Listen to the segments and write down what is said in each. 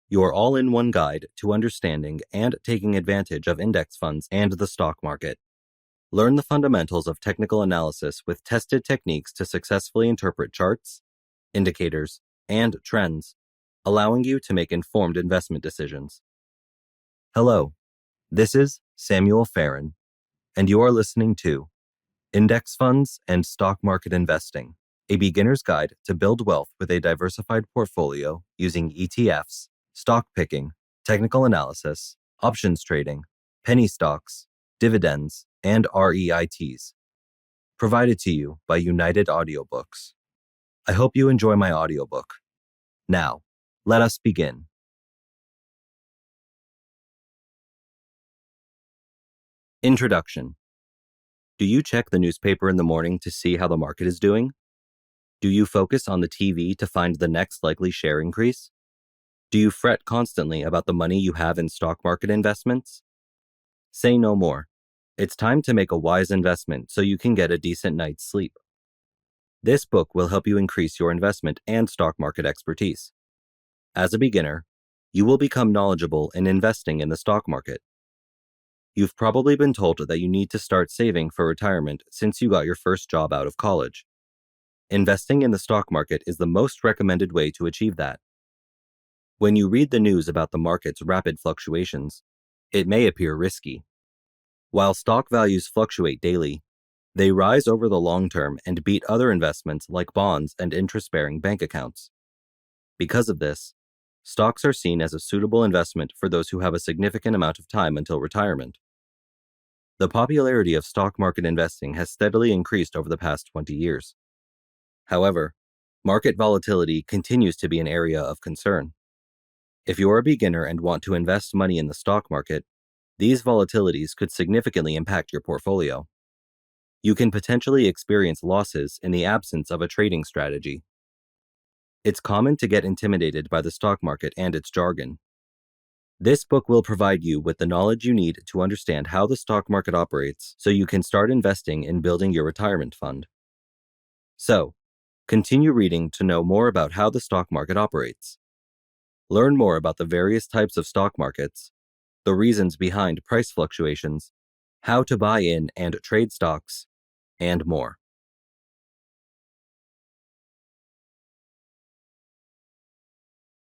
your all-in-one guide to understanding and taking advantage of index funds and the stock market. Learn the fundamentals of technical analysis with tested techniques to successfully interpret charts, indicators, and trends, allowing you to make informed investment decisions. Hello, this is Samuel Farron, and you are listening to Index Funds and Stock Market Investing, a beginner's guide to build wealth with a diversified portfolio using ETFs, stock picking, technical analysis, options trading, penny stocks, dividends, and REITs. Provided to you by United Audiobooks. I hope you enjoy my audiobook. Now, let us begin. Introduction. Do you check the newspaper in the morning to see how the market is doing? Do you focus on the TV to find the next likely share increase? Do you fret constantly about the money you have in stock market investments? Say no more. It's time to make a wise investment so you can get a decent night's sleep. This book will help you increase your investment and stock market expertise. As a beginner, you will become knowledgeable in investing in the stock market. You've probably been told that you need to start saving for retirement since you got your first job out of college. Investing in the stock market is the most recommended way to achieve that. When you read the news about the market's rapid fluctuations, it may appear risky. While stock values fluctuate daily, they rise over the long term and beat other investments like bonds and interest-bearing bank accounts. Because of this, stocks are seen as a suitable investment for those who have a significant amount of time until retirement. The popularity of stock market investing has steadily increased over the past 20 years. However, market volatility continues to be an area of concern. If you're a beginner and want to invest money in the stock market, these volatilities could significantly impact your portfolio. You can potentially experience losses in the absence of a trading strategy. It's common to get intimidated by the stock market and its jargon. This book will provide you with the knowledge you need to understand how the stock market operates so you can start investing in building your retirement fund. So, continue reading to know more about how the stock market operates. Learn more about the various types of stock markets, the reasons behind price fluctuations, how to buy in and trade stocks, and more.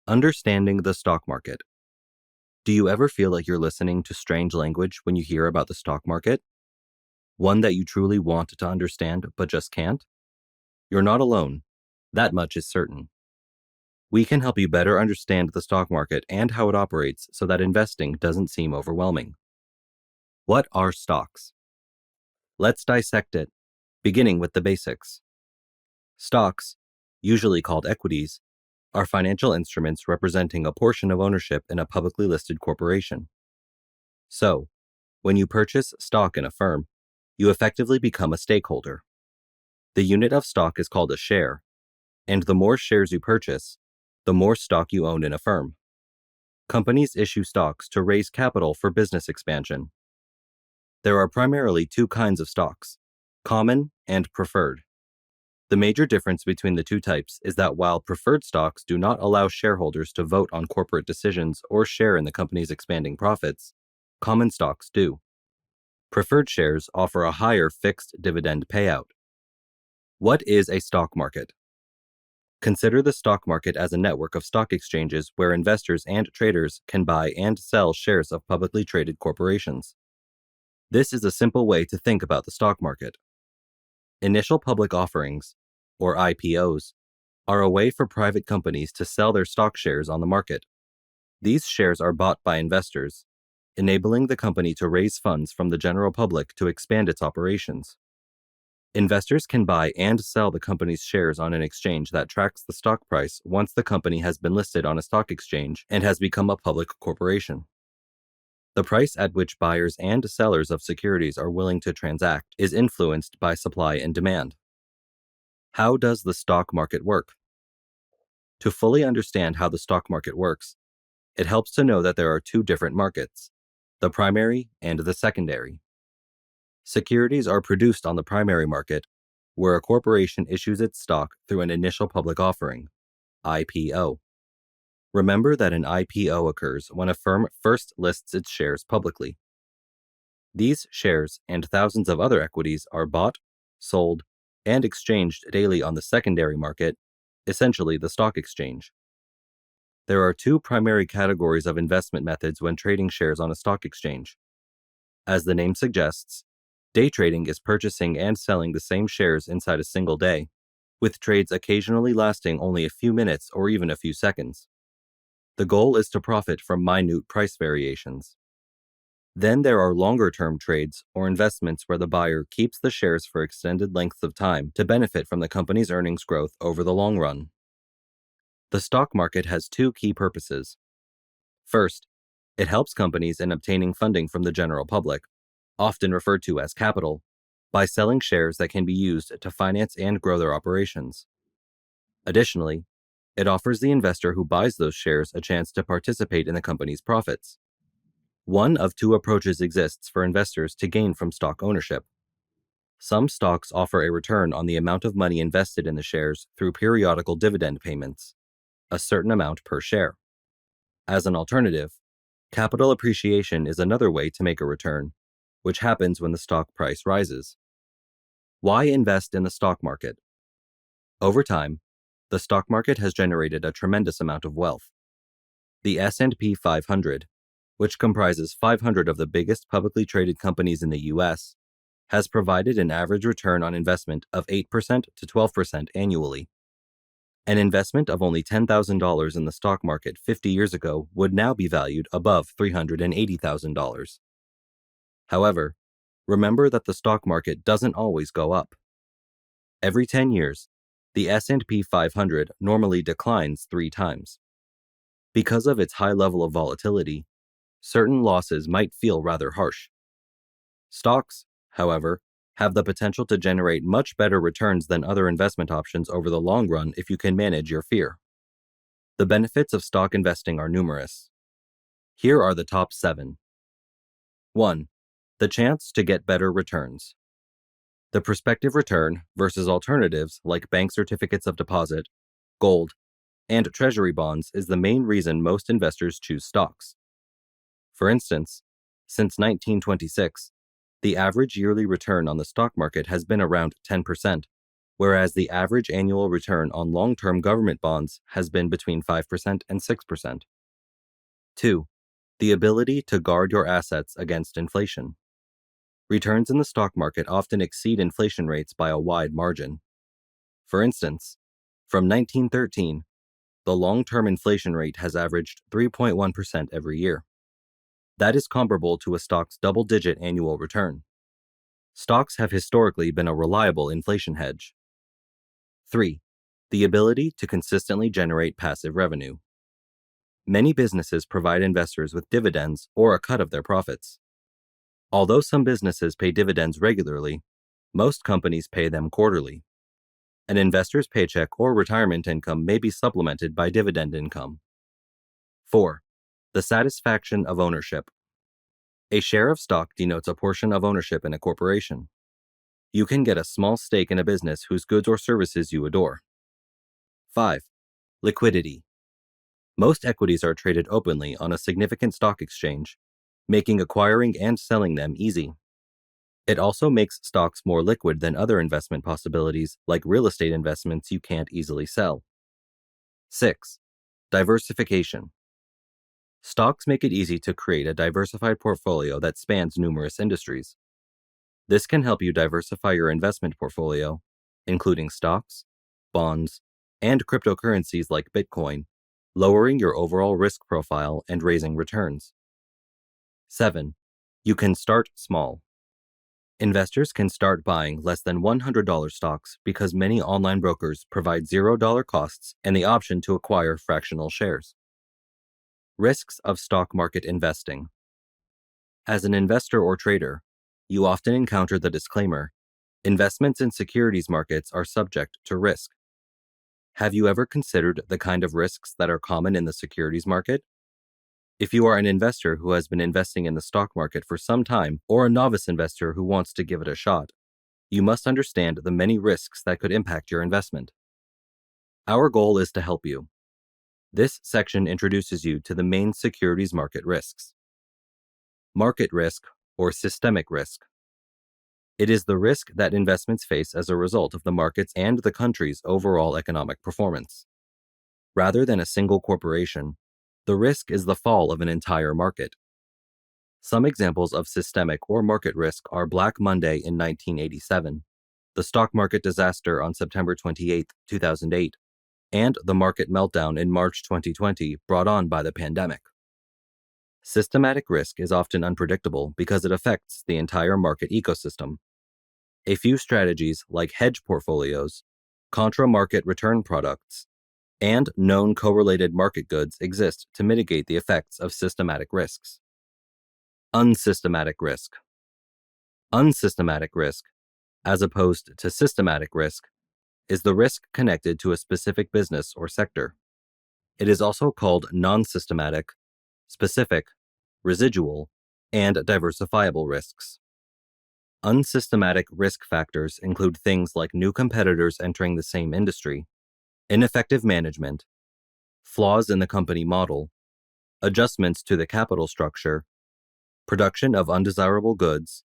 Understanding the stock market. Do you ever feel like you're listening to strange language when you hear about the stock market? One that you truly want to understand but just can't? You're not alone. That much is certain. We can help you better understand the stock market and how it operates so that investing doesn't seem overwhelming. What are stocks? Let's dissect it, beginning with the basics. Stocks, usually called equities, are financial instruments representing a portion of ownership in a publicly listed corporation. So, when you purchase stock in a firm, you effectively become a stakeholder. The unit of stock is called a share, and the more shares you purchase, the more stock you own in a firm. Companies issue stocks to raise capital for business expansion. There are primarily two kinds of stocks, common and preferred. The major difference between the two types is that while preferred stocks do not allow shareholders to vote on corporate decisions or share in the company's expanding profits, common stocks do. Preferred shares offer a higher fixed dividend payout. What is a stock market? Consider the stock market as a network of stock exchanges where investors and traders can buy and sell shares of publicly traded corporations. This is a simple way to think about the stock market. Initial public offerings, or IPOs, are a way for private companies to sell their stock shares on the market. These shares are bought by investors, enabling the company to raise funds from the general public to expand its operations. Investors can buy and sell the company's shares on an exchange that tracks the stock price once the company has been listed on a stock exchange and has become a public corporation. The price at which buyers and sellers of securities are willing to transact is influenced by supply and demand. How does the stock market work? To fully understand how the stock market works, it helps to know that there are two different markets, the primary and the secondary. Securities are produced on the primary market, where a corporation issues its stock through an initial public offering, IPO. Remember that an IPO occurs when a firm first lists its shares publicly. These shares and thousands of other equities are bought, sold, and exchanged daily on the secondary market, essentially the stock exchange. There are two primary categories of investment methods when trading shares on a stock exchange. As the name suggests, day trading is purchasing and selling the same shares inside a single day, with trades occasionally lasting only a few minutes or even a few seconds. The goal is to profit from minute price variations. Then there are longer-term trades or investments where the buyer keeps the shares for extended lengths of time to benefit from the company's earnings growth over the long run. The stock market has two key purposes. First, it helps companies in obtaining funding from the general public, often referred to as capital, by selling shares that can be used to finance and grow their operations. Additionally, it offers the investor who buys those shares a chance to participate in the company's profits. One of two approaches exists for investors to gain from stock ownership. Some stocks offer a return on the amount of money invested in the shares through periodical dividend payments, a certain amount per share. As an alternative, capital appreciation is another way to make a return, which happens when the stock price rises. Why invest in the stock market? Over time, the stock market has generated a tremendous amount of wealth. The S&P 500, which comprises 500 of the biggest publicly traded companies in the U.S., has provided an average return on investment of 8% to 12% annually. An investment of only $10,000 in the stock market 50 years ago would now be valued above $380,000. However, remember that the stock market doesn't always go up. Every 10 years, the S&P 500 normally declines 3 times. Because of its high level of volatility, certain losses might feel rather harsh. Stocks, however, have the potential to generate much better returns than other investment options over the long run if you can manage your fear. The benefits of stock investing are numerous. Here are the top 7. 1. The chance to get better returns. The prospective return versus alternatives like bank certificates of deposit, gold, and treasury bonds is the main reason most investors choose stocks. For instance, since 1926, the average yearly return on the stock market has been around 10%, whereas the average annual return on long-term government bonds has been between 5% and 6%. 2. The ability to guard your assets against inflation. Returns in the stock market often exceed inflation rates by a wide margin. For instance, from 1913, the long-term inflation rate has averaged 3.1% every year. That is comparable to a stock's double-digit annual return. Stocks have historically been a reliable inflation hedge. 3. The ability to consistently generate passive revenue. Many businesses provide investors with dividends or a cut of their profits. Although some businesses pay dividends regularly, most companies pay them quarterly. An investor's paycheck or retirement income may be supplemented by dividend income. 4. The satisfaction of ownership. A share of stock denotes a portion of ownership in a corporation. You can get a small stake in a business whose goods or services you adore. 5. Liquidity. Most equities are traded openly on a significant stock exchange, making acquiring and selling them easy. It also makes stocks more liquid than other investment possibilities like real estate investments you can't easily sell. 6. Diversification. Stocks make it easy to create a diversified portfolio that spans numerous industries. This can help you diversify your investment portfolio, including stocks, bonds, and cryptocurrencies like Bitcoin, lowering your overall risk profile and raising returns. 7. You can start small. Investors can start buying less than $100 stocks because many online brokers provide $0 costs and the option to acquire fractional shares. Risks of stock market investing. As an investor or trader, you often encounter the disclaimer, investments in securities markets are subject to risk. Have you ever considered the kind of risks that are common in the securities market? If you are an investor who has been investing in the stock market for some time or a novice investor who wants to give it a shot, you must understand the many risks that could impact your investment. Our goal is to help you. This section introduces you to the main securities market risks. Market risk, or systemic risk. It is the risk that investments face as a result of the market's and the country's overall economic performance. Rather than a single corporation, the risk is the fall of an entire market. Some examples of systemic or market risk are Black Monday in 1987, the stock market disaster on September 28, 2008, and the market meltdown in March 2020 brought on by the pandemic. Systematic risk is often unpredictable because it affects the entire market ecosystem. A few strategies like hedge portfolios, contra-market return products, and known correlated market goods exist to mitigate the effects of systematic risks. Unsystematic risk. Unsystematic risk, as opposed to systematic risk, is the risk connected to a specific business or sector. It is also called non-systematic, specific, residual, and diversifiable risks. Unsystematic risk factors include things like new competitors entering the same industry, ineffective management, flaws in the company model, adjustments to the capital structure, production of undesirable goods,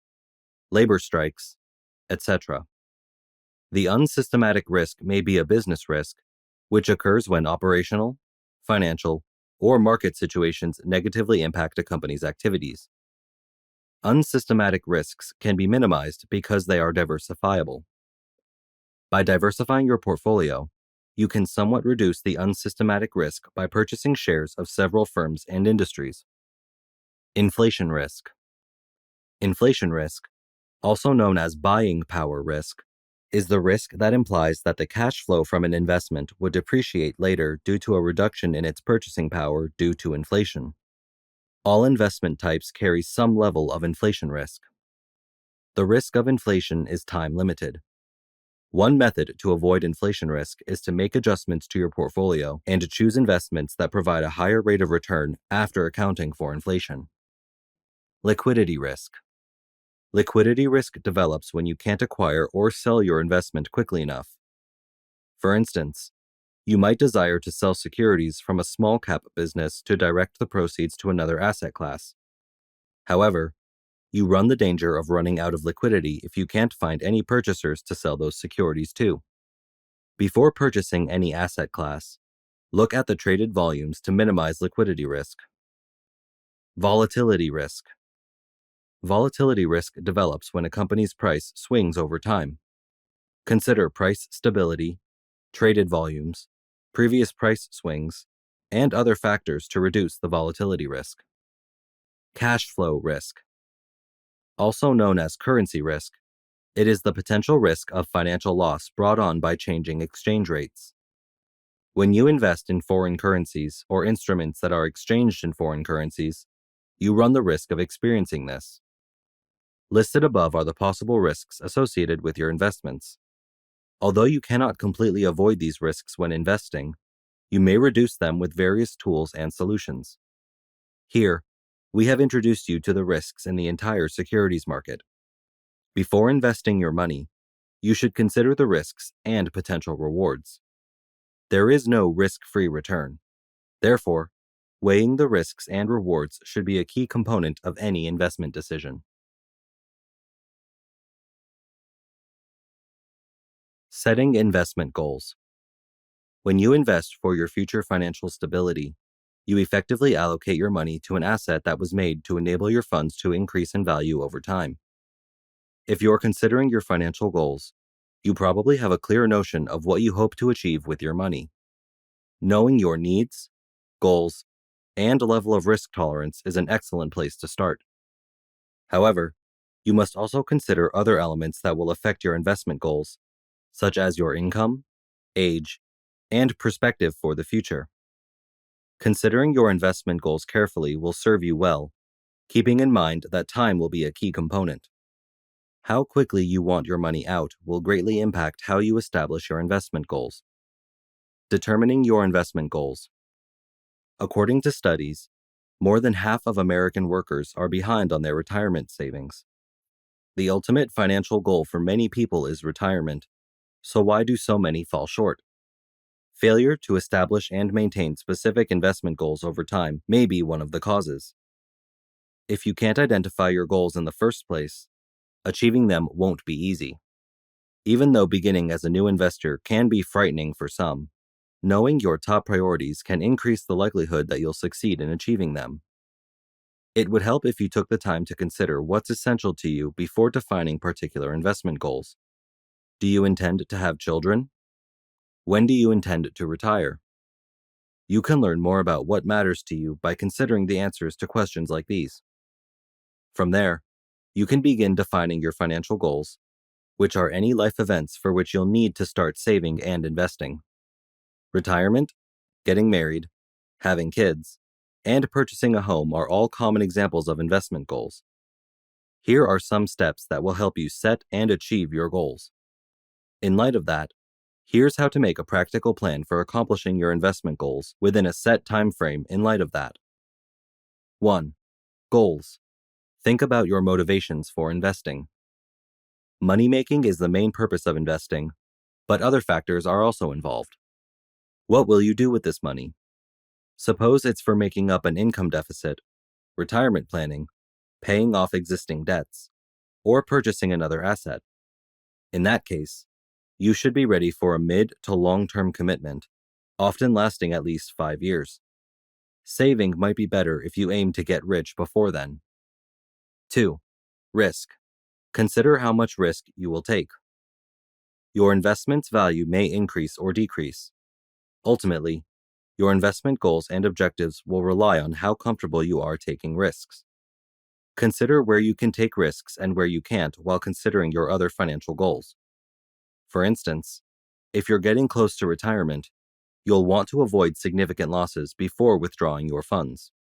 labor strikes, etc. The unsystematic risk may be a business risk, which occurs when operational, financial, or market situations negatively impact a company's activities. Unsystematic risks can be minimized because they are diversifiable. By diversifying your portfolio, you can somewhat reduce the unsystematic risk by purchasing shares of several firms and industries. Inflation risk. Inflation risk, also known as buying power risk, is the risk that implies that the cash flow from an investment would depreciate later due to a reduction in its purchasing power due to inflation. All investment types carry some level of inflation risk. The risk of inflation is time limited. One method to avoid inflation risk is to make adjustments to your portfolio and to choose investments that provide a higher rate of return after accounting for inflation. Liquidity risk. Liquidity risk develops when you can't acquire or sell your investment quickly enough. For instance, you might desire to sell securities from a small cap business to direct the proceeds to another asset class. However, you run the danger of running out of liquidity if you can't find any purchasers to sell those securities to. Before purchasing any asset class, look at the traded volumes to minimize liquidity risk. Volatility risk. Volatility risk develops when a company's price swings over time. Consider price stability, traded volumes, previous price swings, and other factors to reduce the volatility risk. Cash flow risk. Also known as currency risk, it is the potential risk of financial loss brought on by changing exchange rates. When you invest in foreign currencies or instruments that are exchanged in foreign currencies, you run the risk of experiencing this. Listed above are the possible risks associated with your investments. Although you cannot completely avoid these risks when investing, you may reduce them with various tools and solutions. Here, we have introduced you to the risks in the entire securities market. Before investing your money, you should consider the risks and potential rewards. There is no risk-free return. Therefore, weighing the risks and rewards should be a key component of any investment decision. Setting investment goals. When you invest for your future financial stability, you effectively allocate your money to an asset that was made to enable your funds to increase in value over time. If you're considering your financial goals, you probably have a clear notion of what you hope to achieve with your money. Knowing your needs, goals, and level of risk tolerance is an excellent place to start. However, you must also consider other elements that will affect your investment goals, such as your income, age, and perspective for the future. Considering your investment goals carefully will serve you well, keeping in mind that time will be a key component. How quickly you want your money out will greatly impact how you establish your investment goals. Determining your investment goals. According to studies, more than half of American workers are behind on their retirement savings. The ultimate financial goal for many people is retirement, so why do so many fall short? Failure to establish and maintain specific investment goals over time may be one of the causes. If you can't identify your goals in the first place, achieving them won't be easy. Even though beginning as a new investor can be frightening for some, knowing your top priorities can increase the likelihood that you'll succeed in achieving them. It would help if you took the time to consider what's essential to you before defining particular investment goals. Do you intend to have children? When do you intend to retire? You can learn more about what matters to you by considering the answers to questions like these. From there, you can begin defining your financial goals, which are any life events for which you'll need to start saving and investing. Retirement, getting married, having kids, and purchasing a home are all common examples of investment goals. Here are some steps that will help you set and achieve your goals. In light of that, here's how to make a practical plan for accomplishing your investment goals within a set time frame in light of that. 1. Goals. Think about your motivations for investing. Money making is the main purpose of investing, but other factors are also involved. What will you do with this money? Suppose it's for making up an income deficit, retirement planning, paying off existing debts, or purchasing another asset. In that case, you should be ready for a mid to long-term commitment, often lasting at least 5 years. Saving might be better if you aim to get rich before then. 2. Risk. Consider how much risk you will take. Your investment's value may increase or decrease. Ultimately, your investment goals and objectives will rely on how comfortable you are taking risks. Consider where you can take risks and where you can't while considering your other financial goals. For instance, if you're getting close to retirement, you'll want to avoid significant losses before withdrawing your funds.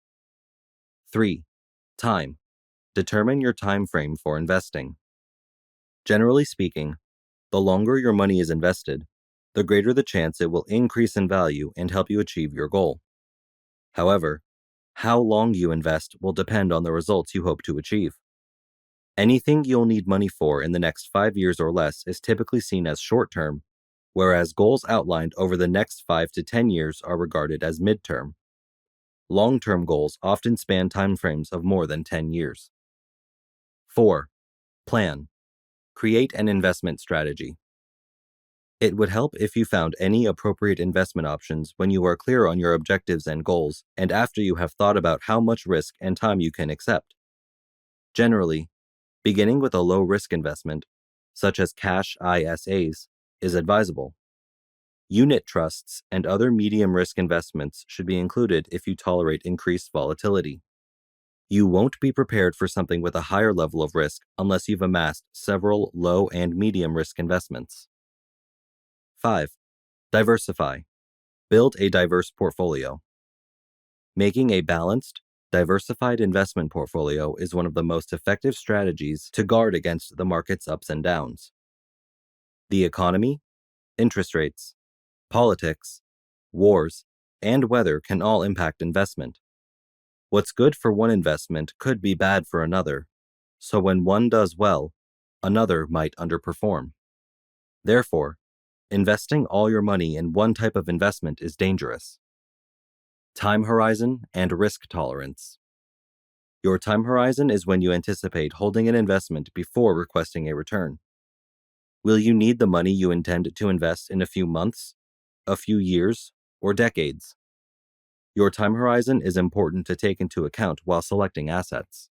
3. Time. Determine your time frame for investing. Generally speaking, the longer your money is invested, the greater the chance it will increase in value and help you achieve your goal. However, how long you invest will depend on the results you hope to achieve. Anything you'll need money for in the next 5 years or less is typically seen as short-term, whereas goals outlined over the next 5 to 10 years are regarded as mid-term. Long-term goals often span timeframes of more than 10 years. 4. Plan. Create an investment strategy. It would help if you found any appropriate investment options when you are clear on your objectives and goals and after you have thought about how much risk and time you can accept. Generally, beginning with a low-risk investment, such as cash ISAs, is advisable. Unit trusts and other medium-risk investments should be included if you tolerate increased volatility. You won't be prepared for something with a higher level of risk unless you've amassed several low and medium-risk investments. 5. Diversify. Build a diverse portfolio. Making a balanced, diversified investment portfolio is one of the most effective strategies to guard against the market's ups and downs. The economy, interest rates, politics, wars, and weather can all impact investment. What's good for one investment could be bad for another, so when one does well, another might underperform. Therefore, investing all your money in one type of investment is dangerous. Time horizon and risk tolerance. Your time horizon is when you anticipate holding an investment before requesting a return. Will you need the money you intend to invest in a few months, a few years, or decades? Your time horizon is important to take into account while selecting assets.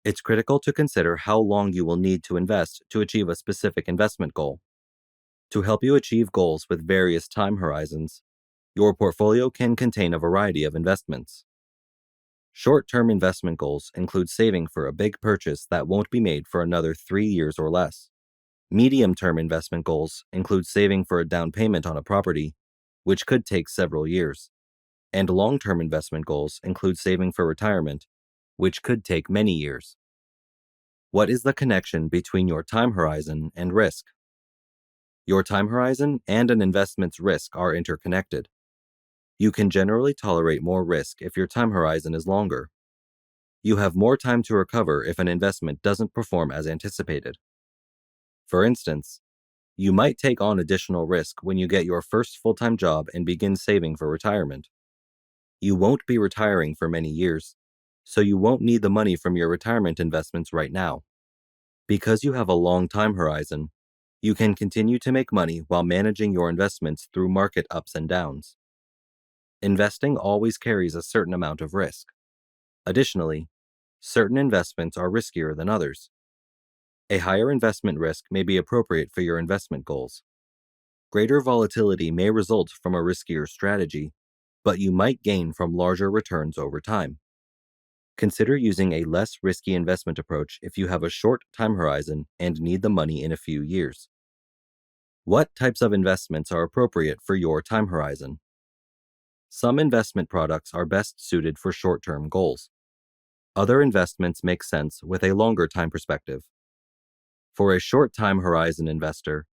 It's critical to consider how long you will need to invest to achieve a specific investment goal. To help you achieve goals with various time horizons, your portfolio can contain a variety of investments. Short-term investment goals include saving for a big purchase that won't be made for another 3 years or less. Medium-term investment goals include saving for a down payment on a property, which could take several years. And long-term investment goals include saving for retirement, which could take many years. What is the connection between your time horizon and risk? Your time horizon and an investment's risk are interconnected. You can generally tolerate more risk if your time horizon is longer. You have more time to recover if an investment doesn't perform as anticipated. For instance, You might take on additional risk when you get your first full-time job and begin saving for retirement. You won't be retiring for many years, so you won't need the money from your retirement investments right now. Because you have a long time horizon, you can continue to make money while managing your investments through market ups and downs. Investing always carries a certain amount of risk. Additionally, certain investments are riskier than others. A higher investment risk may be appropriate for your investment goals. Greater volatility may result from a riskier strategy, but you might gain from larger returns over time. Consider using a less risky investment approach if you have a short time horizon and need the money in a few years. What types of investments are appropriate for your time horizon? Some investment products are best suited for short-term goals. Other investments make sense with a longer time perspective. For a short time horizon investor,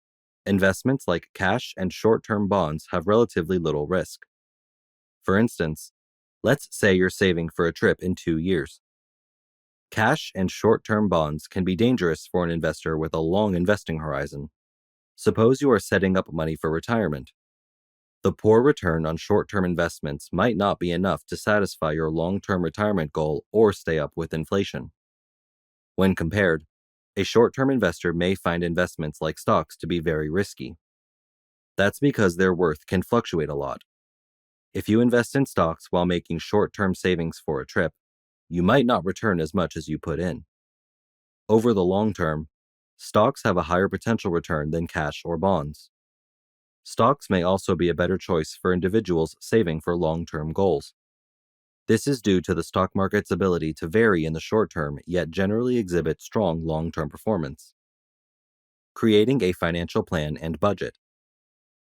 investments like cash and short-term bonds have relatively little risk. For instance, let's say you're saving for a trip in 2 years. Cash and short-term bonds can be dangerous for an investor with a long investing horizon. Suppose you are setting up money for retirement. The poor return on short-term investments might not be enough to satisfy your long-term retirement goal or stay up with inflation. When compared, a short-term investor may find investments like stocks to be very risky. That's because their worth can fluctuate a lot. If you invest in stocks while making short-term savings for a trip, you might not return as much as you put in. Over the long term, stocks have a higher potential return than cash or bonds. Stocks may also be a better choice for individuals saving for long-term goals. This is due to the stock market's ability to vary in the short term yet generally exhibit strong long-term performance. Creating a financial plan and budget.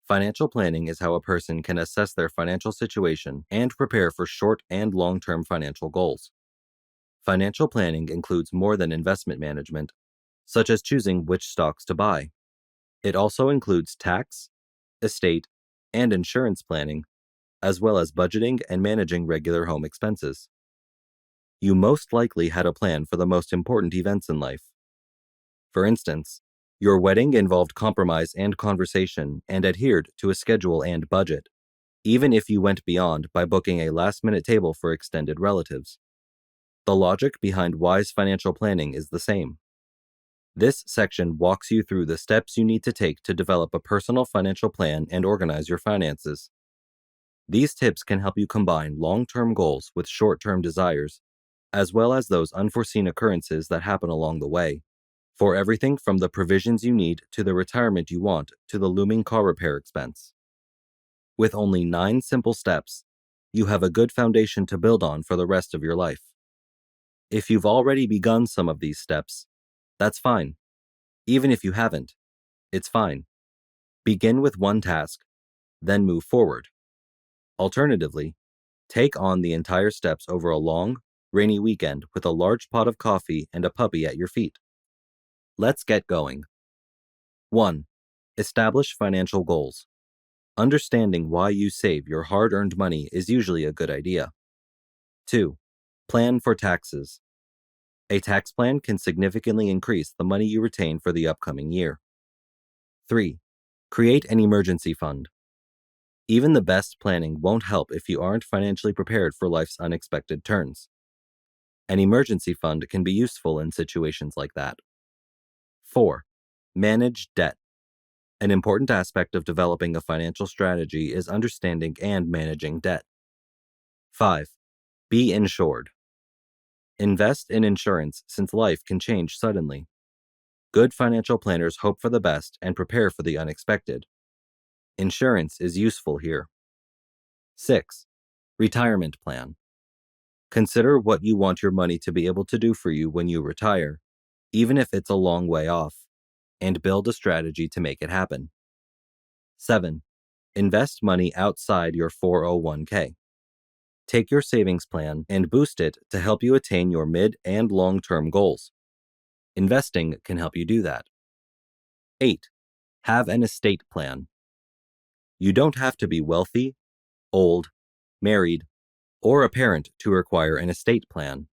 Financial planning is how a person can assess their financial situation and prepare for short and long-term financial goals. Financial planning includes more than investment management, such as choosing which stocks to buy. It also includes tax, estate, and insurance planning, as well as budgeting and managing regular home expenses. You most likely had a plan for the most important events in life. For instance, your wedding involved compromise and conversation and adhered to a schedule and budget, even if you went beyond by booking a last-minute table for extended relatives. The logic behind wise financial planning is the same. This section walks you through the steps you need to take to develop a personal financial plan and organize your finances. These tips can help you combine long-term goals with short-term desires, as well as those unforeseen occurrences that happen along the way, for everything from the provisions you need to the retirement you want to the looming car repair expense. With only 9 simple steps, you have a good foundation to build on for the rest of your life. If you've already begun some of these steps, that's fine. Even if you haven't, it's fine. Begin with one task, then move forward. Alternatively, take on the entire steps over a long, rainy weekend with a large pot of coffee and a puppy at your feet. Let's get going. 1. Establish financial goals. Understanding why you save your hard-earned money is usually a good idea. 2. Plan for taxes. A tax plan can significantly increase the money you retain for the upcoming year. 3. Create an emergency fund. Even the best planning won't help if you aren't financially prepared for life's unexpected turns. An emergency fund can be useful in situations like that. 4. Manage debt. An important aspect of developing a financial strategy is understanding and managing debt. 5. Be insured. Invest in insurance since life can change suddenly. Good financial planners hope for the best and prepare for the unexpected. Insurance is useful here. 6. Retirement plan. Consider what you want your money to be able to do for you when you retire, even if it's a long way off, and build a strategy to make it happen. 7. Invest money outside your 401k. Take your savings plan and boost it to help you attain your mid- and long-term goals. Investing can help you do that. 8. Have an estate plan. You don't have to be wealthy, old, married, or a parent to require an estate plan.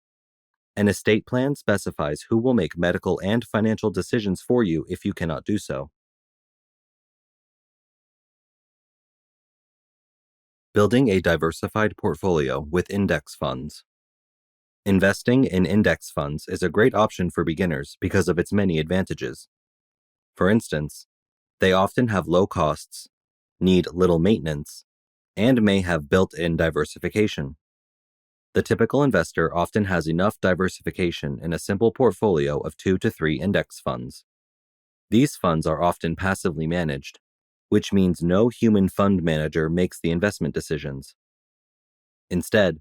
An estate plan specifies who will make medical and financial decisions for you if you cannot do so. Building a diversified portfolio with index funds. Investing in index funds is a great option for beginners because of its many advantages. For instance, they often have low costs, need little maintenance, and may have built-in diversification. The typical investor often has enough diversification in a simple portfolio of 2 to 3 index funds. These funds are often passively managed, which means no human fund manager makes the investment decisions. Instead,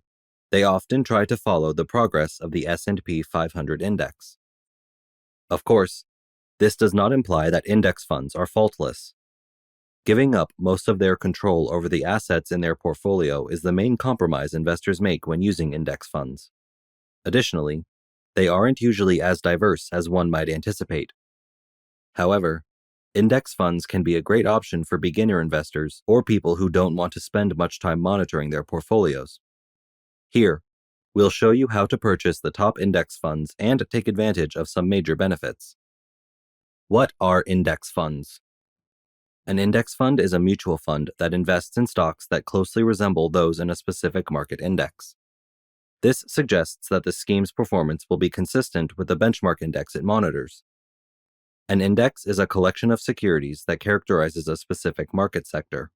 they often try to follow the progress of the S&P 500 index. Of course, this does not imply that index funds are faultless. Giving up most of their control over the assets in their portfolio is the main compromise investors make when using index funds. Additionally, they aren't usually as diverse as one might anticipate. However, index funds can be a great option for beginner investors or people who don't want to spend much time monitoring their portfolios. Here, we'll show you how to purchase the top index funds and take advantage of some major benefits. What are index funds? An index fund is a mutual fund that invests in stocks that closely resemble those in a specific market index. This suggests that the scheme's performance will be consistent with the benchmark index it monitors. An index is a collection of securities that characterizes a specific market sector.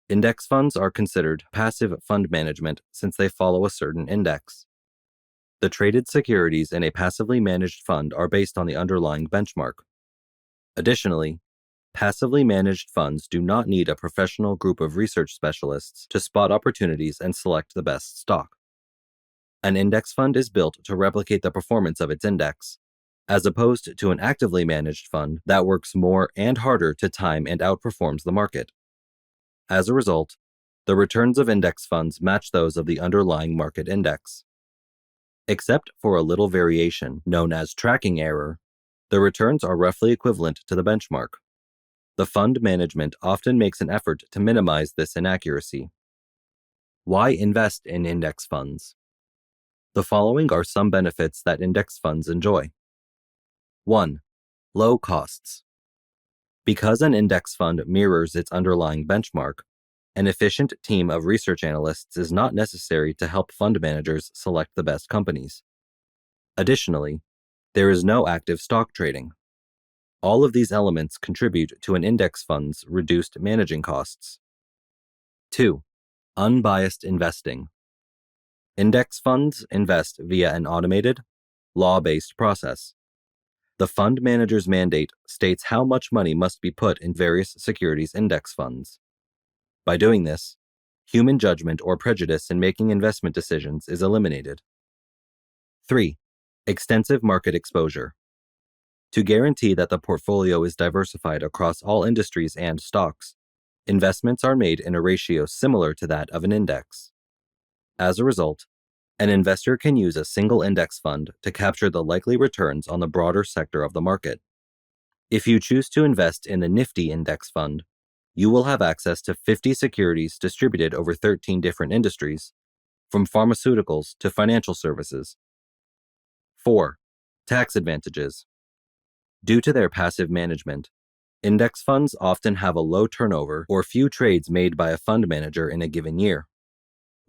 Index funds are considered passive fund management since they follow a certain index. The traded securities in a passively managed fund are based on the underlying benchmark. Additionally, passively managed funds do not need a professional group of research specialists to spot opportunities and select the best stock. An index fund is built to replicate the performance of its index, as opposed to an actively managed fund that works more and harder to time and outperforms the market. As a result, the returns of index funds match those of the underlying market index. Except for a little variation known as tracking error, the returns are roughly equivalent to the benchmark. The fund management often makes an effort to minimize this inaccuracy. Why invest in index funds? The following are some benefits that index funds enjoy. 1. Low costs. Because an index fund mirrors its underlying benchmark, an efficient team of research analysts is not necessary to help fund managers select the best companies. Additionally, there is no active stock trading. All of these elements contribute to an index fund's reduced managing costs. 2. Unbiased investing. Index funds invest via an automated, law-based process. The fund manager's mandate states how much money must be put in various securities index funds. By doing this, human judgment or prejudice in making investment decisions is eliminated. 3. Extensive market exposure. To guarantee that the portfolio is diversified across all industries and stocks, investments are made in a ratio similar to that of an index. As a result, an investor can use a single index fund to capture the likely returns on the broader sector of the market. If you choose to invest in the Nifty Index Fund, you will have access to 50 securities distributed over 13 different industries, from pharmaceuticals to financial services. 4. Tax advantages. Due to their passive management, index funds often have a low turnover or few trades made by a fund manager in a given year.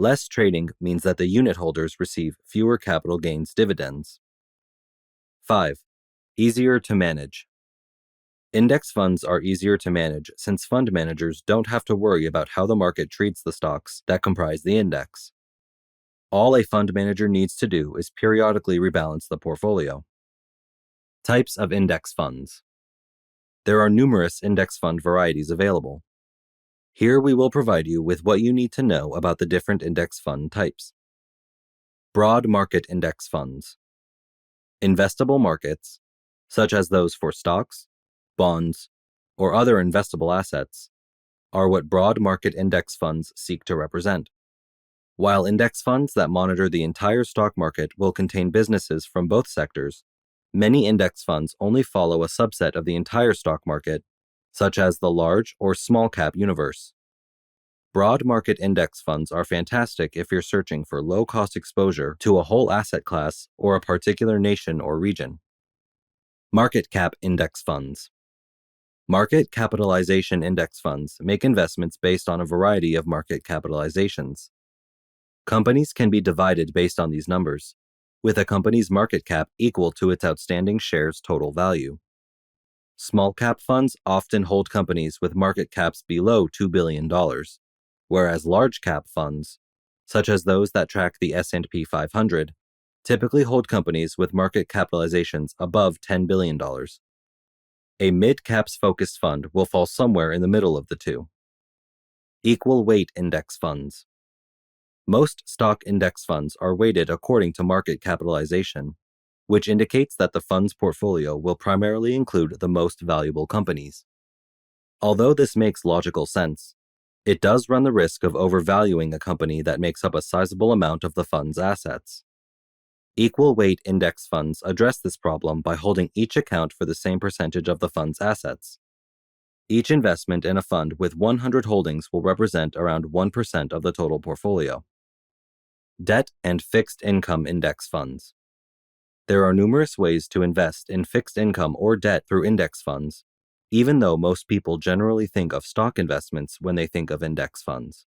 Less trading means that the unit holders receive fewer capital gains dividends. 5. Easier to manage. Index funds are easier to manage since fund managers don't have to worry about how the market treats the stocks that comprise the index. All a fund manager needs to do is periodically rebalance the portfolio. Types of index funds. There are numerous index fund varieties available. Here we will provide you with what you need to know about the different index fund types. Broad market index funds. Investable markets, such as those for stocks, bonds, or other investable assets, are what broad market index funds seek to represent. While index funds that monitor the entire stock market will contain businesses from both sectors, many index funds only follow a subset of the entire stock market, such as the large or small cap universe. Broad market index funds are fantastic if you're searching for low-cost exposure to a whole asset class or a particular nation or region. Market cap index funds. Market capitalization index funds make investments based on a variety of market capitalizations. Companies can be divided based on these numbers, with a company's market cap equal to its outstanding shares' total value. Small cap funds often hold companies with market caps below $2 billion, whereas large cap funds, such as those that track the S&P 500, typically hold companies with market capitalizations above $10 billion. A mid-caps focused fund will fall somewhere in the middle of the two. Equal weight index funds. Most stock index funds are weighted according to market capitalization, which indicates that the fund's portfolio will primarily include the most valuable companies. Although this makes logical sense, it does run the risk of overvaluing a company that makes up a sizable amount of the fund's assets. Equal weight index funds address this problem by holding each account for the same percentage of the fund's assets. Each investment in a fund with 100 holdings will represent around 1% of the total portfolio. Debt and fixed income index funds. There are numerous ways to invest in fixed income or debt through index funds, even though most people generally think of stock investments when they think of index funds.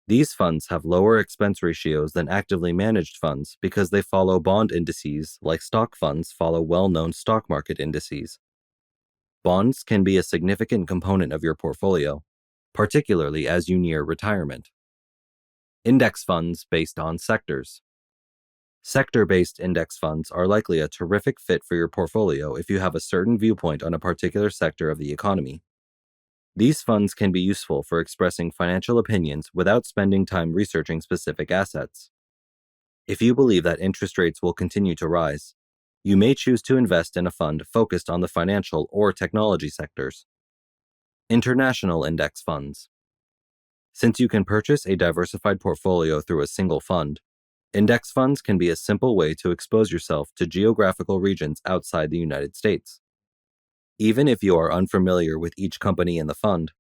These funds have lower expense ratios than actively managed funds because they follow bond indices like stock funds follow well-known stock market indices. Bonds can be a significant component of your portfolio, particularly as you near retirement. Index funds based on sectors. Sector-based index funds are likely a terrific fit for your portfolio if you have a certain viewpoint on a particular sector of the economy. These funds can be useful for expressing financial opinions without spending time researching specific assets. If you believe that interest rates will continue to rise, you may choose to invest in a fund focused on the financial or technology sectors. International index funds. Since you can purchase a diversified portfolio through a single fund, index funds can be a simple way to expose yourself to geographical regions outside the United States. Even if you are unfamiliar with each company in the fund,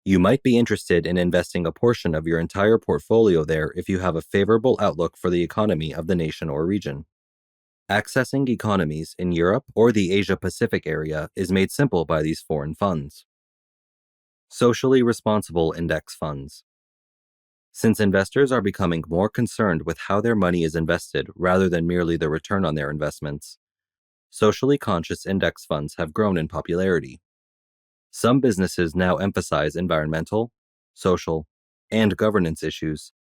you might be interested in investing a portion of your entire portfolio there if you have a favorable outlook for the economy of the nation or region. Accessing economies in Europe or the Asia-Pacific area is made simple by these foreign funds. Socially responsible index funds. Since investors are becoming more concerned with how their money is invested rather than merely the return on their investments, socially conscious index funds have grown in popularity. Some businesses now emphasize environmental, social, and governance issues,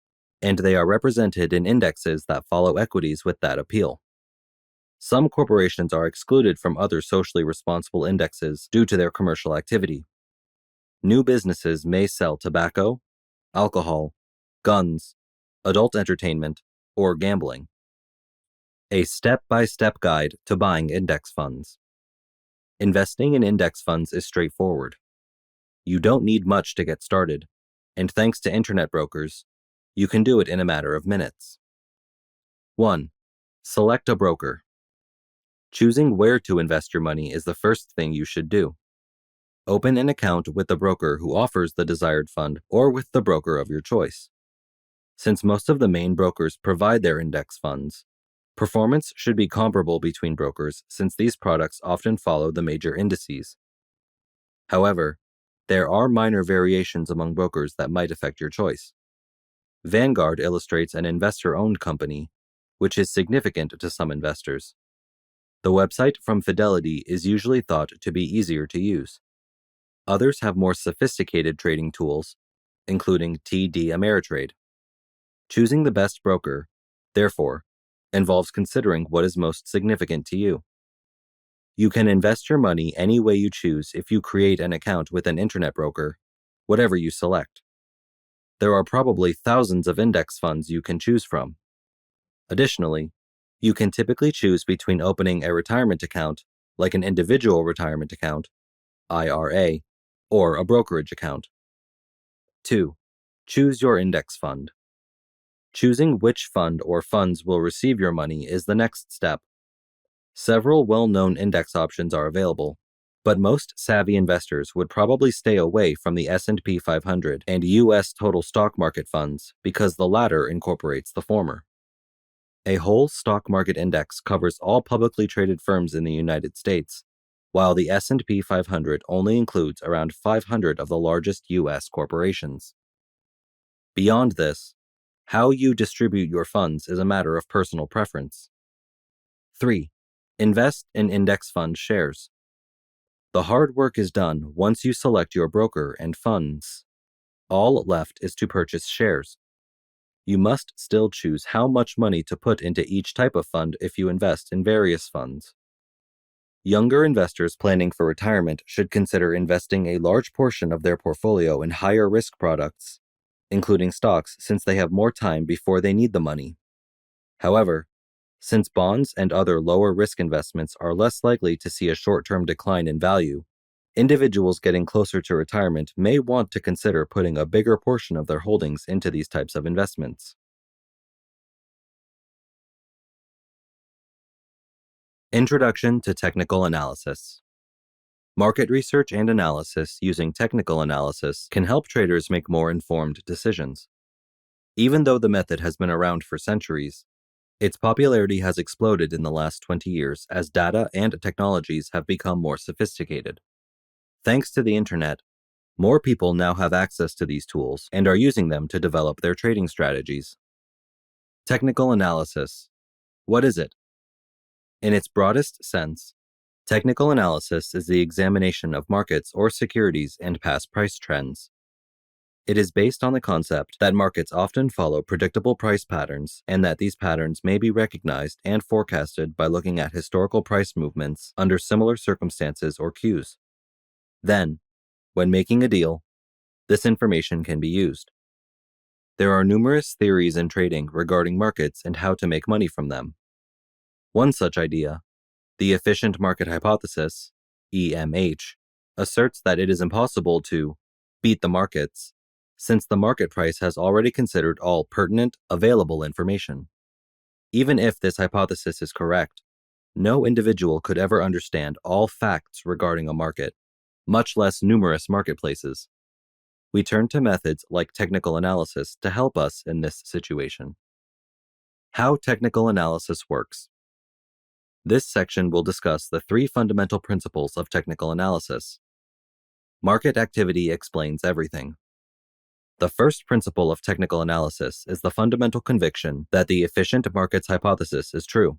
and they are represented in indexes that follow equities with that appeal. Some corporations are excluded from other socially responsible indexes due to their commercial activity. New businesses may sell tobacco, alcohol, guns, adult entertainment, or gambling. A step-by-step guide to buying index funds. Investing in index funds is straightforward. You don't need much to get started, and thanks to internet brokers, you can do it in a matter of minutes. 1. Select a broker. Choosing where to invest your money is the first thing you should do. Open an account with the broker who offers the desired fund or with the broker of your choice. Since most of the main brokers provide their index funds, performance should be comparable between brokers since these products often follow the major indices. However, there are minor variations among brokers that might affect your choice. Vanguard illustrates an investor-owned company, which is significant to some investors. The website from Fidelity is usually thought to be easier to use. Others have more sophisticated trading tools, including TD Ameritrade. Choosing the best broker, therefore, involves considering what is most significant to you. You can invest your money any way you choose if you create an account with an internet broker, whatever you select. There are probably thousands of index funds you can choose from. Additionally, you can typically choose between opening a retirement account, like an individual retirement account, IRA, or a brokerage account. 2. Choose your index fund. Choosing which fund or funds will receive your money is the next step. Several well-known index options are available, but most savvy investors would probably stay away from the S&P 500 and U.S. total stock market funds because the latter incorporates the former. A whole stock market index covers all publicly traded firms in the United States, while the S&P 500 only includes around 500 of the largest U.S. corporations. Beyond this, how you distribute your funds is a matter of personal preference. 3. Invest in index fund shares. The hard work is done once you select your broker and funds. All left is to purchase shares. You must still choose how much money to put into each type of fund if you invest in various funds. Younger investors planning for retirement should consider investing a large portion of their portfolio in higher risk products, including stocks, since they have more time before they need the money. However, since bonds and other lower risk investments are less likely to see a short-term decline in value, individuals getting closer to retirement may want to consider putting a bigger portion of their holdings into these types of investments. Introduction to Technical Analysis. Market research and analysis using technical analysis can help traders make more informed decisions. Even though the method has been around for centuries, its popularity has exploded in the last 20 years as data and technologies have become more sophisticated. Thanks to the internet, more people now have access to these tools and are using them to develop their trading strategies. Technical analysis. What is it? In its broadest sense, technical analysis is the examination of markets or securities and past price trends. It is based on the concept that markets often follow predictable price patterns and that these patterns may be recognized and forecasted by looking at historical price movements under similar circumstances or cues. Then, when making a deal, this information can be used. There are numerous theories in trading regarding markets and how to make money from them. One such idea, the efficient market hypothesis, EMH, asserts that it is impossible to beat the markets, since the market price has already considered all pertinent, available information. Even if this hypothesis is correct, no individual could ever understand all facts regarding a market, much less numerous marketplaces. We turn to methods like technical analysis to help us in this situation. How technical analysis works. This section will discuss the 3 fundamental principles of technical analysis. Market activity explains everything. The first principle of technical analysis is the fundamental conviction that the efficient markets hypothesis is true.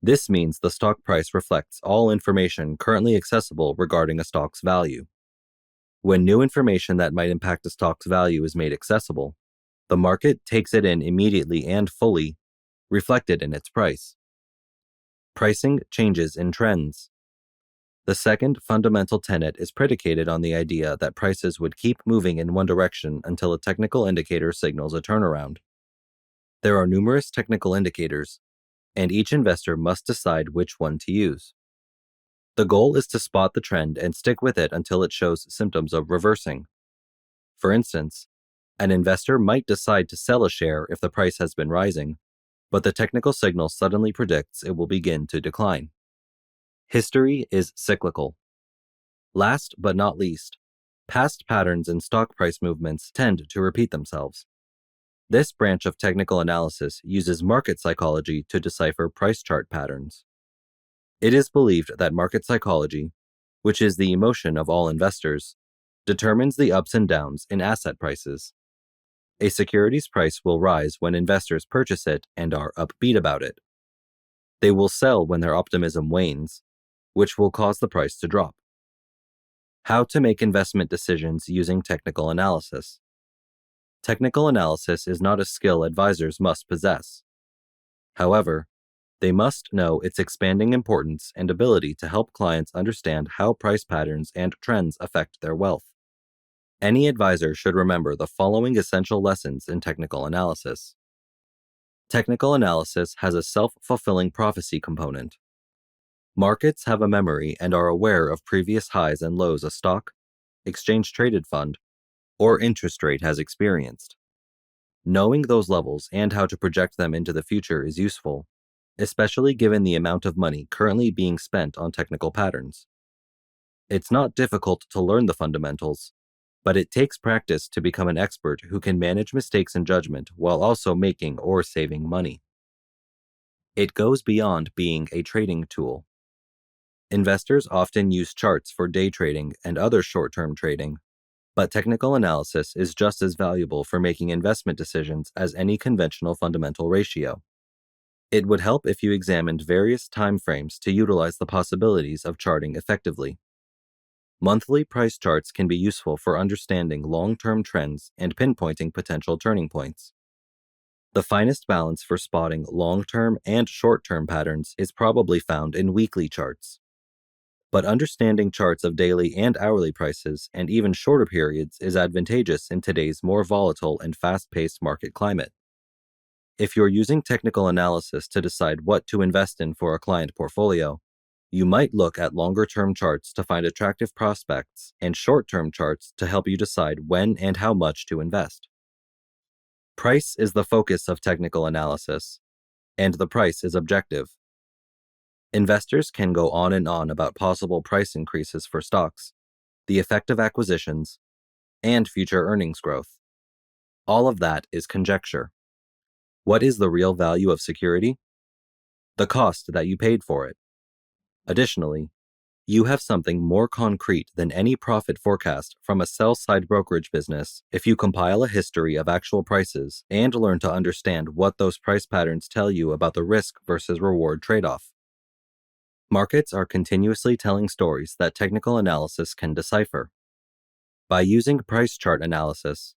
This means the stock price reflects all information currently accessible regarding a stock's value. When new information that might impact a stock's value is made accessible, the market takes it in immediately and fully, reflected in its price. Pricing changes in trends. The second fundamental tenet is predicated on the idea that prices would keep moving in one direction until a technical indicator signals a turnaround. There are numerous technical indicators, and each investor must decide which one to use. The goal is to spot the trend and stick with it until it shows symptoms of reversing. For instance, an investor might decide to sell a share if the price has been rising, but the technical signal suddenly predicts it will begin to decline. History is cyclical. Last but not least, past patterns in stock price movements tend to repeat themselves. This branch of technical analysis uses market psychology to decipher price chart patterns. It is believed that market psychology, which is the emotion of all investors, determines the ups and downs in asset prices. A security's price will rise when investors purchase it and are upbeat about it. They will sell when their optimism wanes, which will cause the price to drop. How to make investment decisions using technical analysis. Technical analysis is not a skill advisors must possess. However, they must know its expanding importance and ability to help clients understand how price patterns and trends affect their wealth. Any advisor should remember the following essential lessons in technical analysis. Technical analysis has a self-fulfilling prophecy component. Markets have a memory and are aware of previous highs and lows a stock, exchange-traded fund, or interest rate has experienced. Knowing those levels and how to project them into the future is useful, especially given the amount of money currently being spent on technical patterns. It's not difficult to learn the fundamentals, but it takes practice to become an expert who can manage mistakes in judgment while also making or saving money. It goes beyond being a trading tool. Investors often use charts for day trading and other short-term trading, but technical analysis is just as valuable for making investment decisions as any conventional fundamental ratio. It would help if you examined various time frames to utilize the possibilities of charting effectively. Monthly price charts can be useful for understanding long-term trends and pinpointing potential turning points. The finest balance for spotting long-term and short-term patterns is probably found in weekly charts. But understanding charts of daily and hourly prices and even shorter periods is advantageous in today's more volatile and fast-paced market climate. If you're using technical analysis to decide what to invest in for a client portfolio, you might look at longer-term charts to find attractive prospects and short-term charts to help you decide when and how much to invest. Price is the focus of technical analysis, and the price is objective. Investors can go on and on about possible price increases for stocks, the effect of acquisitions, and future earnings growth. All of that is conjecture. What is the real value of security? The cost that you paid for it. Additionally, you have something more concrete than any profit forecast from a sell-side brokerage business if you compile a history of actual prices and learn to understand what those price patterns tell you about the risk versus reward trade-off. Markets are continuously telling stories that technical analysis can decipher. By using price chart analysis,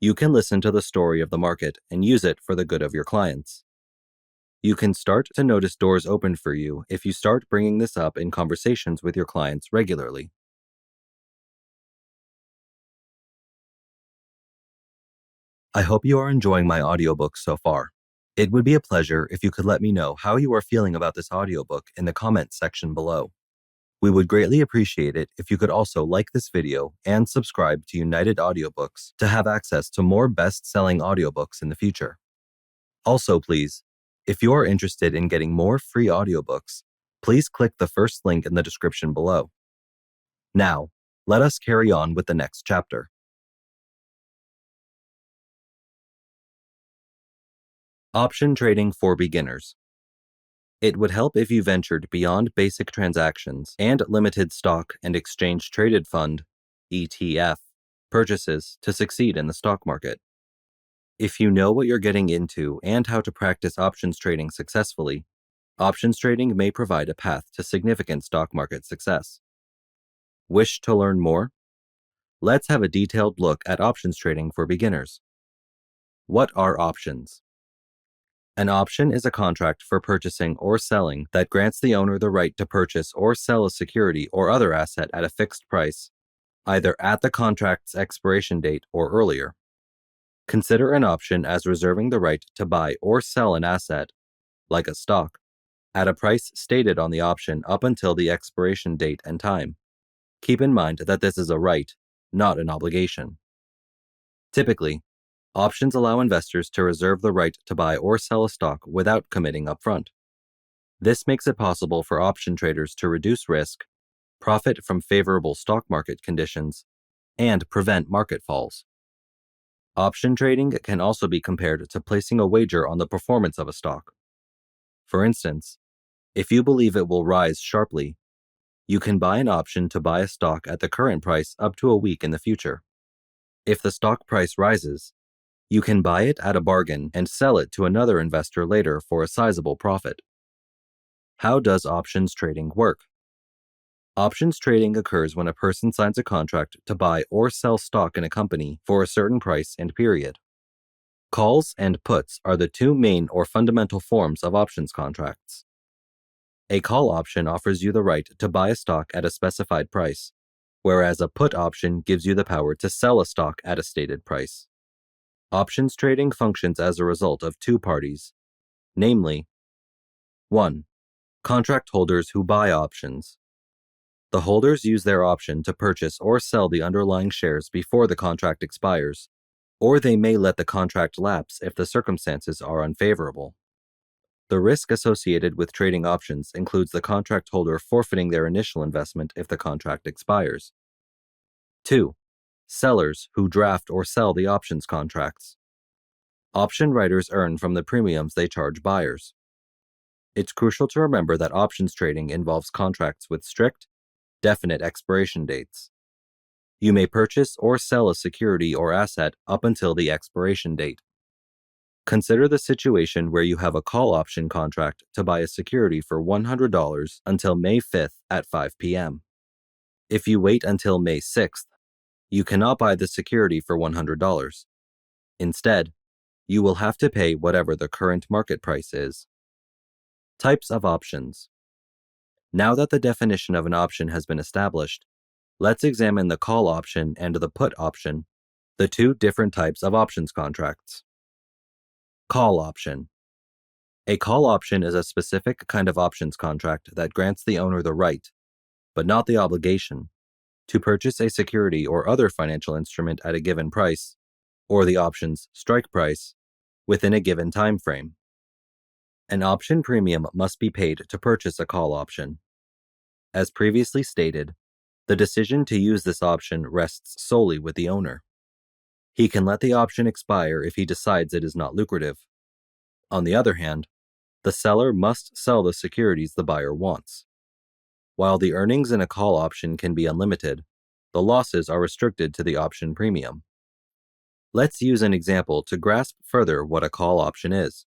you can listen to the story of the market and use it for the good of your clients. You can start to notice doors open for you if you start bringing this up in conversations with your clients regularly. I hope you are enjoying my audiobook so far. It would be a pleasure if you could let me know how you are feeling about this audiobook in the comments section below. We would greatly appreciate it if you could also like this video and subscribe to United Audiobooks to have access to more best-selling audiobooks in the future. Also, please, if you are interested in getting more free audiobooks, please click the first link in the description below. Now, let us carry on with the next chapter. Option trading for beginners. It would help if you ventured beyond basic transactions and limited stock and exchange traded fund (ETF) purchases to succeed in the stock market. If you know what you're getting into and how to practice options trading successfully, options trading may provide a path to significant stock market success. Wish to learn more? Let's have a detailed look at options trading for beginners. What are options? An option is a contract for purchasing or selling that grants the owner the right to purchase or sell a security or other asset at a fixed price, either at the contract's expiration date or earlier. Consider an option as reserving the right to buy or sell an asset, like a stock, at a price stated on the option up until the expiration date and time. Keep in mind that this is a right, not an obligation. Typically, options allow investors to reserve the right to buy or sell a stock without committing upfront. This makes it possible for option traders to reduce risk, profit from favorable stock market conditions, and prevent market falls. Option trading can also be compared to placing a wager on the performance of a stock. For instance, if you believe it will rise sharply, you can buy an option to buy a stock at the current price up to a week in the future. If the stock price rises, you can buy it at a bargain and sell it to another investor later for a sizable profit. How does options trading work? Options trading occurs when a person signs a contract to buy or sell stock in a company for a certain price and period. Calls and puts are the two main or fundamental forms of options contracts. A call option offers you the right to buy a stock at a specified price, whereas a put option gives you the power to sell a stock at a stated price. Options trading functions as a result of two parties, namely, 1. Contract holders who buy options. The holders use their option to purchase or sell the underlying shares before the contract expires, or they may let the contract lapse if the circumstances are unfavorable. The risk associated with trading options includes the contract holder forfeiting their initial investment if the contract expires. 2. Sellers who draft or sell the options contracts. Option writers earn from the premiums they charge buyers. It's crucial to remember that options trading involves contracts with strict, definite expiration dates. You may purchase or sell a security or asset up until the expiration date. Consider the situation where you have a call option contract to buy a security for $100 until May 5th at 5 p.m. If you wait until May 6th, you cannot buy the security for $100. Instead, you will have to pay whatever the current market price is. Types of options. Now that the definition of an option has been established, let's examine the call option and the put option, the two different types of options contracts. Call option. A call option is a specific kind of options contract that grants the owner the right, but not the obligation, to purchase a security or other financial instrument at a given price, or the option's strike price, within a given time frame. An option premium must be paid to purchase a call option. As previously stated, the decision to use this option rests solely with the owner. He can let the option expire if he decides it is not lucrative. On the other hand, the seller must sell the securities the buyer wants. While the earnings in a call option can be unlimited, the losses are restricted to the option premium. Let's use an example to grasp further what a call option is.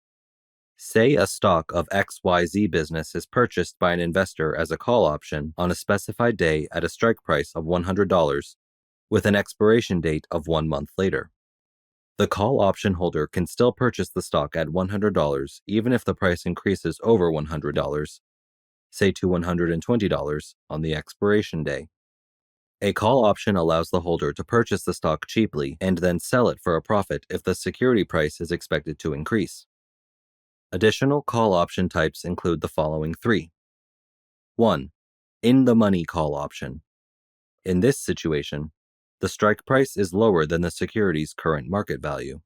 Say a stock of XYZ business is purchased by an investor as a call option on a specified day at a strike price of $100, with an expiration date of 1 month later. The call option holder can still purchase the stock at $100 even if the price increases over $100, say to $120 on the expiration day. A call option allows the holder to purchase the stock cheaply and then sell it for a profit if the security price is expected to increase. Additional call option types include the following three. 1. In-the-money call option. In this situation, the strike price is lower than the security's current market value.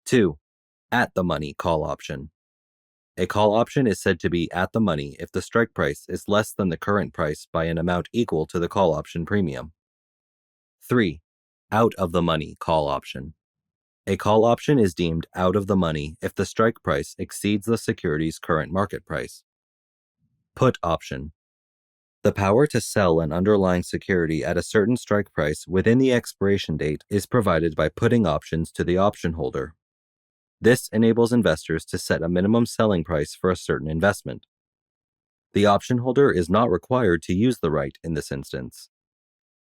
2. At-the-money call option. A call option is said to be at the money if the strike price is less than the current price by an amount equal to the call option premium. 3. Out-of-the-money call option. A call option is deemed out of the money if the strike price exceeds the security's current market price. Put option. The power to sell an underlying security at a certain strike price within the expiration date is provided by putting options to the option holder. This enables investors to set a minimum selling price for a certain investment. The option holder is not required to use the right in this instance.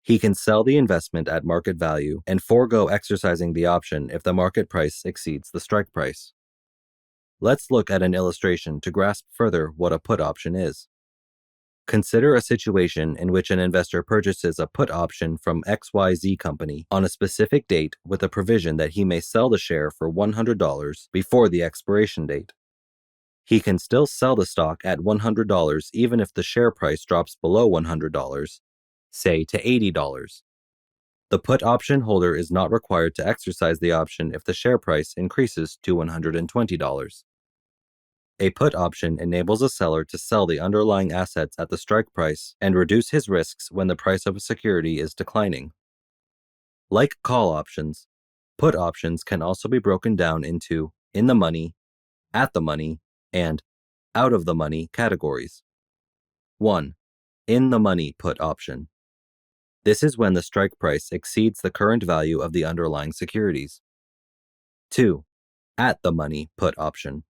He can sell the investment at market value and forego exercising the option if the market price exceeds the strike price. Let's look at an illustration to grasp further what a put option is. Consider a situation in which an investor purchases a put option from XYZ company on a specific date with a provision that he may sell the share for $100 before the expiration date. He can still sell the stock at $100 even if the share price drops below $100, say to $80. The put option holder is not required to exercise the option if the share price increases to $120. A put option enables a seller to sell the underlying assets at the strike price and reduce his risks when the price of a security is declining. Like call options, put options can also be broken down into in the money, at the money, and out of the money categories. 1. In the money put option. This is when the strike price exceeds the current value of the underlying securities. 2. At the money put option.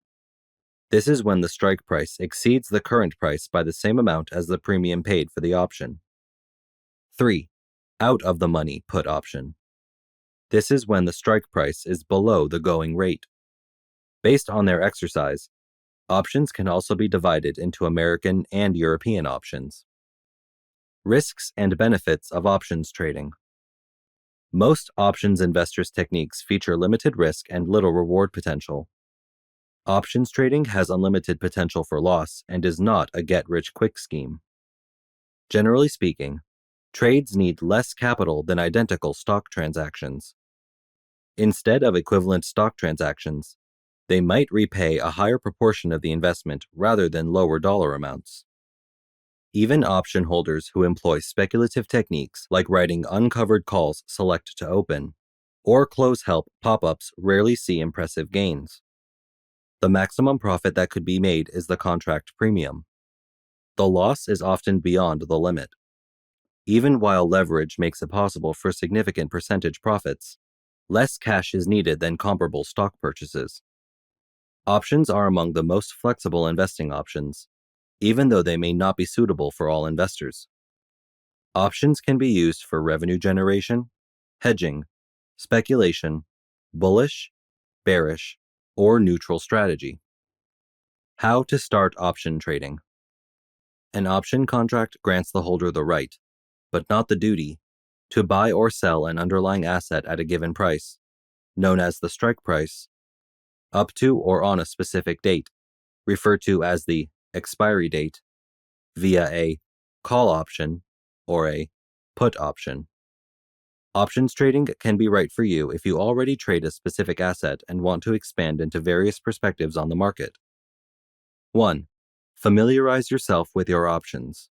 This is when the strike price exceeds the current price by the same amount as the premium paid for the option. 3. Out of the money put option. This is when the strike price is below the going rate. Based on their exercise, options can also be divided into American and European options. Risks and benefits of options trading. Most options investors' techniques feature limited risk and little reward potential. Options trading has unlimited potential for loss and is not a get-rich-quick scheme. Generally speaking, trades need less capital than identical stock transactions. Instead of equivalent stock transactions, they might repay a higher proportion of the investment rather than lower dollar amounts. Even option holders who employ speculative techniques like writing uncovered calls select to open or close help pop-ups rarely see impressive gains. The maximum profit that could be made is the contract premium. The loss is often beyond the limit. Even while leverage makes it possible for significant percentage profits, less cash is needed than comparable stock purchases. Options are among the most flexible investing options, even though they may not be suitable for all investors. Options can be used for revenue generation, hedging, speculation, bullish, bearish, or neutral strategy. How to start option trading. An option contract grants the holder the right, but not the duty, to buy or sell an underlying asset at a given price, known as the strike price, up to or on a specific date, referred to as the expiry date, via a call option or a put option. Options trading can be right for you if you already trade a specific asset and want to expand into various perspectives on the market. 1. Familiarize yourself with your options.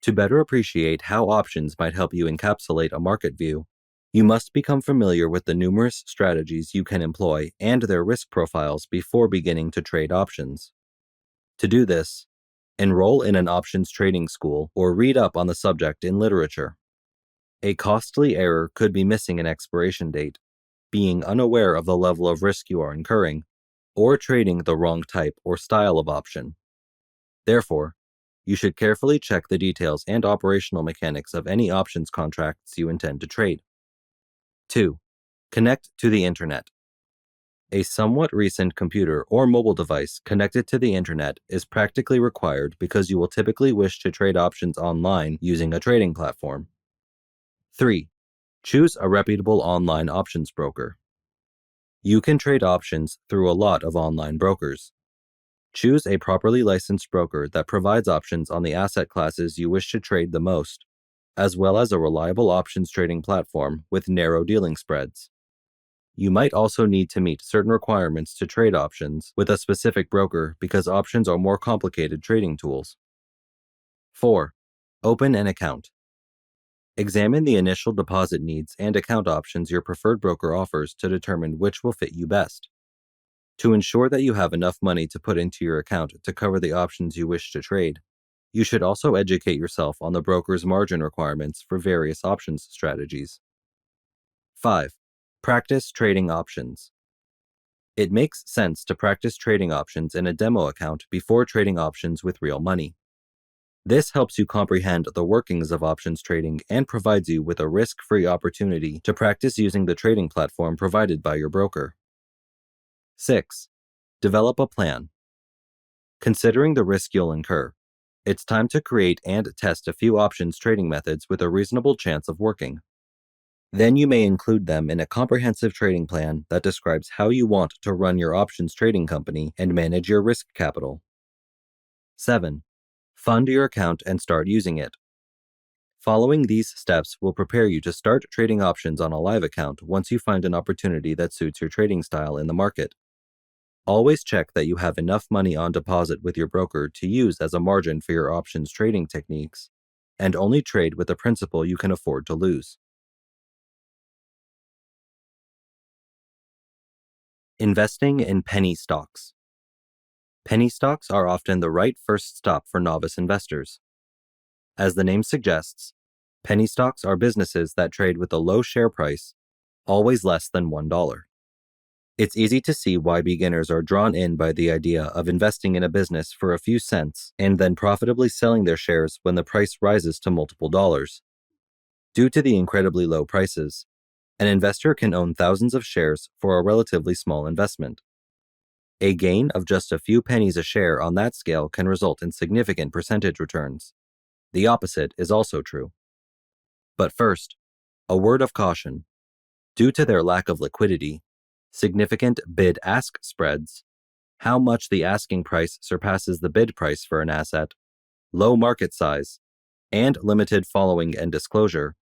To better appreciate how options might help you encapsulate a market view, you must become familiar with the numerous strategies you can employ and their risk profiles before beginning to trade options. To do this, enroll in an options trading school or read up on the subject in literature. A costly error could be missing an expiration date, being unaware of the level of risk you are incurring, or trading the wrong type or style of option. Therefore, you should carefully check the details and operational mechanics of any options contracts you intend to trade. 2. Connect to the Internet. A somewhat recent computer or mobile device connected to the Internet is practically required because you will typically wish to trade options online using a trading platform. 3. Choose a reputable online options broker. You can trade options through a lot of online brokers. Choose a properly licensed broker that provides options on the asset classes you wish to trade the most, as well as a reliable options trading platform with narrow dealing spreads. You might also need to meet certain requirements to trade options with a specific broker because options are more complicated trading tools. 4. Open an account. Examine the initial deposit needs and account options your preferred broker offers to determine which will fit you best. To ensure that you have enough money to put into your account to cover the options you wish to trade, you should also educate yourself on the broker's margin requirements for various options strategies. 5. Practice trading options. It makes sense to practice trading options in a demo account before trading options with real money. This helps you comprehend the workings of options trading and provides you with a risk-free opportunity to practice using the trading platform provided by your broker. 6. Develop a plan. Considering the risk you'll incur, it's time to create and test a few options trading methods with a reasonable chance of working. Then you may include them in a comprehensive trading plan that describes how you want to run your options trading company and manage your risk capital. 7. Fund your account and start using it. Following these steps will prepare you to start trading options on a live account once you find an opportunity that suits your trading style in the market. Always check that you have enough money on deposit with your broker to use as a margin for your options trading techniques, and only trade with the principal you can afford to lose. Investing in penny stocks. Penny stocks are often the right first stop for novice investors. As the name suggests, penny stocks are businesses that trade with a low share price, always less than $1. It's easy to see why beginners are drawn in by the idea of investing in a business for a few cents and then profitably selling their shares when the price rises to multiple dollars. Due to the incredibly low prices, an investor can own thousands of shares for a relatively small investment. A gain of just a few pennies a share on that scale can result in significant percentage returns. The opposite is also true. But first, a word of caution. Due to their lack of liquidity, significant bid-ask spreads, how much the asking price surpasses the bid price for an asset, low market size, and limited following and disclosure,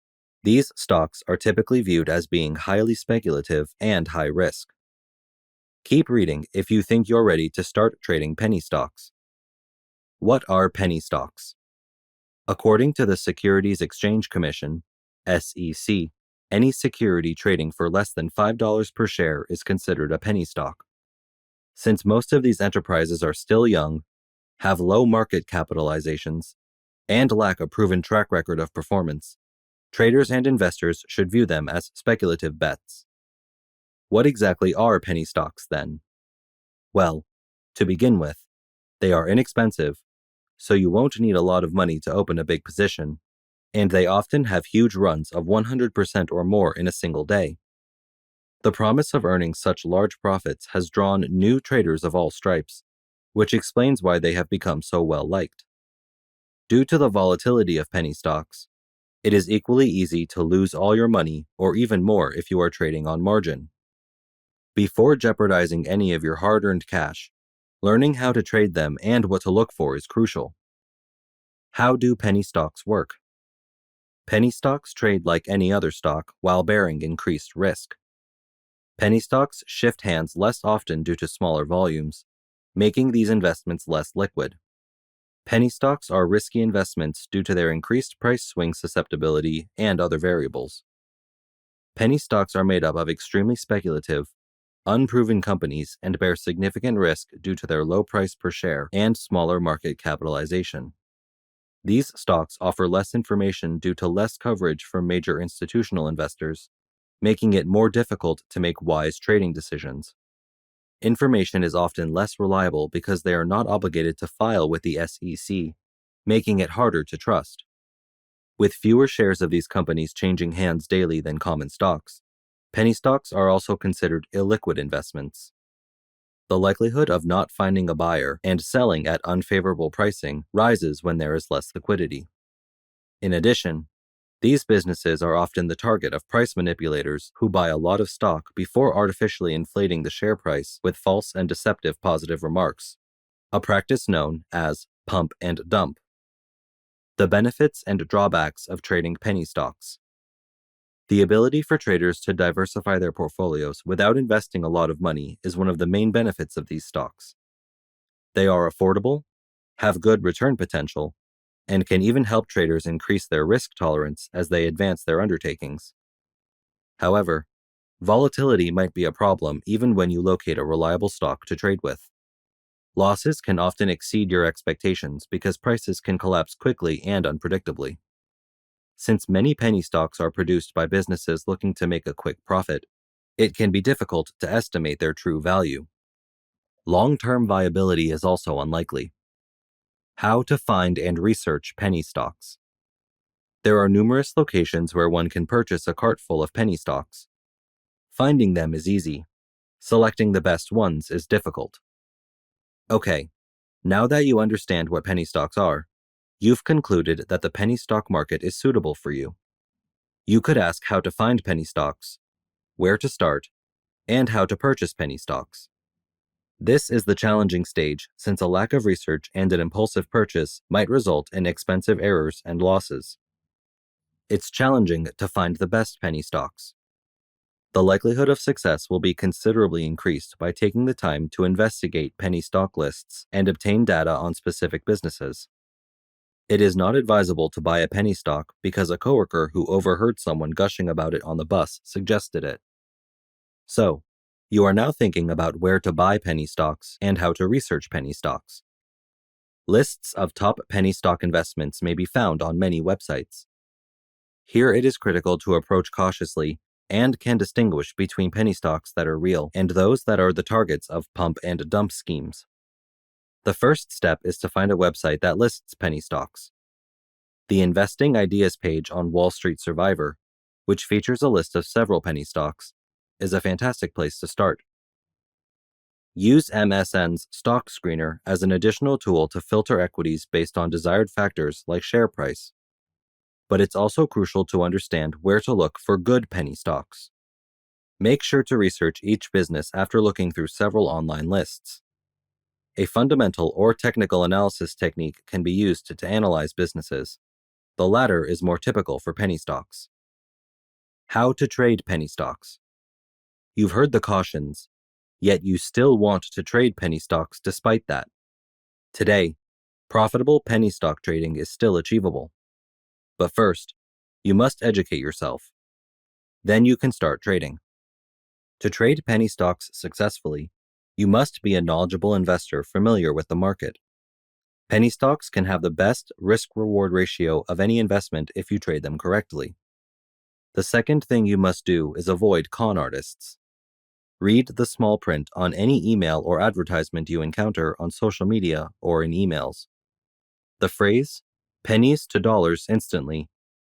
these stocks are typically viewed as being highly speculative and high risk. Keep reading if you think you're ready to start trading penny stocks. What are penny stocks? According to the Securities Exchange Commission, SEC, any security trading for less than $5 per share is considered a penny stock. Since most of these enterprises are still young, have low market capitalizations, and lack a proven track record of performance, traders and investors should view them as speculative bets. What exactly are penny stocks, then? Well, to begin with, they are inexpensive, so you won't need a lot of money to open a big position, and they often have huge runs of 100% or more in a single day. The promise of earning such large profits has drawn new traders of all stripes, which explains why they have become so well liked. Due to the volatility of penny stocks, it is equally easy to lose all your money or even more if you are trading on margin. Before jeopardizing any of your hard-earned cash, learning how to trade them and what to look for is crucial. How do penny stocks work? Penny stocks trade like any other stock while bearing increased risk. Penny stocks shift hands less often due to smaller volumes, making these investments less liquid. Penny stocks are risky investments due to their increased price swing susceptibility and other variables. Penny stocks are made up of extremely speculative, unproven companies and bear significant risk due to their low price per share and smaller market capitalization. These stocks offer less information due to less coverage from major institutional investors, making it more difficult to make wise trading decisions. Information is often less reliable because they are not obligated to file with the SEC, making it harder to trust. With fewer shares of these companies changing hands daily than common stocks, penny stocks are also considered illiquid investments. The likelihood of not finding a buyer and selling at unfavorable pricing rises when there is less liquidity. In addition, these businesses are often the target of price manipulators who buy a lot of stock before artificially inflating the share price with false and deceptive positive remarks, a practice known as pump and dump. The benefits and drawbacks of trading penny stocks. The ability for traders to diversify their portfolios without investing a lot of money is one of the main benefits of these stocks. They are affordable, have good return potential, and can even help traders increase their risk tolerance as they advance their undertakings. However, volatility might be a problem even when you locate a reliable stock to trade with. Losses can often exceed your expectations because prices can collapse quickly and unpredictably. Since many penny stocks are produced by businesses looking to make a quick profit, it can be difficult to estimate their true value. Long-term viability is also unlikely. How to find and research penny stocks. There are numerous locations where one can purchase a cart full of penny stocks. Finding them is easy. Selecting the best ones is difficult. Okay, now that you understand what penny stocks are, you've concluded that the penny stock market is suitable for you. You could ask how to find penny stocks, where to start, and how to purchase penny stocks. This is the challenging stage since a lack of research and an impulsive purchase might result in expensive errors and losses. It's challenging to find the best penny stocks. The likelihood of success will be considerably increased by taking the time to investigate penny stock lists and obtain data on specific businesses. It is not advisable to buy a penny stock because a coworker who overheard someone gushing about it on the bus suggested it. So, you are now thinking about where to buy penny stocks and how to research penny stocks. Lists of top penny stock investments may be found on many websites. Here it is critical to approach cautiously and can distinguish between penny stocks that are real and those that are the targets of pump and dump schemes. The first step is to find a website that lists penny stocks. The Investing Ideas page on Wall Street Survivor, which features a list of several penny stocks, is a fantastic place to start. Use MSN's Stock Screener as an additional tool to filter equities based on desired factors like share price. But it's also crucial to understand where to look for good penny stocks. Make sure to research each business after looking through several online lists. A fundamental or technical analysis technique can be used to analyze businesses. The latter is more typical for penny stocks. How to trade penny stocks. You've heard the cautions, yet you still want to trade penny stocks despite that. Today, profitable penny stock trading is still achievable. But first, you must educate yourself. Then you can start trading. To trade penny stocks successfully, You must be a knowledgeable investor familiar with the market. Penny stocks can have the best risk-reward ratio of any investment if you trade them correctly. The second thing you must do is avoid con artists. Read the small print on any email or advertisement you encounter on social media or in emails. The phrase, pennies to dollars instantly,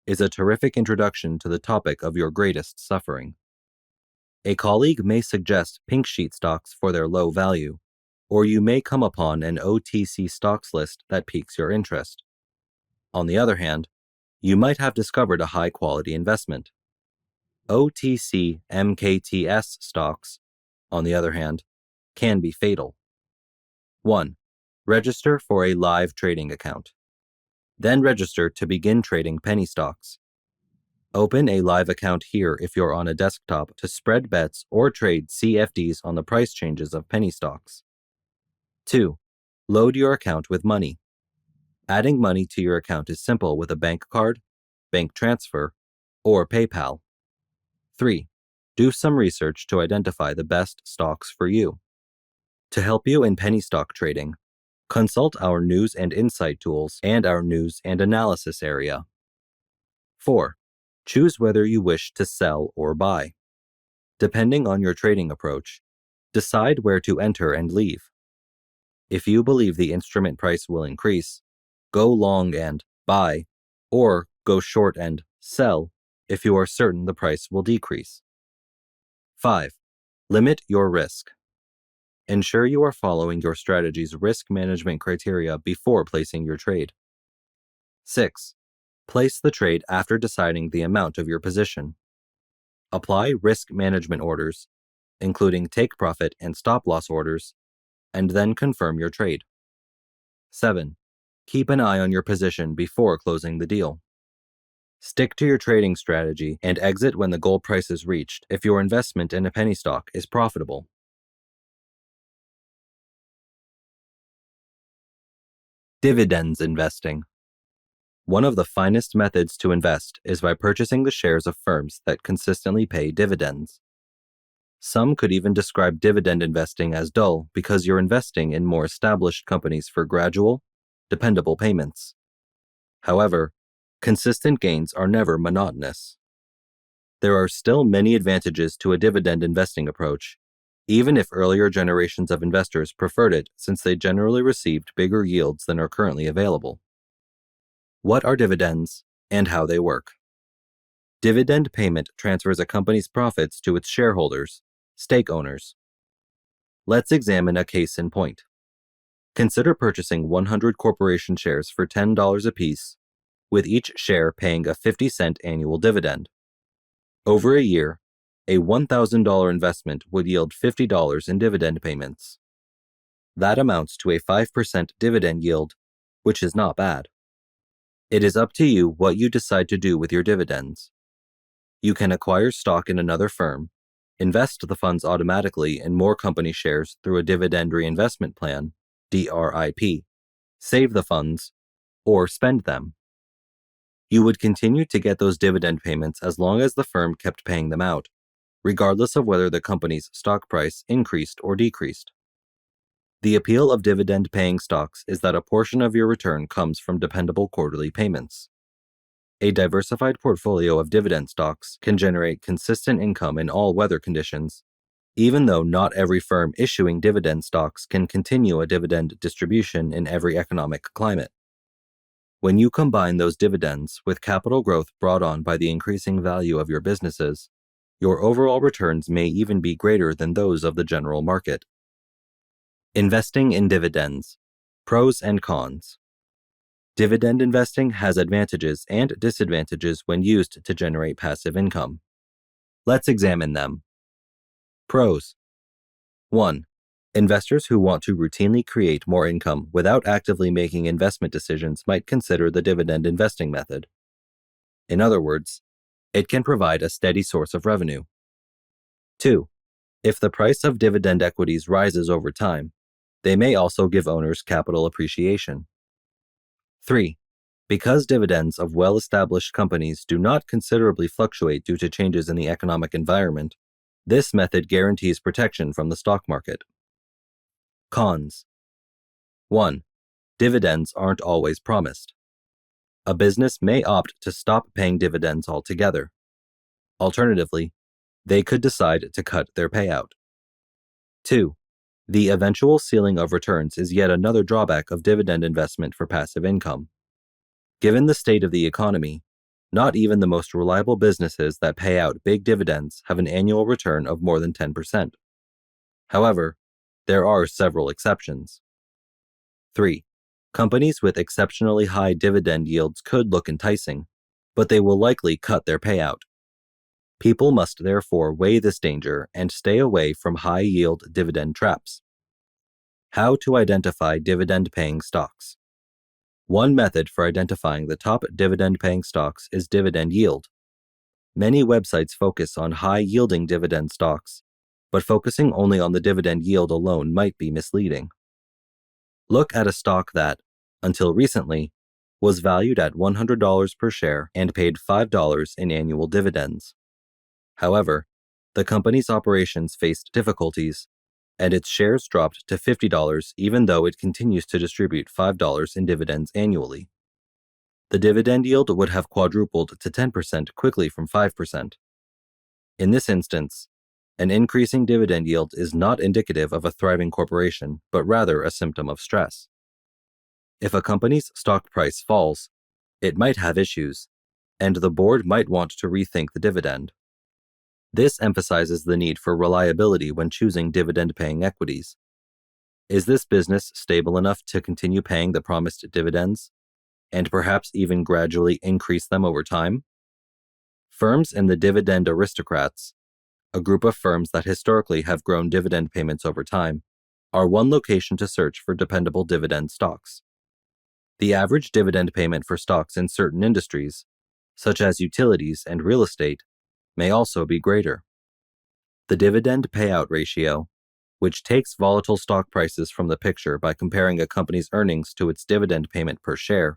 is a terrific introduction to the topic of your greatest suffering. A colleague may suggest pink sheet stocks for their low value, or you may come upon an OTC stocks list that piques your interest. On the other hand, you might have discovered a high-quality investment. OTC MKTS stocks, on the other hand, can be fatal. 1. Register for a live trading account. Then register to begin trading penny stocks. Open a live account here if you're on a desktop to spread bets or trade CFDs on the price changes of penny stocks. 2. Load your account with money. Adding money to your account is simple with a bank card, bank transfer, or PayPal. 3. Do some research to identify the best stocks for you. To help you in penny stock trading, consult our News and Insight tools and our News and Analysis area. 4. Choose whether you wish to sell or buy. Depending on your trading approach, decide where to enter and leave. If you believe the instrument price will increase, go long and buy, or go short and sell if you are certain the price will decrease. 5. Limit your risk. Ensure you are following your strategy's risk management criteria before placing your trade. 6. Place the trade after deciding the amount of your position. Apply risk management orders, including take profit and stop loss orders, and then confirm your trade. 7. Keep an eye on your position before closing the deal. Stick to your trading strategy and exit when the goal price is reached if your investment in a penny stock is profitable. Dividends investing. One of the finest methods to invest is by purchasing the shares of firms that consistently pay dividends. Some could even describe dividend investing as dull because you're investing in more established companies for gradual, dependable payments. However, consistent gains are never monotonous. There are still many advantages to a dividend investing approach, even if earlier generations of investors preferred it since they generally received bigger yields than are currently available. What are dividends and how they work? Dividend payment transfers a company's profits to its shareholders, stake owners. Let's examine a case in point. Consider purchasing 100 corporation shares for $10 apiece, with each share paying a 50-cent annual dividend. Over a year, a $1,000 investment would yield $50 in dividend payments. That amounts to a 5% dividend yield, which is not bad. It is up to you what you decide to do with your dividends. You can acquire stock in another firm, invest the funds automatically in more company shares through a dividend reinvestment plan, DRIP, save the funds, or spend them. You would continue to get those dividend payments as long as the firm kept paying them out, regardless of whether the company's stock price increased or decreased. The appeal of dividend-paying stocks is that a portion of your return comes from dependable quarterly payments. A diversified portfolio of dividend stocks can generate consistent income in all weather conditions, even though not every firm issuing dividend stocks can continue a dividend distribution in every economic climate. When you combine those dividends with capital growth brought on by the increasing value of your businesses, your overall returns may even be greater than those of the general market. Investing in dividends. Pros and cons. Dividend investing has advantages and disadvantages when used to generate passive income. Let's examine them. Pros. 1. Investors who want to routinely create more income without actively making investment decisions might consider the dividend investing method. In other words, it can provide a steady source of revenue. 2. If the price of dividend equities rises over time, they may also give owners capital appreciation. 3. Because dividends of well-established companies do not considerably fluctuate due to changes in the economic environment, this method guarantees protection from the stock market. Cons. 1. Dividends aren't always promised. A business may opt to stop paying dividends altogether. Alternatively, they could decide to cut their payout. 2. The eventual ceiling of returns is yet another drawback of dividend investment for passive income. Given the state of the economy, not even the most reliable businesses that pay out big dividends have an annual return of more than 10%. However, there are several exceptions. 3. Companies with exceptionally high dividend yields could look enticing, but they will likely cut their payout. People must therefore weigh this danger and stay away from high-yield dividend traps. How to identify dividend-paying stocks. One method for identifying the top dividend-paying stocks is dividend yield. Many websites focus on high-yielding dividend stocks, but focusing only on the dividend yield alone might be misleading. Look at a stock that, until recently, was valued at $100 per share and paid $5 in annual dividends. However, the company's operations faced difficulties, and its shares dropped to $50 even though it continues to distribute $5 in dividends annually. The dividend yield would have quadrupled to 10% quickly from 5%. In this instance, an increasing dividend yield is not indicative of a thriving corporation, but rather a symptom of stress. If a company's stock price falls, it might have issues, and the board might want to rethink the dividend. This emphasizes the need for reliability when choosing dividend-paying equities. Is this business stable enough to continue paying the promised dividends, and perhaps even gradually increase them over time? Firms in the dividend aristocrats, a group of firms that historically have grown dividend payments over time, are one location to search for dependable dividend stocks. The average dividend payment for stocks in certain industries, such as utilities and real estate, may also be greater. The dividend payout ratio, which takes volatile stock prices from the picture by comparing a company's earnings to its dividend payment per share,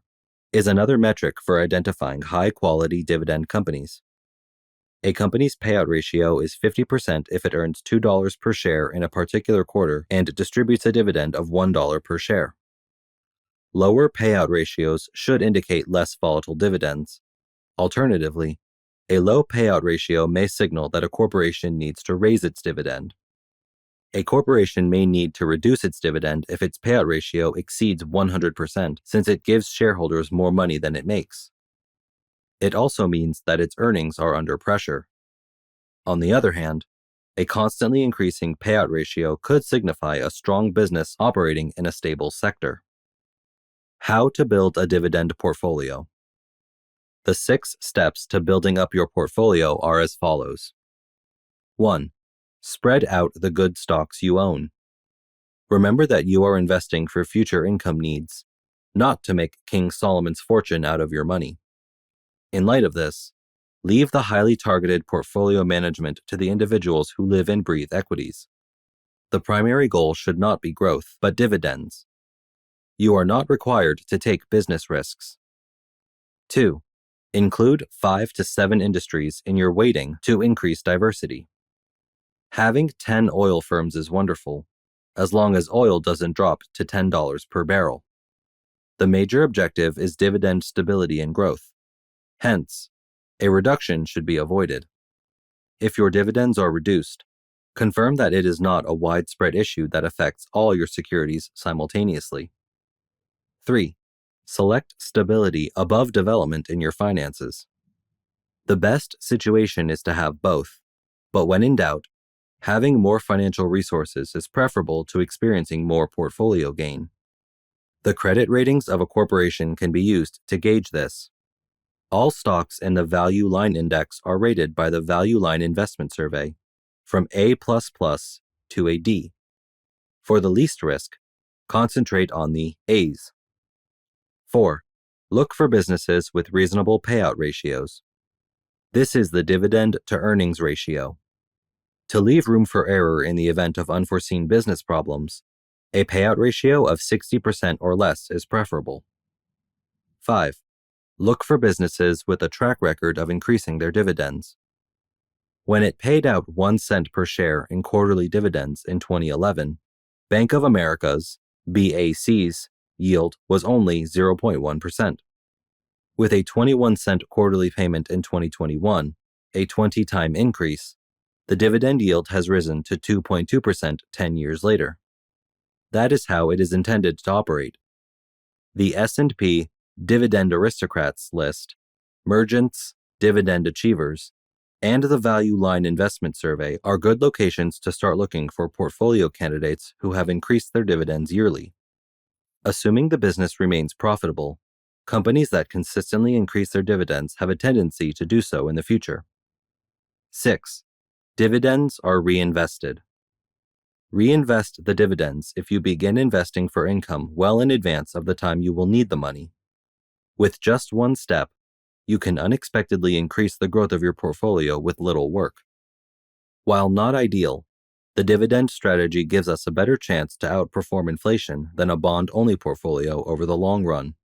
is another metric for identifying high-quality dividend companies. A company's payout ratio is 50% if it earns $2 per share in a particular quarter and distributes a dividend of $1 per share. Lower payout ratios should indicate less volatile dividends. Alternatively, a low payout ratio may signal that a corporation needs to raise its dividend. A corporation may need to reduce its dividend if its payout ratio exceeds 100%, since it gives shareholders more money than it makes. It also means that its earnings are under pressure. On the other hand, a constantly increasing payout ratio could signify a strong business operating in a stable sector. How to build a dividend portfolio. The 6 steps to building up your portfolio are as follows. 1. Spread out the good stocks you own. Remember that you are investing for future income needs, not to make King Solomon's fortune out of your money. In light of this, leave the highly targeted portfolio management to the individuals who live and breathe equities. The primary goal should not be growth, but dividends. You are not required to take business risks. 2. Include 5 to 7 industries in your weighting to increase diversity. Having 10 oil firms is wonderful, as long as oil doesn't drop to $10 per barrel. The major objective is dividend stability and growth. Hence, a reduction should be avoided. If your dividends are reduced, confirm that it is not a widespread issue that affects all your securities simultaneously. 3. Select stability above development in your finances. The best situation is to have both, but when in doubt, having more financial resources is preferable to experiencing more portfolio gain. The credit ratings of a corporation can be used to gauge this. All stocks in the Value Line Index are rated by the Value Line Investment Survey, from A++ to a D. For the least risk, concentrate on the A's. 4. Look for businesses with reasonable payout ratios. This is the dividend-to-earnings ratio. To leave room for error in the event of unforeseen business problems, a payout ratio of 60% or less is preferable. 5. Look for businesses with a track record of increasing their dividends. When it paid out 1 cent per share in quarterly dividends in 2011, Bank of America's, BAC's, yield was only 0.1%. With a 21-cent quarterly payment in 2021, a 20-time increase, the dividend yield has risen to 2.2% 10 years later. That is how it is intended to operate. The S&P Dividend Aristocrats list, Mergent's Dividend Achievers, and the Value Line Investment Survey are good locations to start looking for portfolio candidates who have increased their dividends yearly. Assuming the business remains profitable, companies that consistently increase their dividends have a tendency to do so in the future. 6. Dividends are reinvested. Reinvest the dividends if you begin investing for income well in advance of the time you will need the money. With just one step, you can unexpectedly increase the growth of your portfolio with little work. While not ideal, the dividend strategy gives us a better chance to outperform inflation than a bond-only portfolio over the long run.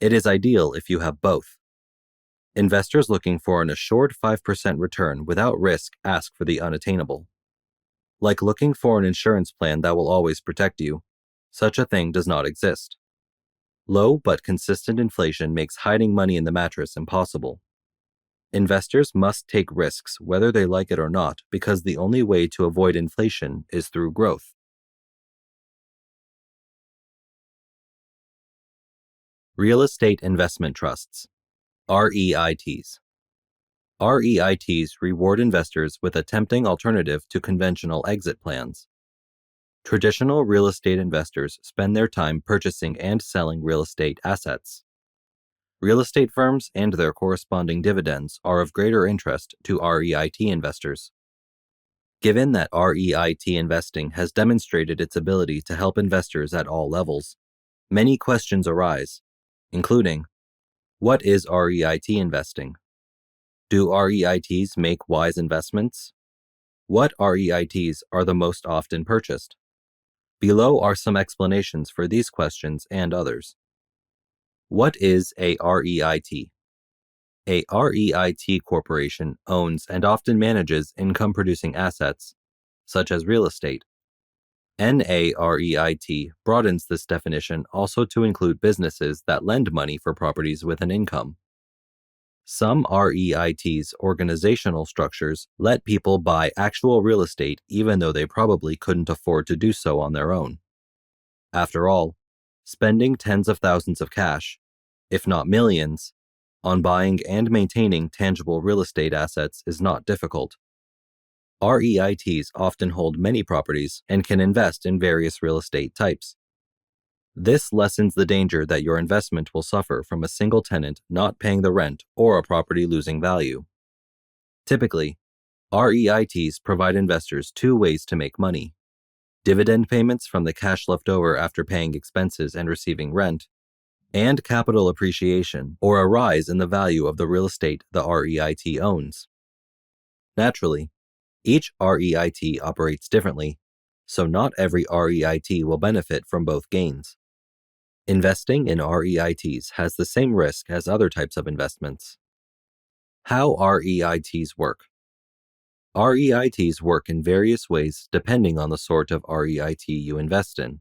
It is ideal if you have both. Investors looking for an assured 5% return without risk ask for the unattainable. Like looking for an insurance plan that will always protect you, such a thing does not exist. Low but consistent inflation makes hiding money in the mattress impossible. Investors must take risks whether they like it or not because the only way to avoid inflation is through growth. Real Estate Investment Trusts, REITs. REITs reward investors with a tempting alternative to conventional exit plans. Traditional real estate investors spend their time purchasing and selling real estate assets. Real estate firms and their corresponding dividends are of greater interest to REIT investors. Given that REIT investing has demonstrated its ability to help investors at all levels, many questions arise, including, what is REIT investing? Do REITs make wise investments? What REITs are the most often purchased? Below are some explanations for these questions and others. What is a REIT? A REIT corporation owns and often manages income-producing assets, such as real estate. NAREIT broadens this definition also to include businesses that lend money for properties with an income. Some REITs' organizational structures let people buy actual real estate even though they probably couldn't afford to do so on their own. After all, spending tens of thousands of cash, if not millions, on buying and maintaining tangible real estate assets is not difficult. REITs often hold many properties and can invest in various real estate types. This lessens the danger that your investment will suffer from a single tenant not paying the rent or a property losing value. Typically, REITs provide investors two ways to make money: dividend payments from the cash left over after paying expenses and receiving rent, and capital appreciation or a rise in the value of the real estate the REIT owns. Naturally, each REIT operates differently, so not every REIT will benefit from both gains. Investing in REITs has the same risk as other types of investments. How REITs work. REITs work in various ways depending on the sort of REIT you invest in.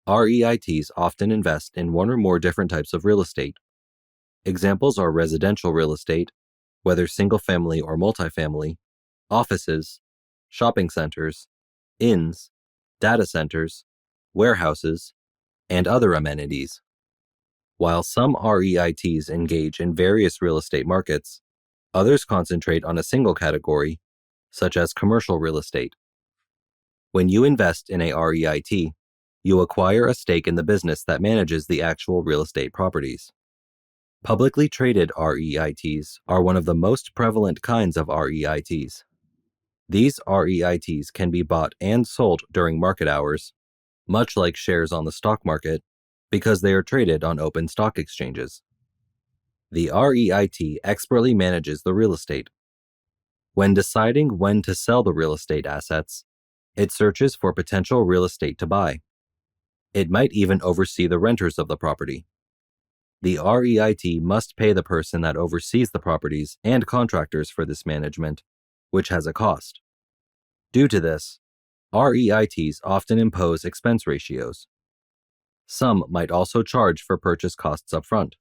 REITs often invest in one or more different types of real estate. Examples are residential real estate, whether single-family or multifamily, offices, shopping centers, inns, data centers, warehouses, and other amenities. While some REITs engage in various real estate markets, others concentrate on a single category, such as commercial real estate. When you invest in a REIT, you acquire a stake in the business that manages the actual real estate properties. Publicly traded REITs are one of the most prevalent kinds of REITs. These REITs can be bought and sold during market hours, much like shares on the stock market, because they are traded on open stock exchanges. The REIT expertly manages the real estate. When deciding when to sell the real estate assets, it searches for potential real estate to buy. It might even oversee the renters of the property. The REIT must pay the person that oversees the properties and contractors for this management, which has a cost. Due to this, REITs often impose expense ratios. Some might also charge for purchase costs upfront.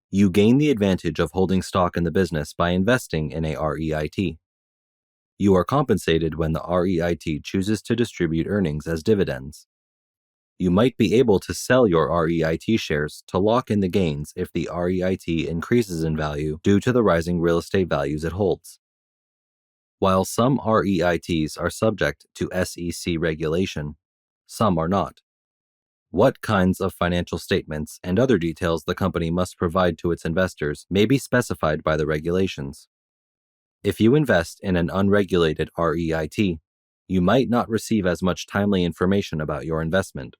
You gain the advantage of holding stock in the business by investing in a REIT. You are compensated when the REIT chooses to distribute earnings as dividends. You might be able to sell your REIT shares to lock in the gains if the REIT increases in value due to the rising real estate values it holds. While some REITs are subject to SEC regulation, some are not. What kinds of financial statements and other details the company must provide to its investors may be specified by the regulations. If you invest in an unregulated REIT, you might not receive as much timely information about your investment.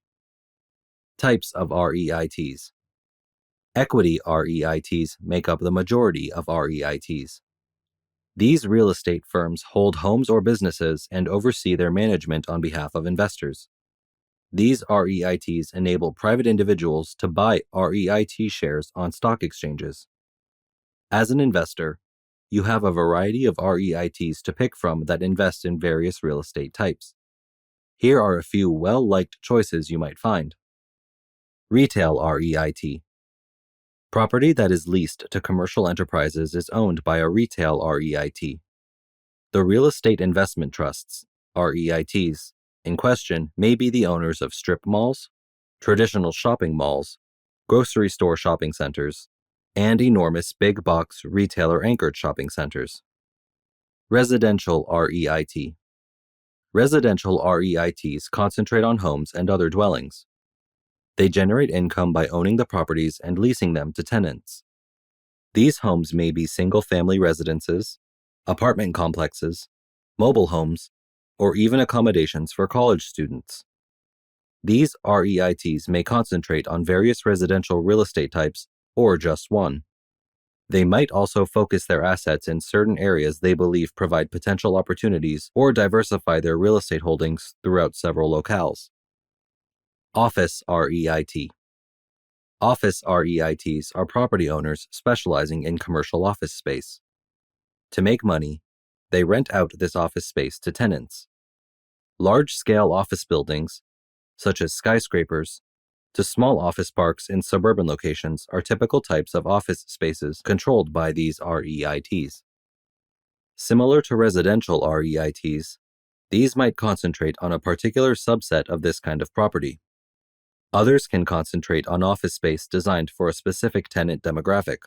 Types of REITs. Equity REITs make up the majority of REITs. These real estate firms hold homes or businesses and oversee their management on behalf of investors. These REITs enable private individuals to buy REIT shares on stock exchanges. As an investor, you have a variety of REITs to pick from that invest in various real estate types. Here are a few well-liked choices you might find. Retail REIT. Property that is leased to commercial enterprises is owned by a retail REIT. The real estate investment trusts, REITs, in question may be the owners of strip malls, traditional shopping malls, grocery store shopping centers, and enormous big box retailer anchored shopping centers. Residential REIT. Residential REITs concentrate on homes and other dwellings. They generate income by owning the properties and leasing them to tenants. These homes may be single-family residences, apartment complexes, mobile homes, or even accommodations for college students. These REITs may concentrate on various residential real estate types or just one. They might also focus their assets in certain areas they believe provide potential opportunities or diversify their real estate holdings throughout several locales. Office REIT. Office REITs are property owners specializing in commercial office space. To make money, they rent out this office space to tenants. Large-scale office buildings, such as skyscrapers, to small office parks in suburban locations are typical types of office spaces controlled by these REITs. Similar to residential REITs, these might concentrate on a particular subset of this kind of property. Others can concentrate on office space designed for a specific tenant demographic.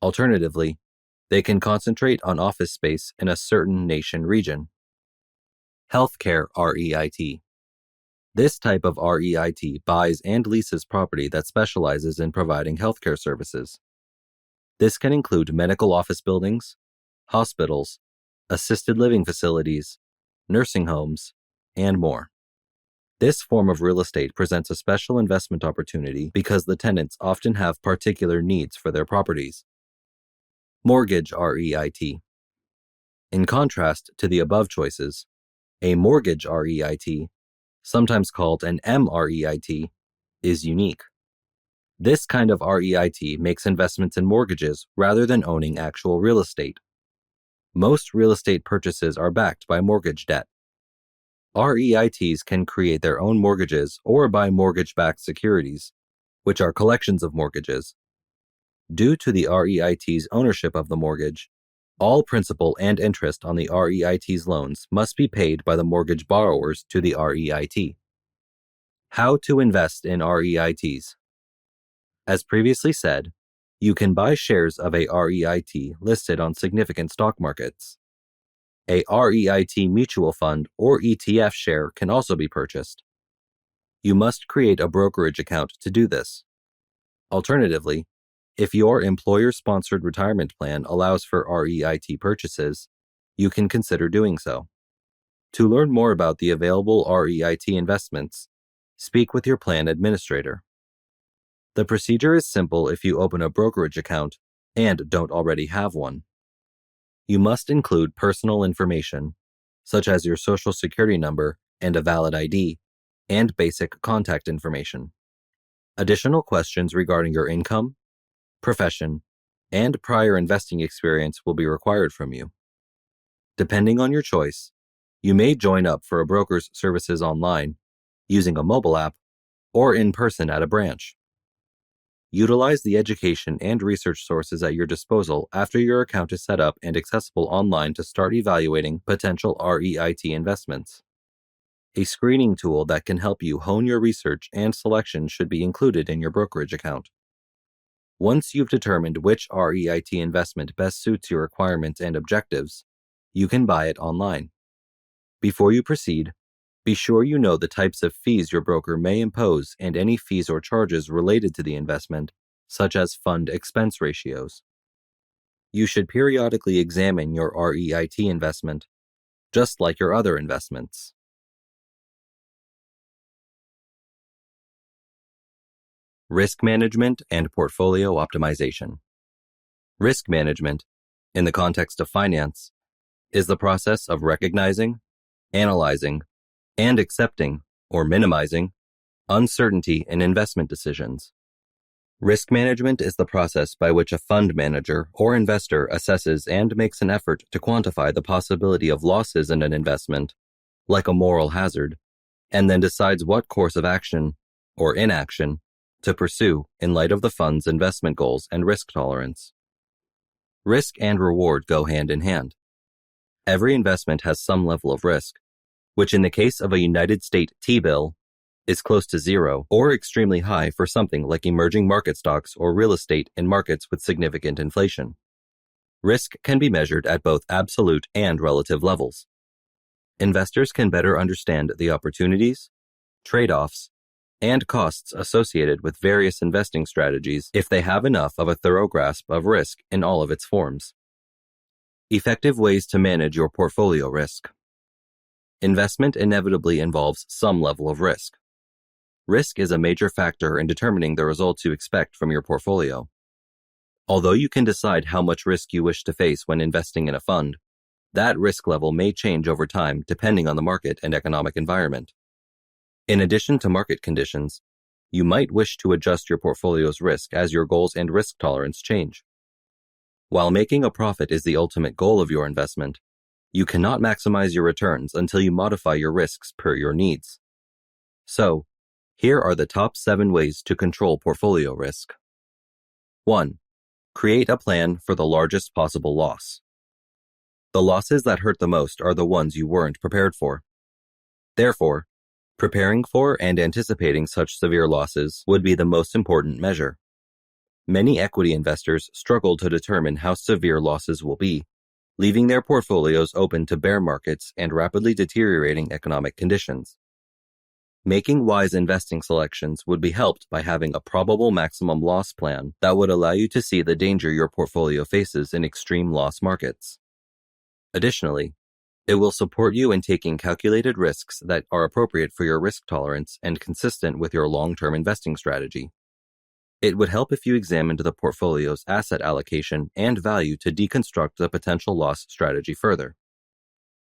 Alternatively, they can concentrate on office space in a certain nation region. Healthcare REIT. This type of REIT buys and leases property that specializes in providing healthcare services. This can include medical office buildings, hospitals, assisted living facilities, nursing homes, and more. This form of real estate presents a special investment opportunity because the tenants often have particular needs for their properties. Mortgage REIT. In contrast to the above choices, a mortgage REIT, sometimes called an MREIT, is unique. This kind of REIT makes investments in mortgages rather than owning actual real estate. Most real estate purchases are backed by mortgage debt. REITs can create their own mortgages or buy mortgage-backed securities, which are collections of mortgages. Due to the REIT's ownership of the mortgage, all principal and interest on the REIT's loans must be paid by the mortgage borrowers to the REIT. How to invest in REITs. As previously said, you can buy shares of a REIT listed on significant stock markets. A REIT mutual fund or ETF share can also be purchased. You must create a brokerage account to do this. Alternatively, if your employer-sponsored retirement plan allows for REIT purchases, you can consider doing so. To learn more about the available REIT investments, speak with your plan administrator. The procedure is simple if you open a brokerage account and don't already have one. You must include personal information, such as your Social Security number and a valid ID, and basic contact information. Additional questions regarding your income, profession, and prior investing experience will be required from you. Depending on your choice, You may join up for a broker's services online, using a mobile app, or in person at a branch. Utilize the education and research sources at your disposal after your account is set up and accessible online to start evaluating potential REIT investments. A screening tool that can help you hone your research and selection should be included in your brokerage account. Once you've determined which REIT investment best suits your requirements and objectives, you can buy it online. Before you proceed, be sure you know the types of fees your broker may impose and any fees or charges related to the investment, such as fund expense ratios. You should periodically examine your REIT investment, just like your other investments. Risk management and portfolio optimization. Risk management, in the context of finance, is the process of recognizing, analyzing, and accepting, or minimizing, uncertainty in investment decisions. Risk management is the process by which a fund manager or investor assesses and makes an effort to quantify the possibility of losses in an investment, like a moral hazard, and then decides what course of action, or inaction, to pursue in light of the fund's investment goals and risk tolerance. Risk and reward go hand in hand. Every investment has some level of risk, which in the case of a United States T-bill is close to zero or extremely high for something like emerging market stocks or real estate in markets with significant inflation. Risk can be measured at both absolute and relative levels. Investors can better understand the opportunities, trade-offs, and costs associated with various investing strategies if they have enough of a thorough grasp of risk in all of its forms. Effective ways to manage your portfolio risk. Investment inevitably involves some level of risk. Risk is a major factor in determining the results you expect from your portfolio. Although you can decide how much risk you wish to face when investing in a fund, that risk level may change over time depending on the market and economic environment. In addition to market conditions, you might wish to adjust your portfolio's risk as your goals and risk tolerance change. While making a profit is the ultimate goal of your investment, you cannot maximize your returns until you modify your risks per your needs. So, here are the top 7 ways to control portfolio risk. 1. Create a plan for the largest possible loss. The losses that hurt the most are the ones you weren't prepared for. Therefore, preparing for and anticipating such severe losses would be the most important measure. Many equity investors struggle to determine how severe losses will be, leaving their portfolios open to bear markets and rapidly deteriorating economic conditions. Making wise investing selections would be helped by having a probable maximum loss plan that would allow you to see the danger your portfolio faces in extreme loss markets. Additionally, it will support you in taking calculated risks that are appropriate for your risk tolerance and consistent with your long-term investing strategy. It would help if you examined the portfolio's asset allocation and value to deconstruct the potential loss strategy further.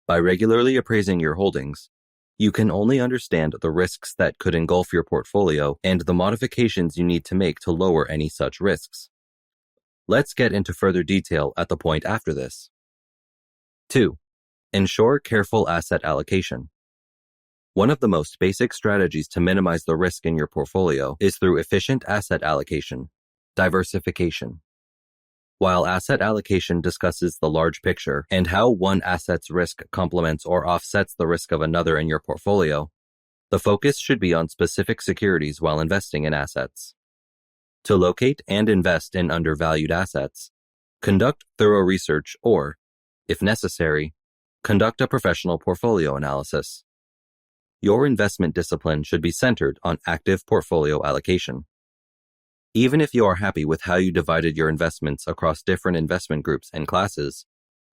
By regularly appraising your holdings, you can only understand the risks that could engulf your portfolio and the modifications you need to make to lower any such risks. Let's get into further detail at the point after this. 2. Ensure careful asset allocation. One of the most basic strategies to minimize the risk in your portfolio is through efficient asset allocation, diversification. While asset allocation discusses the large picture and how one asset's risk complements or offsets the risk of another in your portfolio, the focus should be on specific securities while investing in assets. To locate and invest in undervalued assets, conduct thorough research or, if necessary, conduct a professional portfolio analysis. Your investment discipline should be centered on active portfolio allocation. Even if you are happy with how you divided your investments across different investment groups and classes,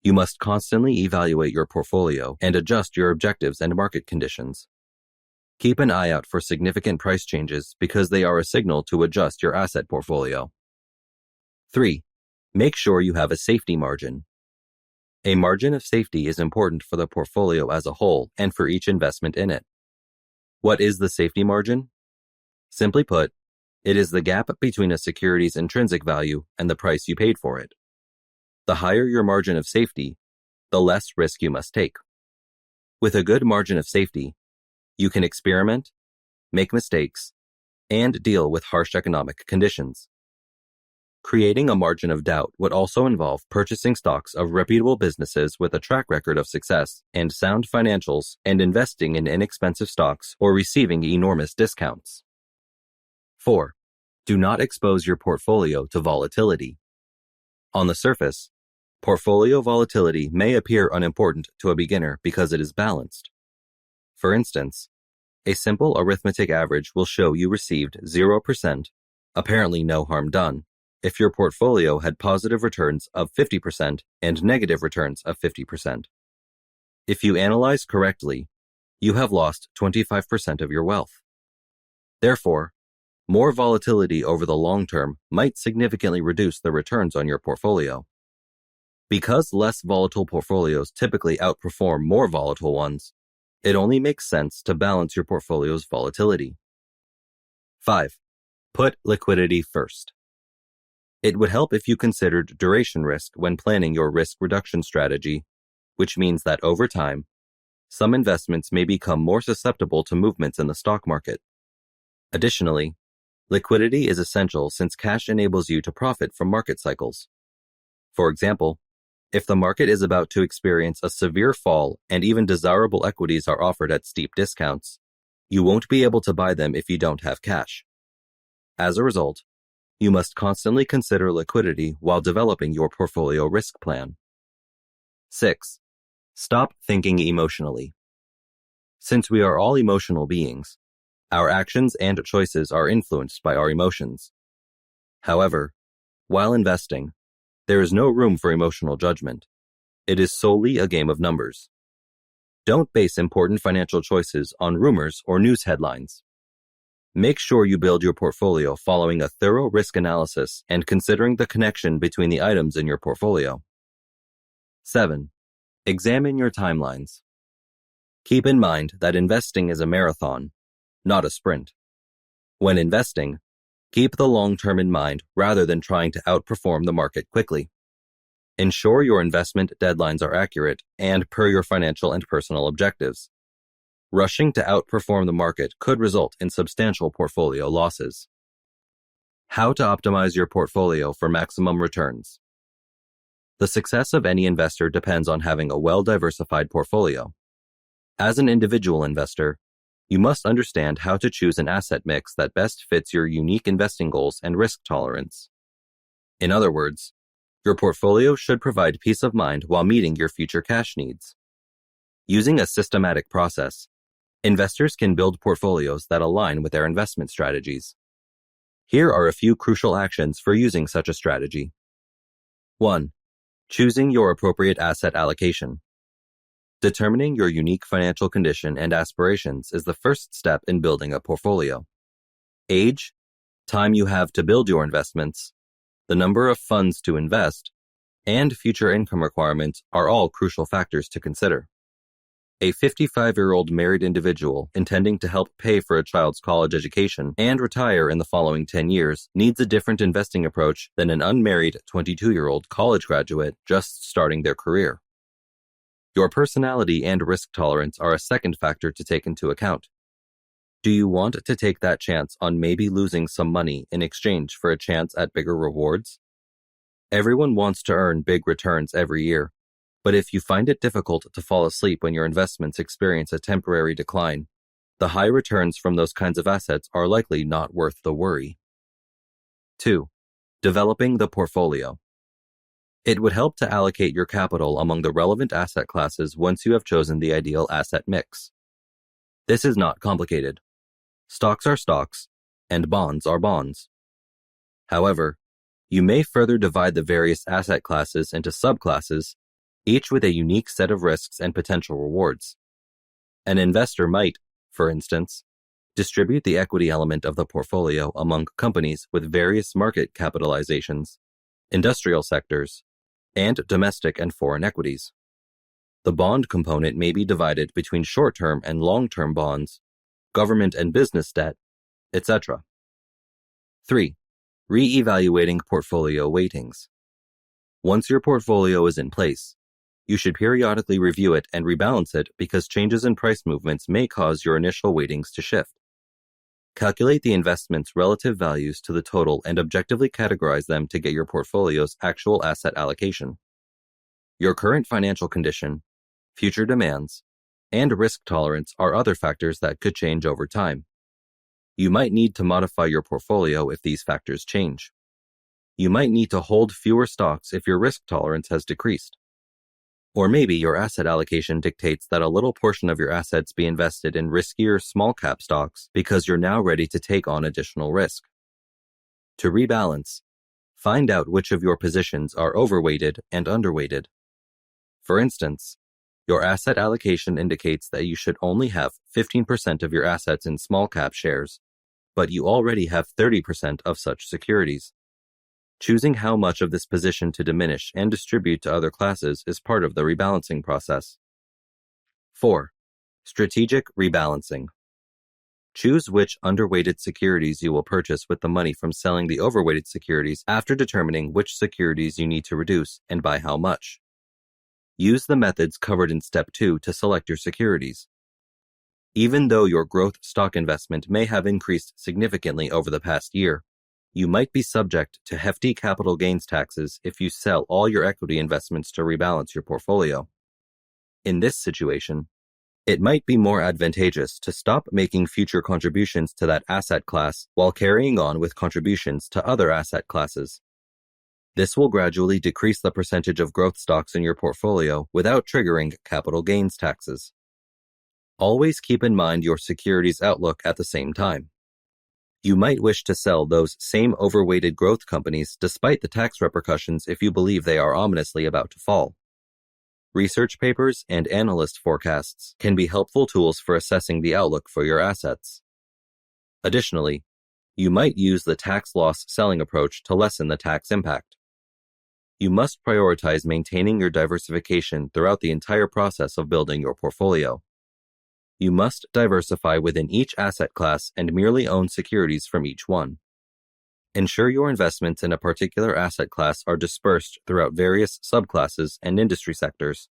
you must constantly evaluate your portfolio and adjust your objectives and market conditions. Keep an eye out for significant price changes because they are a signal to adjust your asset portfolio. 3. Make sure you have a safety margin. A margin of safety is important for the portfolio as a whole and for each investment in it. What is the safety margin? Simply put, it is the gap between a security's intrinsic value and the price you paid for it. The higher your margin of safety, the less risk you must take. With a good margin of safety, you can experiment, make mistakes, and deal with harsh economic conditions. Creating a margin of doubt would also involve purchasing stocks of reputable businesses with a track record of success and sound financials and investing in inexpensive stocks or receiving enormous discounts. 4. Do not expose your portfolio to volatility. On the surface, portfolio volatility may appear unimportant to a beginner because it is balanced. For instance, a simple arithmetic average will show you received 0%, apparently no harm done, if your portfolio had positive returns of 50% and negative returns of 50%. If you analyze correctly, you have lost 25% of your wealth. Therefore, more volatility over the long term might significantly reduce the returns on your portfolio. Because less volatile portfolios typically outperform more volatile ones, it only makes sense to balance your portfolio's volatility. 5. Put liquidity first. It would help if you considered duration risk when planning your risk reduction strategy, which means that over time, some investments may become more susceptible to movements in the stock market. Additionally, liquidity is essential since cash enables you to profit from market cycles. For example, if the market is about to experience a severe fall and even desirable equities are offered at steep discounts, you won't be able to buy them if you don't have cash. As a result, you must constantly consider liquidity while developing your portfolio risk plan. 6. Stop thinking emotionally. Since we are all emotional beings, our actions and choices are influenced by our emotions. However, while investing, there is no room for emotional judgment. It is solely a game of numbers. Don't base important financial choices on rumors or news headlines. Make sure you build your portfolio following a thorough risk analysis and considering the connection between the items in your portfolio. 7. Examine your timelines. Keep in mind that investing is a marathon, not a sprint. When investing, keep the long term in mind rather than trying to outperform the market quickly. Ensure your investment deadlines are accurate and per your financial and personal objectives. Rushing to outperform the market could result in substantial portfolio losses. How to optimize your portfolio for maximum returns. The success of any investor depends on having a well-diversified portfolio. As an individual investor, you must understand how to choose an asset mix that best fits your unique investing goals and risk tolerance. In other words, your portfolio should provide peace of mind while meeting your future cash needs. Using a systematic process, investors can build portfolios that align with their investment strategies. Here are a few crucial actions for using such a strategy. 1. Choosing your appropriate asset allocation. Determining your unique financial condition and aspirations is the first step in building a portfolio. Age, time you have to build your investments, the number of funds to invest, and future income requirements are all crucial factors to consider. A 55-year-old married individual intending to help pay for a child's college education and retire in the following 10 years needs a different investing approach than an unmarried 22-year-old college graduate just starting their career. Your personality and risk tolerance are a second factor to take into account. Do you want to take that chance on maybe losing some money in exchange for a chance at bigger rewards? Everyone wants to earn big returns every year, but if you find it difficult to fall asleep when your investments experience a temporary decline, the high returns from those kinds of assets are likely not worth the worry. 2. Developing the portfolio. It would help to allocate your capital among the relevant asset classes once you have chosen the ideal asset mix. This is not complicated. Stocks are stocks, and bonds are bonds. However, you may further divide the various asset classes into subclasses, each with a unique set of risks and potential rewards. An investor might, for instance, distribute the equity element of the portfolio among companies with various market capitalizations, industrial sectors, and domestic and foreign equities. The bond component may be divided between short-term and long-term bonds, government and business debt, etc. 3. Re-evaluating portfolio weightings. Once your portfolio is in place, You should periodically review it and rebalance it because changes in price movements may cause your initial weightings to shift. Calculate the investment's relative values to the total and objectively categorize them to get your portfolio's actual asset allocation. Your current financial condition, future demands, and risk tolerance are other factors that could change over time. You might need to modify your portfolio if these factors change. You might need to hold fewer stocks if your risk tolerance has decreased. Or maybe your asset allocation dictates that a little portion of your assets be invested in riskier small-cap stocks because you're now ready to take on additional risk. To rebalance, find out which of your positions are overweighted and underweighted. For instance, your asset allocation indicates that you should only have 15% of your assets in small-cap shares, but you already have 30% of such securities. Choosing how much of this position to diminish and distribute to other classes is part of the rebalancing process. 4. Strategic rebalancing. Choose which underweighted securities you will purchase with the money from selling the overweighted securities after determining which securities you need to reduce and by how much. Use the methods covered in Step 2 to select your securities. Even though your growth stock investment may have increased significantly over the past year, you might be subject to hefty capital gains taxes if you sell all your equity investments to rebalance your portfolio. In this situation, it might be more advantageous to stop making future contributions to that asset class while carrying on with contributions to other asset classes. This will gradually decrease the percentage of growth stocks in your portfolio without triggering capital gains taxes. Always keep in mind your securities outlook at the same time. You might wish to sell those same overweighted growth companies despite the tax repercussions if you believe they are ominously about to fall. Research papers and analyst forecasts can be helpful tools for assessing the outlook for your assets. Additionally, you might use the tax loss selling approach to lessen the tax impact. You must prioritize maintaining your diversification throughout the entire process of building your portfolio. You must diversify within each asset class and merely own securities from each one. Ensure your investments in a particular asset class are dispersed throughout various subclasses and industry sectors.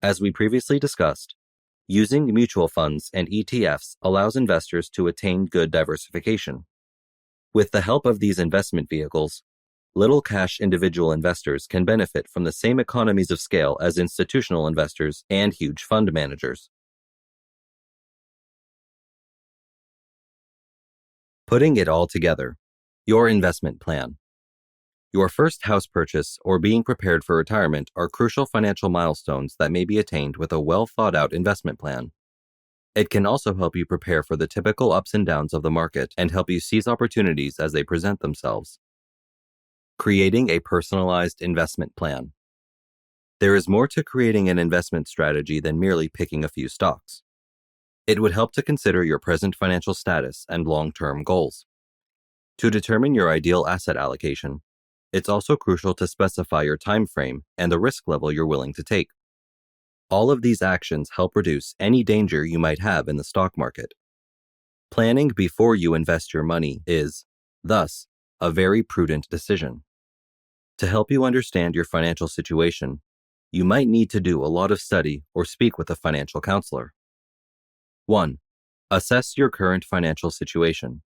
As we previously discussed, using mutual funds and ETFs allows investors to attain good diversification. With the help of these investment vehicles, little cash individual investors can benefit from the same economies of scale as institutional investors and huge fund managers. Putting it all together, your investment plan. Your first house purchase or being prepared for retirement are crucial financial milestones that may be attained with a well-thought-out investment plan. It can also help you prepare for the typical ups and downs of the market and help you seize opportunities as they present themselves. Creating a personalized investment plan. There is more to creating an investment strategy than merely picking a few stocks. It would help to consider your present financial status and long-term goals. To determine your ideal asset allocation, it's also crucial to specify your time frame and the risk level you're willing to take. All of these actions help reduce any danger you might have in the stock market. Planning before you invest your money is, thus, a very prudent decision. To help you understand your financial situation, you might need to do a lot of study or speak with a financial counselor. 1. Assess your current financial situation.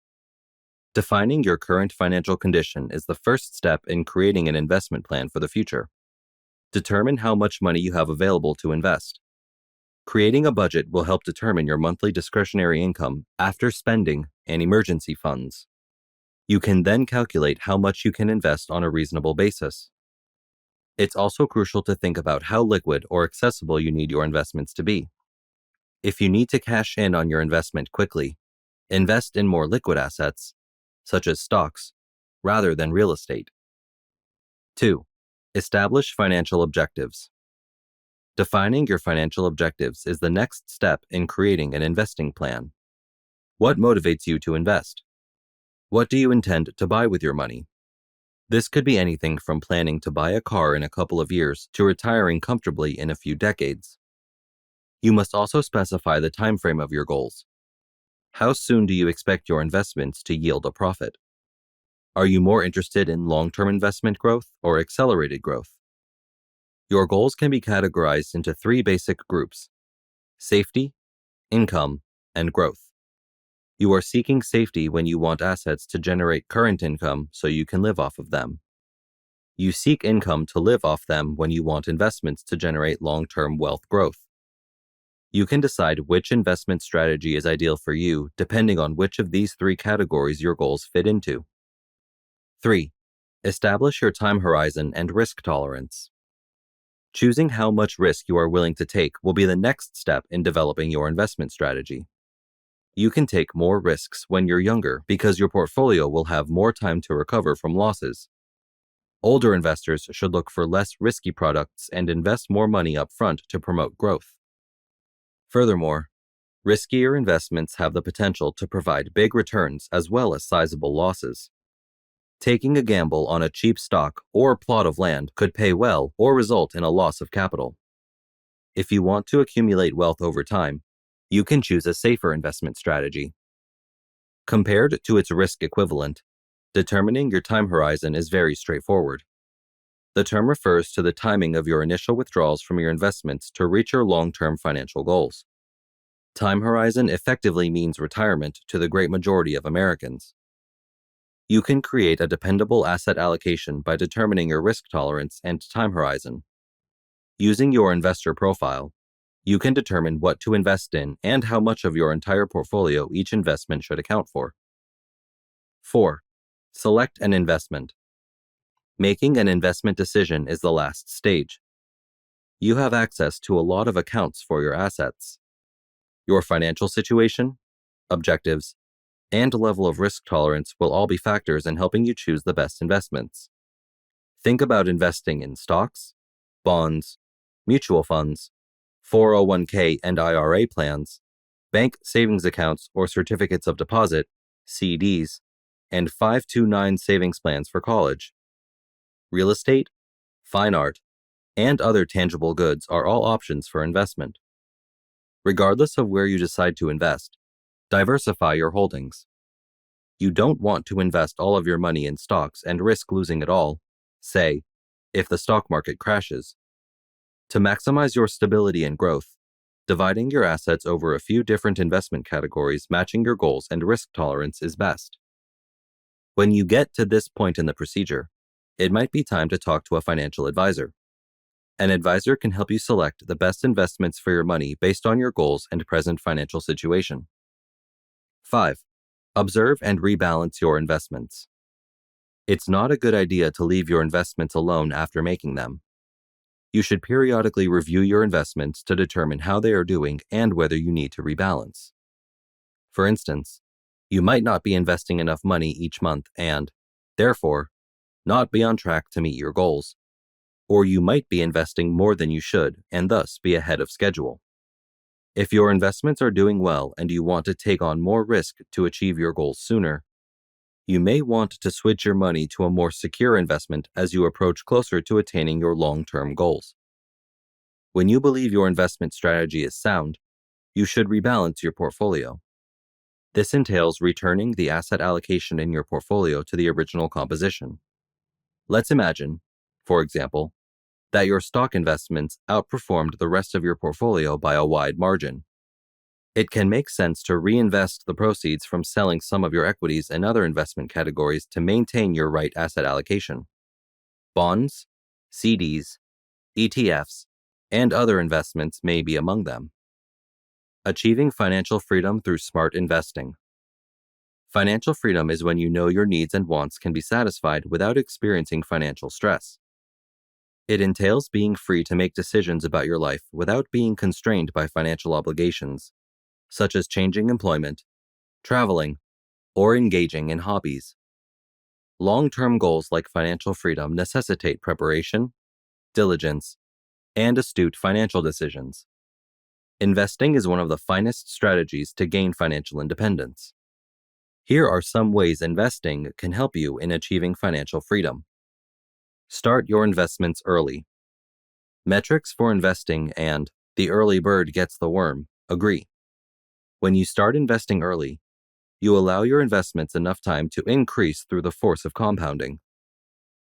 Defining your current financial condition is the first step in creating an investment plan for the future. Determine how much money you have available to invest. Creating a budget will help determine your monthly discretionary income after spending and emergency funds. You can then calculate how much you can invest on a reasonable basis. It's also crucial to think about how liquid or accessible you need your investments to be. If you need to cash in on your investment quickly, invest in more liquid assets, such as stocks, rather than real estate. 2. Establish financial objectives. Defining your financial objectives is the next step in creating an investing plan. What motivates you to invest? What do you intend to buy with your money? This could be anything from planning to buy a car in a couple of years to retiring comfortably in a few decades. You must also specify the time frame of your goals. How soon do you expect your investments to yield a profit? Are you more interested in long-term investment growth or accelerated growth? Your goals can be categorized into 3 basic groups: safety, income, and growth. You are seeking safety when you want assets to generate current income so you can live off of them. You seek income to live off them when you want investments to generate long-term wealth growth. You can decide which investment strategy is ideal for you depending on which of these 3 categories your goals fit into. 3. Establish your time horizon and risk tolerance. Choosing how much risk you are willing to take will be the next step in developing your investment strategy. You can take more risks when you're younger because your portfolio will have more time to recover from losses. Older investors should look for less risky products and invest more money up front to promote growth. Furthermore, riskier investments have the potential to provide big returns as well as sizable losses. Taking a gamble on a cheap stock or plot of land could pay well or result in a loss of capital. If you want to accumulate wealth over time, you can choose a safer investment strategy. Compared to its risk equivalent, determining your time horizon is very straightforward. The term refers to the timing of your initial withdrawals from your investments to reach your long-term financial goals. Time horizon effectively means retirement to the great majority of Americans. You can create a dependable asset allocation by determining your risk tolerance and time horizon. Using your investor profile, you can determine what to invest in and how much of your entire portfolio each investment should account for. 4. Select an investment. Making an investment decision is the last stage. You have access to a lot of accounts for your assets. Your financial situation, objectives, and level of risk tolerance will all be factors in helping you choose the best investments. Think about investing in stocks, bonds, mutual funds, 401k and IRA plans, bank savings accounts or certificates of deposit, CDs, and 529 savings plans for college. Real estate, fine art, and other tangible goods are all options for investment. Regardless of where you decide to invest, diversify your holdings. You don't want to invest all of your money in stocks and risk losing it all, say, if the stock market crashes. To maximize your stability and growth, dividing your assets over a few different investment categories matching your goals and risk tolerance is best. When you get to this point in the procedure, it might be time to talk to a financial advisor. An advisor can help you select the best investments for your money based on your goals and present financial situation. 5. Observe and rebalance your investments. It's not a good idea to leave your investments alone after making them. You should periodically review your investments to determine how they are doing and whether you need to rebalance. For instance, you might not be investing enough money each month and, therefore, not be on track to meet your goals. Or you might be investing more than you should and thus be ahead of schedule. If your investments are doing well and you want to take on more risk to achieve your goals sooner, you may want to switch your money to a more secure investment as you approach closer to attaining your long-term goals. When you believe your investment strategy is sound, you should rebalance your portfolio. This entails returning the asset allocation in your portfolio to the original composition. Let's imagine, for example, that your stock investments outperformed the rest of your portfolio by a wide margin. It can make sense to reinvest the proceeds from selling some of your equities and other investment categories to maintain your right asset allocation. Bonds, CDs, ETFs, and other investments may be among them. Achieving financial freedom through smart investing. Financial freedom is when you know your needs and wants can be satisfied without experiencing financial stress. It entails being free to make decisions about your life without being constrained by financial obligations, such as changing employment, traveling, or engaging in hobbies. Long-term goals like financial freedom necessitate preparation, diligence, and astute financial decisions. Investing is one of the finest strategies to gain financial independence. Here are some ways investing can help you in achieving financial freedom. Start your investments early. Metrics for investing and the early bird gets the worm agree. When you start investing early, you allow your investments enough time to increase through the force of compounding.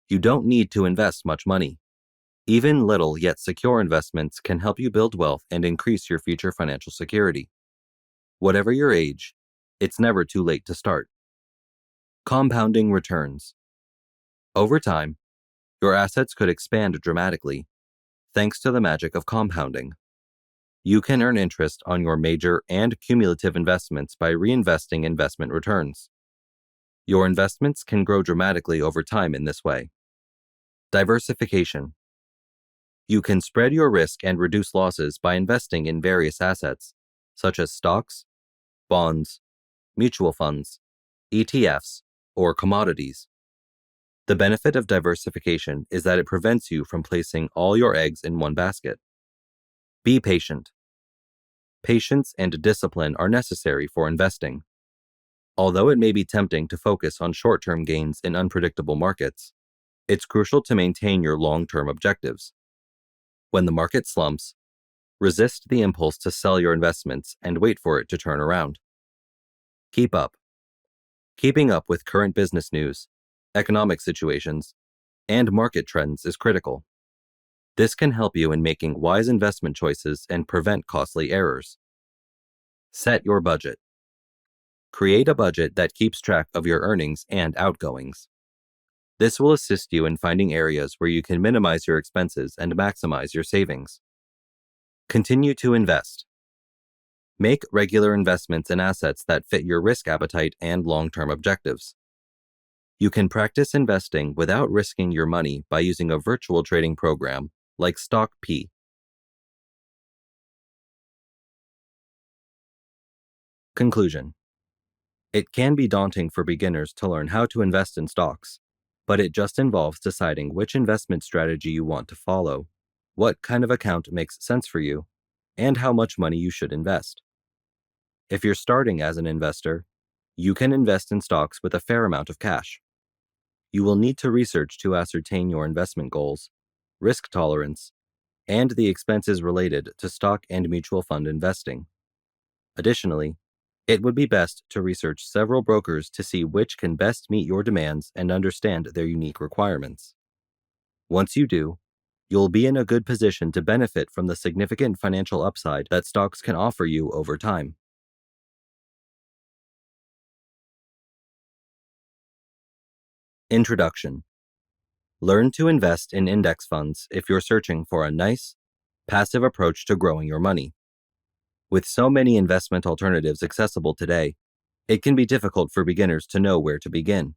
You don't need to invest much money. Even little yet secure investments can help you build wealth and increase your future financial security. Whatever your age, it's never too late to start. Compounding returns. Over time, your assets could expand dramatically thanks to the magic of compounding. You can earn interest on your major and cumulative investments by reinvesting investment returns. Your investments can grow dramatically over time in this way. Diversification. You can spread your risk and reduce losses by investing in various assets, such as stocks, bonds, mutual funds, ETFs, or commodities. The benefit of diversification is that it prevents you from placing all your eggs in one basket. Be patient. Patience and discipline are necessary for investing. Although it may be tempting to focus on short-term gains in unpredictable markets, it's crucial to maintain your long-term objectives. When the market slumps, resist the impulse to sell your investments and wait for it to turn around. Keep up. Keeping up with current business news, economic situations, and market trends is critical. This can help you in making wise investment choices and prevent costly errors. Set your budget. Create a budget that keeps track of your earnings and outgoings. This will assist you in finding areas where you can minimize your expenses and maximize your savings. Continue to invest. Make regular investments in assets that fit your risk appetite and long-term objectives. You can practice investing without risking your money by using a virtual trading program like StockP. Conclusion. It can be daunting for beginners to learn how to invest in stocks, but it just involves deciding which investment strategy you want to follow, what kind of account makes sense for you, and how much money you should invest. If you're starting as an investor, you can invest in stocks with a fair amount of cash. You will need to research to ascertain your investment goals, risk tolerance, and the expenses related to stock and mutual fund investing. Additionally, it would be best to research several brokers to see which can best meet your demands and understand their unique requirements. Once you do, you'll be in a good position to benefit from the significant financial upside that stocks can offer you over time. Introduction. Learn to invest in index funds if you're searching for a nice, passive approach to growing your money. With so many investment alternatives accessible today, it can be difficult for beginners to know where to begin.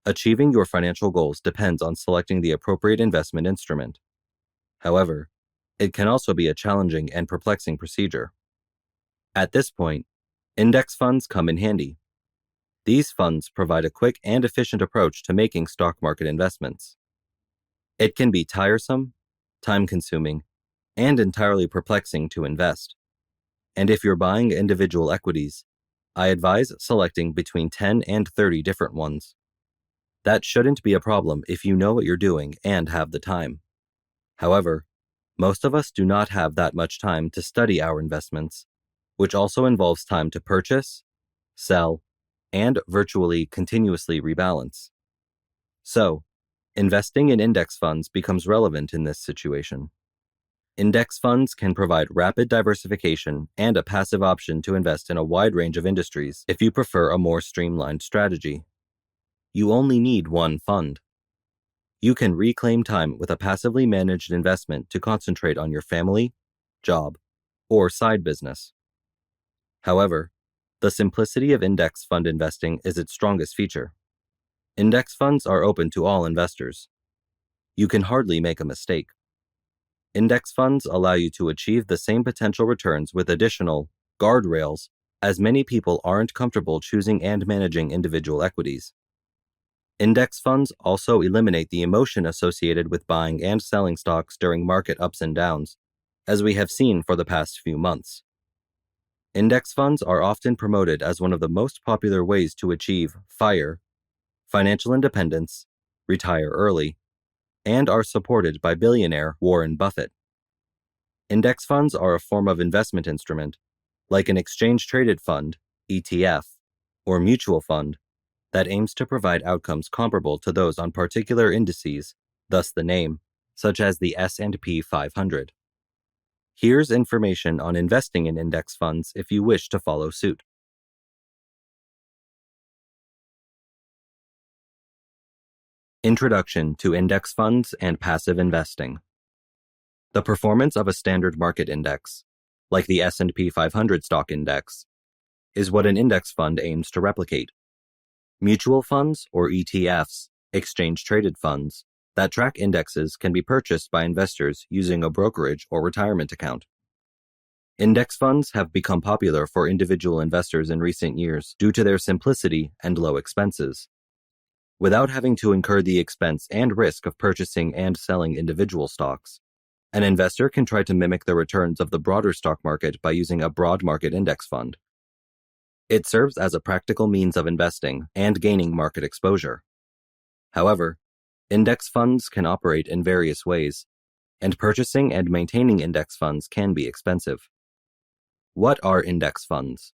Achieving your financial goals depends on selecting the appropriate investment instrument. However, it can also be a challenging and perplexing procedure. At this point, index funds come in handy. These funds provide a quick and efficient approach to making stock market investments. It can be tiresome, time-consuming, and entirely perplexing to invest. And if you're buying individual equities, I advise selecting between 10 and 30 different ones. That shouldn't be a problem if you know what you're doing and have the time. However, most of us do not have that much time to study our investments, which also involves time to purchase, sell, and virtually continuously rebalance. So, investing in index funds becomes relevant in this situation. Index funds can provide rapid diversification and a passive option to invest in a wide range of industries if you prefer a more streamlined strategy. You only need one fund. You can reclaim time with a passively managed investment to concentrate on your family, job, or side business. However, the simplicity of index fund investing is its strongest feature. Index funds are open to all investors. You can hardly make a mistake. Index funds allow you to achieve the same potential returns with additional guardrails, as many people aren't comfortable choosing and managing individual equities. Index funds also eliminate the emotion associated with buying and selling stocks during market ups and downs, as we have seen for the past few months. Index funds are often promoted as one of the most popular ways to achieve FIRE, financial independence, retire early, and are supported by billionaire Warren Buffett. Index funds are a form of investment instrument, like an exchange-traded fund, ETF, or mutual fund, that aims to provide outcomes comparable to those on particular indices, thus the name, such as the S&P 500. Here's information on investing in index funds if you wish to follow suit. Introduction to Index Funds and Passive Investing. The performance of a standard market index, like the S&P 500 stock index, is what an index fund aims to replicate. Mutual funds, or ETFs, exchange-traded funds, that track indexes can be purchased by investors using a brokerage or retirement account. Index funds have become popular for individual investors in recent years due to their simplicity and low expenses. Without having to incur the expense and risk of purchasing and selling individual stocks, an investor can try to mimic the returns of the broader stock market by using a broad market index fund. It serves as a practical means of investing and gaining market exposure. However, index funds can operate in various ways, and purchasing and maintaining index funds can be expensive. What are index funds?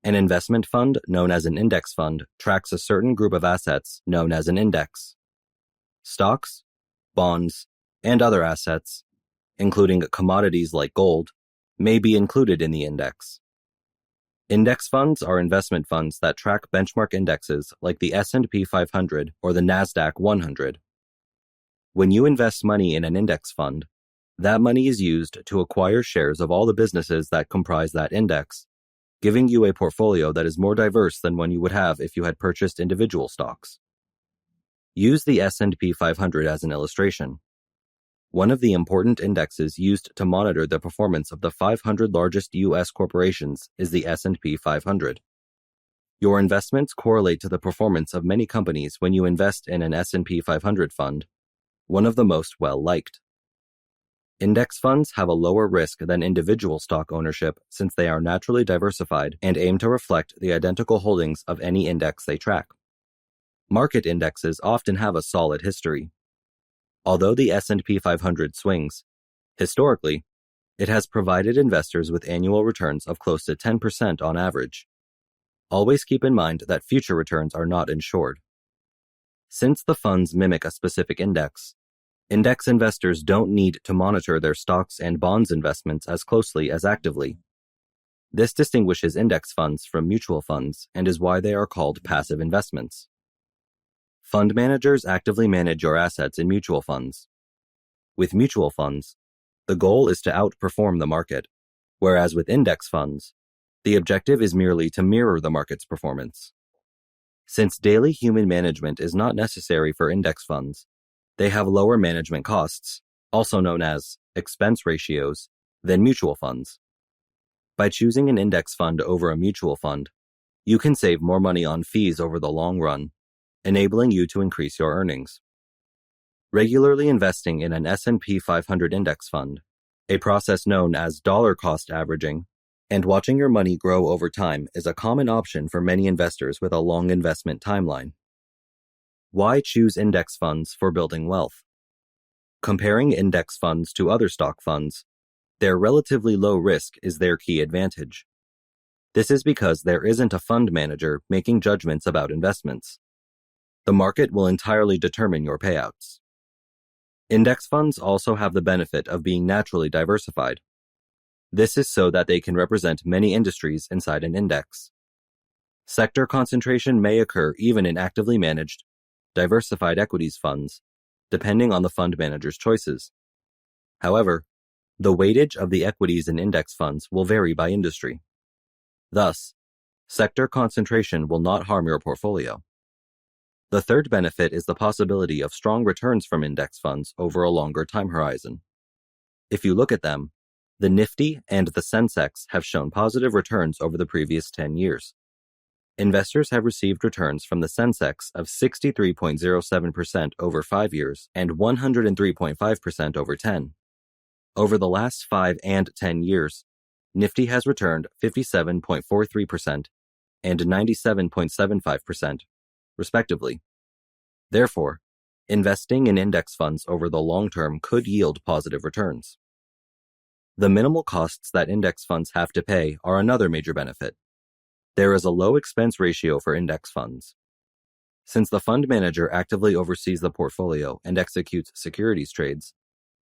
An investment fund, known as an index fund, tracks a certain group of assets known as an index. Stocks, bonds, and other assets, including commodities like gold, may be included in the index. Index funds are investment funds that track benchmark indexes like the S&P 500 or the NASDAQ 100. When you invest money in an index fund, that money is used to acquire shares of all the businesses that comprise that index, giving you a portfolio that is more diverse than one you would have if you had purchased individual stocks. Use the S&P 500 as an illustration. One of the important indexes used to monitor the performance of the 500 largest U.S. corporations is the S&P 500. Your investments correlate to the performance of many companies when you invest in an S&P 500 fund, one of the most well-liked. Index funds have a lower risk than individual stock ownership since they are naturally diversified and aim to reflect the identical holdings of any index they track. Market indexes often have a solid history. Although the S&P 500 swings, historically, it has provided investors with annual returns of close to 10% on average. Always keep in mind that future returns are not insured. Since the funds mimic a specific index investors don't need to monitor their stocks and bonds investments as closely as actively. This distinguishes index funds from mutual funds and is why they are called passive investments. Fund managers actively manage your assets in mutual funds. With mutual funds, the goal is to outperform the market, whereas with index funds, the objective is merely to mirror the market's performance. Since daily human management is not necessary for index funds, they have lower management costs, also known as expense ratios, than mutual funds. By choosing an index fund over a mutual fund, you can save more money on fees over the long run, enabling you to increase your earnings. Regularly investing in an S&P 500 index fund, a process known as dollar cost averaging, and watching your money grow over time is a common option for many investors with a long investment timeline. Why choose index funds for building wealth? Comparing index funds to other stock funds, their relatively low risk is their key advantage. This is because there isn't a fund manager making judgments about investments. The market will entirely determine your payouts. Index funds also have the benefit of being naturally diversified. This is so that they can represent many industries inside an index. Sector concentration may occur even in actively managed, diversified equities funds, depending on the fund manager's choices. However, the weightage of the equities in index funds will vary by industry. Thus, sector concentration will not harm your portfolio. The third benefit is the possibility of strong returns from index funds over a longer time horizon. If you look at them, the Nifty and the Sensex have shown positive returns over the previous 10 years. Investors have received returns from the Sensex of 63.07% over 5 years and 103.5% over 10. Over the last 5 and 10 years, Nifty has returned 57.43% and 97.75%, respectively. Therefore, investing in index funds over the long term could yield positive returns. The minimal costs that index funds have to pay are another major benefit. There is a low expense ratio for index funds. Since the fund manager actively oversees the portfolio and executes securities trades,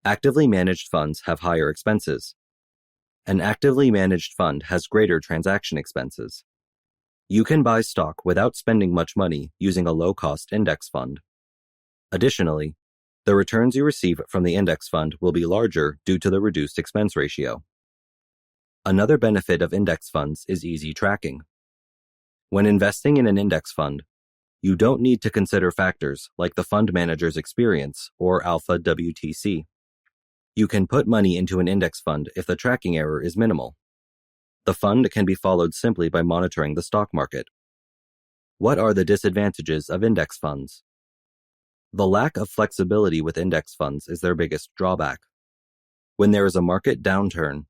actively managed funds have higher expenses. An actively managed fund has greater transaction expenses. You can buy stock without spending much money using a low-cost index fund. Additionally, the returns you receive from the index fund will be larger due to the reduced expense ratio. Another benefit of index funds is easy tracking. When investing in an index fund, you don't need to consider factors like the fund manager's experience or alpha WTC. You can put money into an index fund if the tracking error is minimal. The fund can be followed simply by monitoring the stock market. What are the disadvantages of index funds? The lack of flexibility with index funds is their biggest drawback. When there is a market downturn,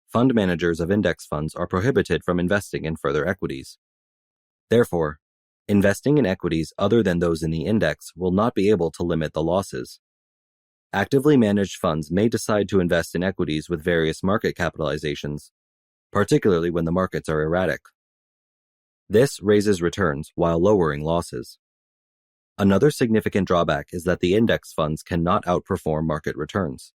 fund managers of index funds are prohibited from investing in further equities. Therefore, investing in equities other than those in the index will not be able to limit the losses. Actively managed funds may decide to invest in equities with various market capitalizations, particularly when the markets are erratic. This raises returns while lowering losses. Another significant drawback is that the index funds cannot outperform market returns.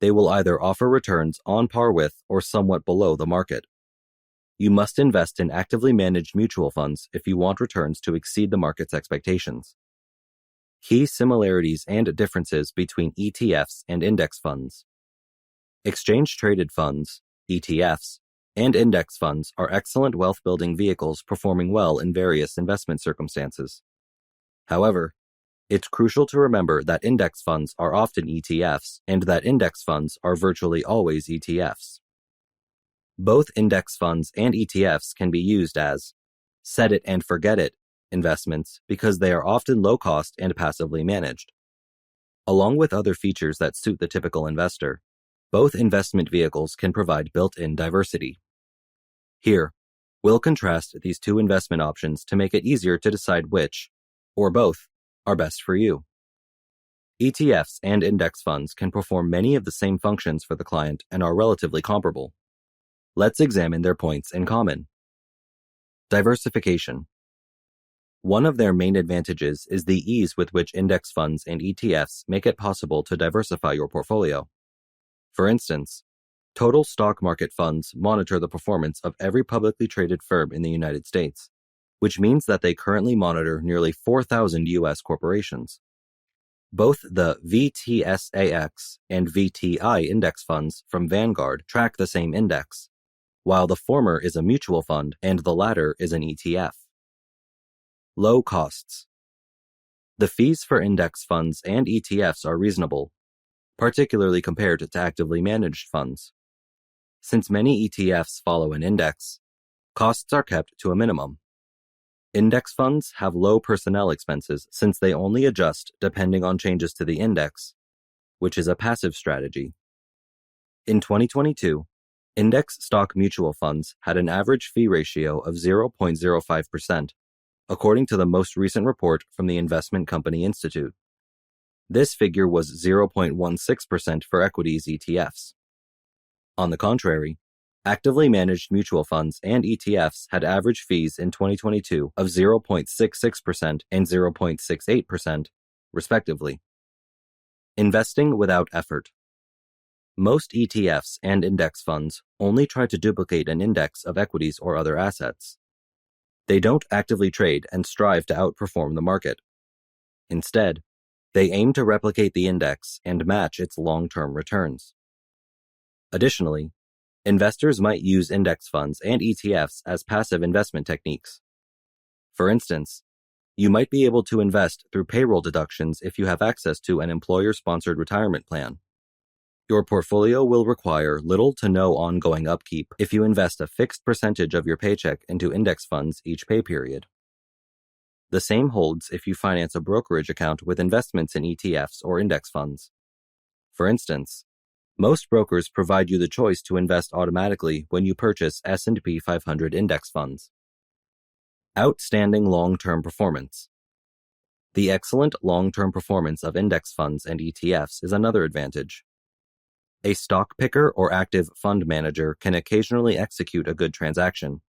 They will either offer returns on par with or somewhat below the market. You must invest in actively managed mutual funds if you want returns to exceed the market's expectations. Key similarities and differences between ETFs and index funds. Exchange-traded funds, ETFs, and index funds are excellent wealth-building vehicles performing well in various investment circumstances. However, it's crucial to remember that index funds are often ETFs and that index funds are virtually always ETFs. Both index funds and ETFs can be used as set it and forget it investments because they are often low cost and passively managed. Along with other features that suit the typical investor, both investment vehicles can provide built-in diversity. Here, we'll contrast these two investment options to make it easier to decide which, or both, are best for you. ETFs and index funds can perform many of the same functions for the client and are relatively comparable. Let's examine their points in common. Diversification. One of their main advantages is the ease with which index funds and ETFs make it possible to diversify your portfolio. For instance, total stock market funds monitor the performance of every publicly traded firm in the United States, which means that they currently monitor nearly 4,000 U.S. corporations. Both the VTSAX and VTI index funds from Vanguard track the same index, while the former is a mutual fund and the latter is an ETF. Low costs. The fees for index funds and ETFs are reasonable, particularly compared to actively managed funds. Since many ETFs follow an index, costs are kept to a minimum. Index funds have low personnel expenses since they only adjust depending on changes to the index, which is a passive strategy. In 2022, index stock mutual funds had an average fee ratio of 0.05%, according to the most recent report from the Investment Company Institute. This figure was 0.16% for equities ETFs. On the contrary, actively managed mutual funds and ETFs had average fees in 2022 of 0.66% and 0.68%, respectively. Investing without effort. Most ETFs and index funds only try to duplicate an index of equities or other assets. They don't actively trade and strive to outperform the market. Instead, they aim to replicate the index and match its long-term returns. Additionally, investors might use index funds and ETFs as passive investment techniques. For instance, you might be able to invest through payroll deductions if you have access to an employer-sponsored retirement plan. Your portfolio will require little to no ongoing upkeep if you invest a fixed percentage of your paycheck into index funds each pay period. The same holds if you finance a brokerage account with investments in ETFs or index funds. For instance, most brokers provide you the choice to invest automatically when you purchase S&P 500 index funds. Outstanding long-term performance. The excellent long-term performance of index funds and ETFs is another advantage. A stock picker or active fund manager can occasionally execute a good transaction,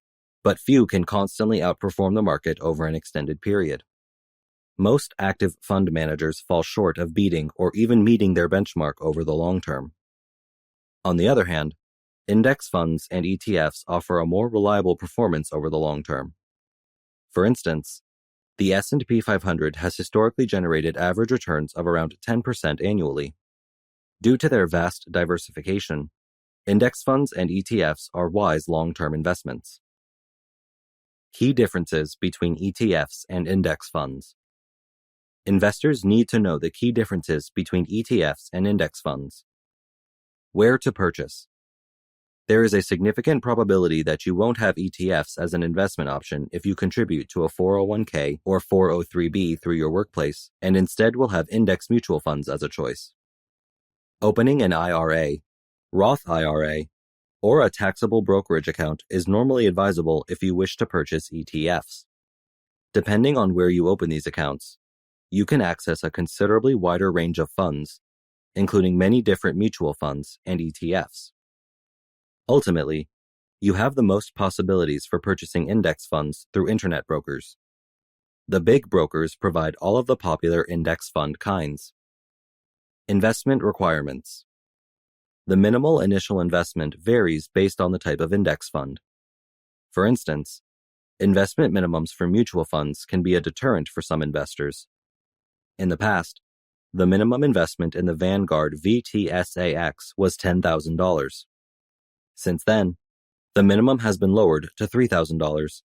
but few can constantly outperform the market over an extended period. Most active fund managers fall short of beating or even meeting their benchmark over the long term. On the other hand, index funds and ETFs offer a more reliable performance over the long term. For instance, the S&P 500 has historically generated average returns of around 10% annually. Due to their vast diversification, index funds and ETFs are wise long-term investments. Key differences between ETFs and index funds. Investors need to know the key differences between ETFs and index funds. Where to purchase. There is a significant probability that you won't have ETFs as an investment option if you contribute to a 401k or 403b through your workplace, and instead will have index mutual funds as a choice. Opening an IRA, Roth IRA, or a taxable brokerage account is normally advisable if you wish to purchase ETFs. Depending on where you open these accounts, you can access a considerably wider range of funds, including many different mutual funds and ETFs. Ultimately, you have the most possibilities for purchasing index funds through internet brokers. The big brokers provide all of the popular index fund kinds. Investment requirements. The minimal initial investment varies based on the type of index fund. For instance, investment minimums for mutual funds can be a deterrent for some investors. In the past, the minimum investment in the Vanguard VTSAX was $10,000. Since then, the minimum has been lowered to $3,000,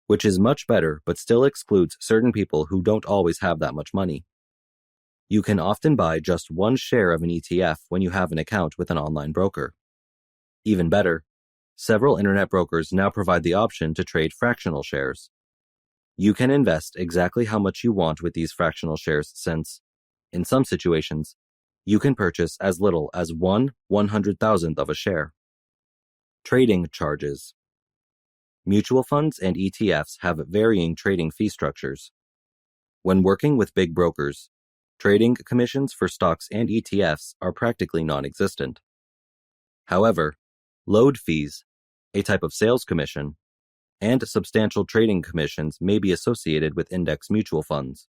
which is much better but still excludes certain people who don't always have that much money. You can often buy just one share of an ETF when you have an account with an online broker. Even better, several internet brokers now provide the option to trade fractional shares. You can invest exactly how much you want with these fractional shares since, in some situations, you can purchase as little as 1/100,000th of a share. Trading charges. Mutual funds and ETFs have varying trading fee structures. When working with big brokers, trading commissions for stocks and ETFs are practically non-existent. However, load fees, a type of sales commission, and substantial trading commissions may be associated with index mutual funds.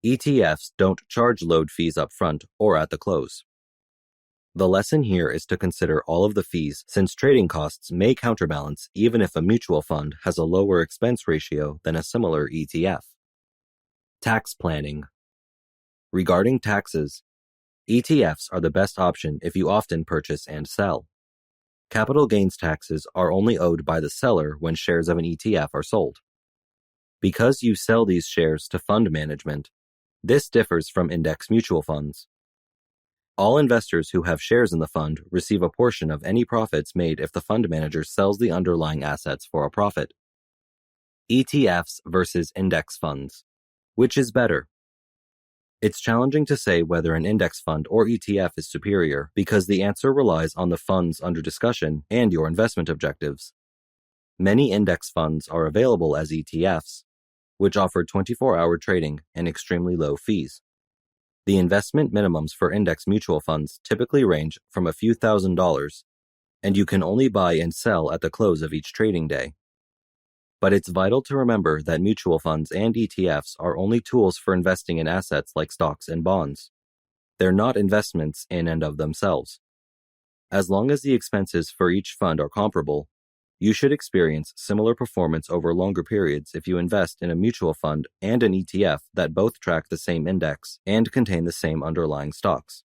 ETFs don't charge load fees up front or at the close. The lesson here is to consider all of the fees since trading costs may counterbalance even if a mutual fund has a lower expense ratio than a similar ETF. Tax planning. Regarding taxes, ETFs are the best option if you often purchase and sell. Capital gains taxes are only owed by the seller when shares of an ETF are sold. Because you sell these shares to fund management, this differs from index mutual funds. All investors who have shares in the fund receive a portion of any profits made if the fund manager sells the underlying assets for a profit. ETFs versus index funds. Which is better? It's challenging to say whether an index fund or ETF is superior because the answer relies on the funds under discussion and your investment objectives. Many index funds are available as ETFs, which offer 24-hour trading and extremely low fees. The investment minimums for index mutual funds typically range from a few $1,000s, and you can only buy and sell at the close of each trading day. But it's vital to remember that mutual funds and ETFs are only tools for investing in assets like stocks and bonds. They're not investments in and of themselves. As long as the expenses for each fund are comparable, you should experience similar performance over longer periods if you invest in a mutual fund and an ETF that both track the same index and contain the same underlying stocks.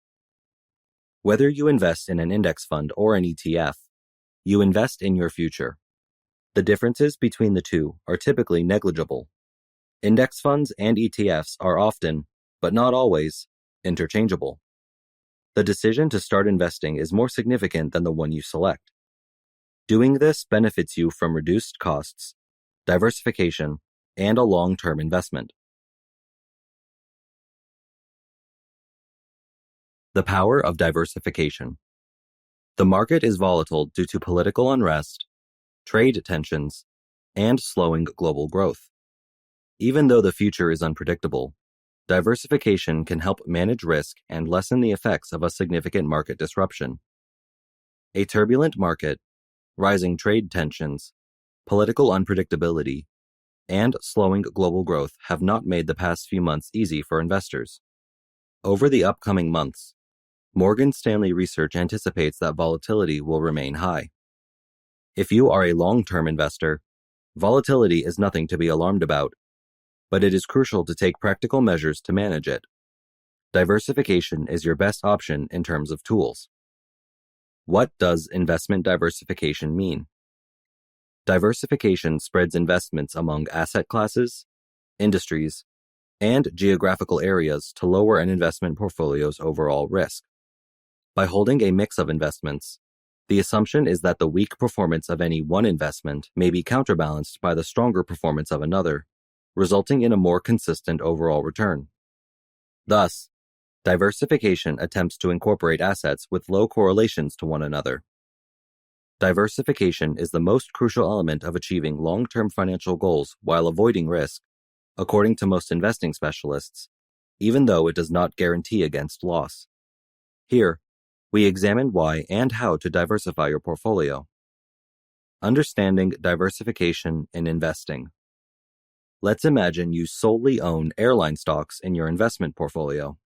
Whether you invest in an index fund or an ETF, you invest in your future. The differences between the two are typically negligible. Index funds and ETFs are often, but not always, interchangeable. The decision to start investing is more significant than the one you select. Doing this benefits you from reduced costs, diversification, and a long-term investment. The power of diversification. The market is volatile due to political unrest, trade tensions, and slowing global growth. Even though the future is unpredictable, diversification can help manage risk and lessen the effects of a significant market disruption. A turbulent market, rising trade tensions, political unpredictability, and slowing global growth have not made the past few months easy for investors. Over the upcoming months, Morgan Stanley Research anticipates that volatility will remain high. If you are a long-term investor, volatility is nothing to be alarmed about, but it is crucial to take practical measures to manage it. Diversification is your best option in terms of tools. What does investment diversification mean? Diversification spreads investments among asset classes, industries, and geographical areas to lower an investment portfolio's overall risk. By holding a mix of investments, the assumption is that the weak performance of any one investment may be counterbalanced by the stronger performance of another, resulting in a more consistent overall return. Thus, diversification attempts to incorporate assets with low correlations to one another. Diversification is the most crucial element of achieving long-term financial goals while avoiding risk, according to most investing specialists, even though it does not guarantee against loss. Here, we examine why and how to diversify your portfolio. Understanding diversification in investing. Let's imagine you solely own airline stocks in your investment portfolio.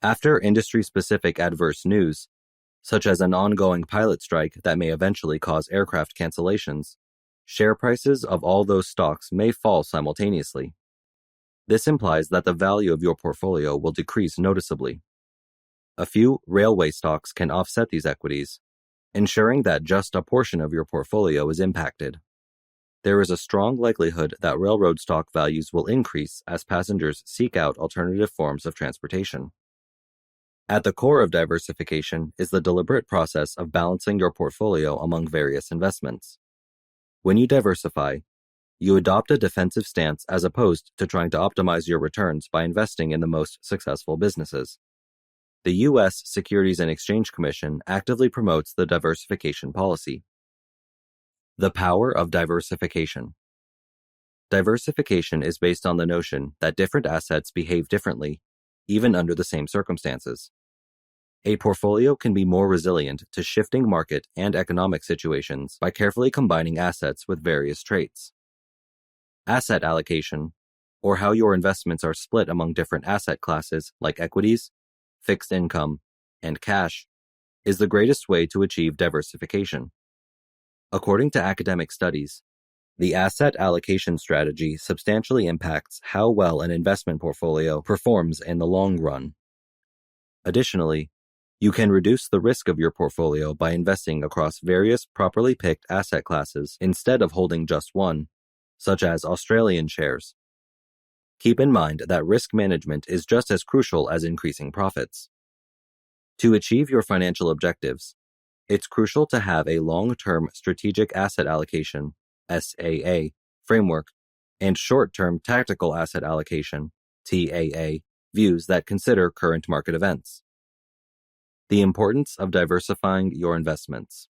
After industry-specific adverse news, such as an ongoing pilot strike that may eventually cause aircraft cancellations, share prices of all those stocks may fall simultaneously. This implies that the value of your portfolio will decrease noticeably. A few railway stocks can offset these equities, ensuring that just a portion of your portfolio is impacted. There is a strong likelihood that railroad stock values will increase as passengers seek out alternative forms of transportation. At the core of diversification is the deliberate process of balancing your portfolio among various investments. When you diversify, you adopt a defensive stance as opposed to trying to optimize your returns by investing in the most successful businesses. The U.S. Securities and Exchange Commission actively promotes the diversification policy. The power of diversification. Diversification is based on the notion that different assets behave differently, even under the same circumstances. A portfolio can be more resilient to shifting market and economic situations by carefully combining assets with various traits. Asset allocation, or how your investments are split among different asset classes like equities, fixed income, and cash, is the greatest way to achieve diversification. According to academic studies, the asset allocation strategy substantially impacts how well an investment portfolio performs in the long run. Additionally, you can reduce the risk of your portfolio by investing across various properly picked asset classes instead of holding just one, such as Australian shares. Keep in mind that risk management is just as crucial as increasing profits. To achieve your financial objectives, it's crucial to have a long-term strategic asset allocation (SAA) framework and short-term tactical asset allocation (TAA) views that consider current market events. The importance of diversifying your investments.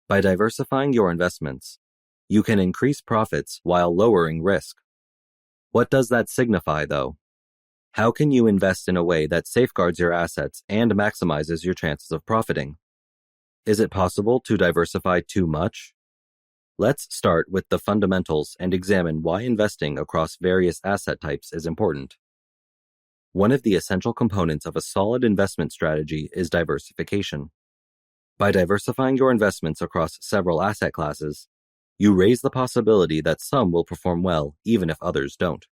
By diversifying your investments, you can increase profits while lowering risk. What does that signify, though? How can you invest in a way that safeguards your assets and maximizes your chances of profiting? Is it possible to diversify too much? Let's start with the fundamentals and examine why investing across various asset types is important. One of the essential components of a solid investment strategy is diversification. By diversifying your investments across several asset classes, you raise the possibility that some will perform well even if others don't.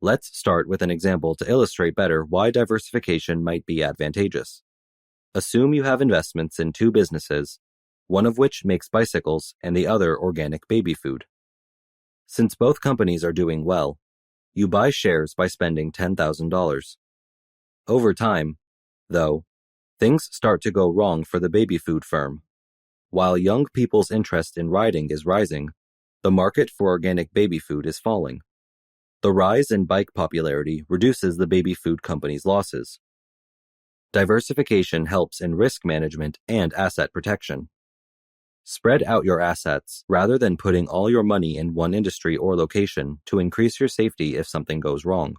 Let's start with an example to illustrate better why diversification might be advantageous. Assume you have investments in two businesses, one of which makes bicycles and the other organic baby food. Since both companies are doing well, you buy shares by spending $10,000. Over time, though, things start to go wrong for the baby food firm. While young people's interest in riding is rising, the market for organic baby food is falling. The rise in bike popularity reduces the baby food company's losses. Diversification helps in risk management and asset protection. Spread out your assets rather than putting all your money in one industry or location to increase your safety if something goes wrong.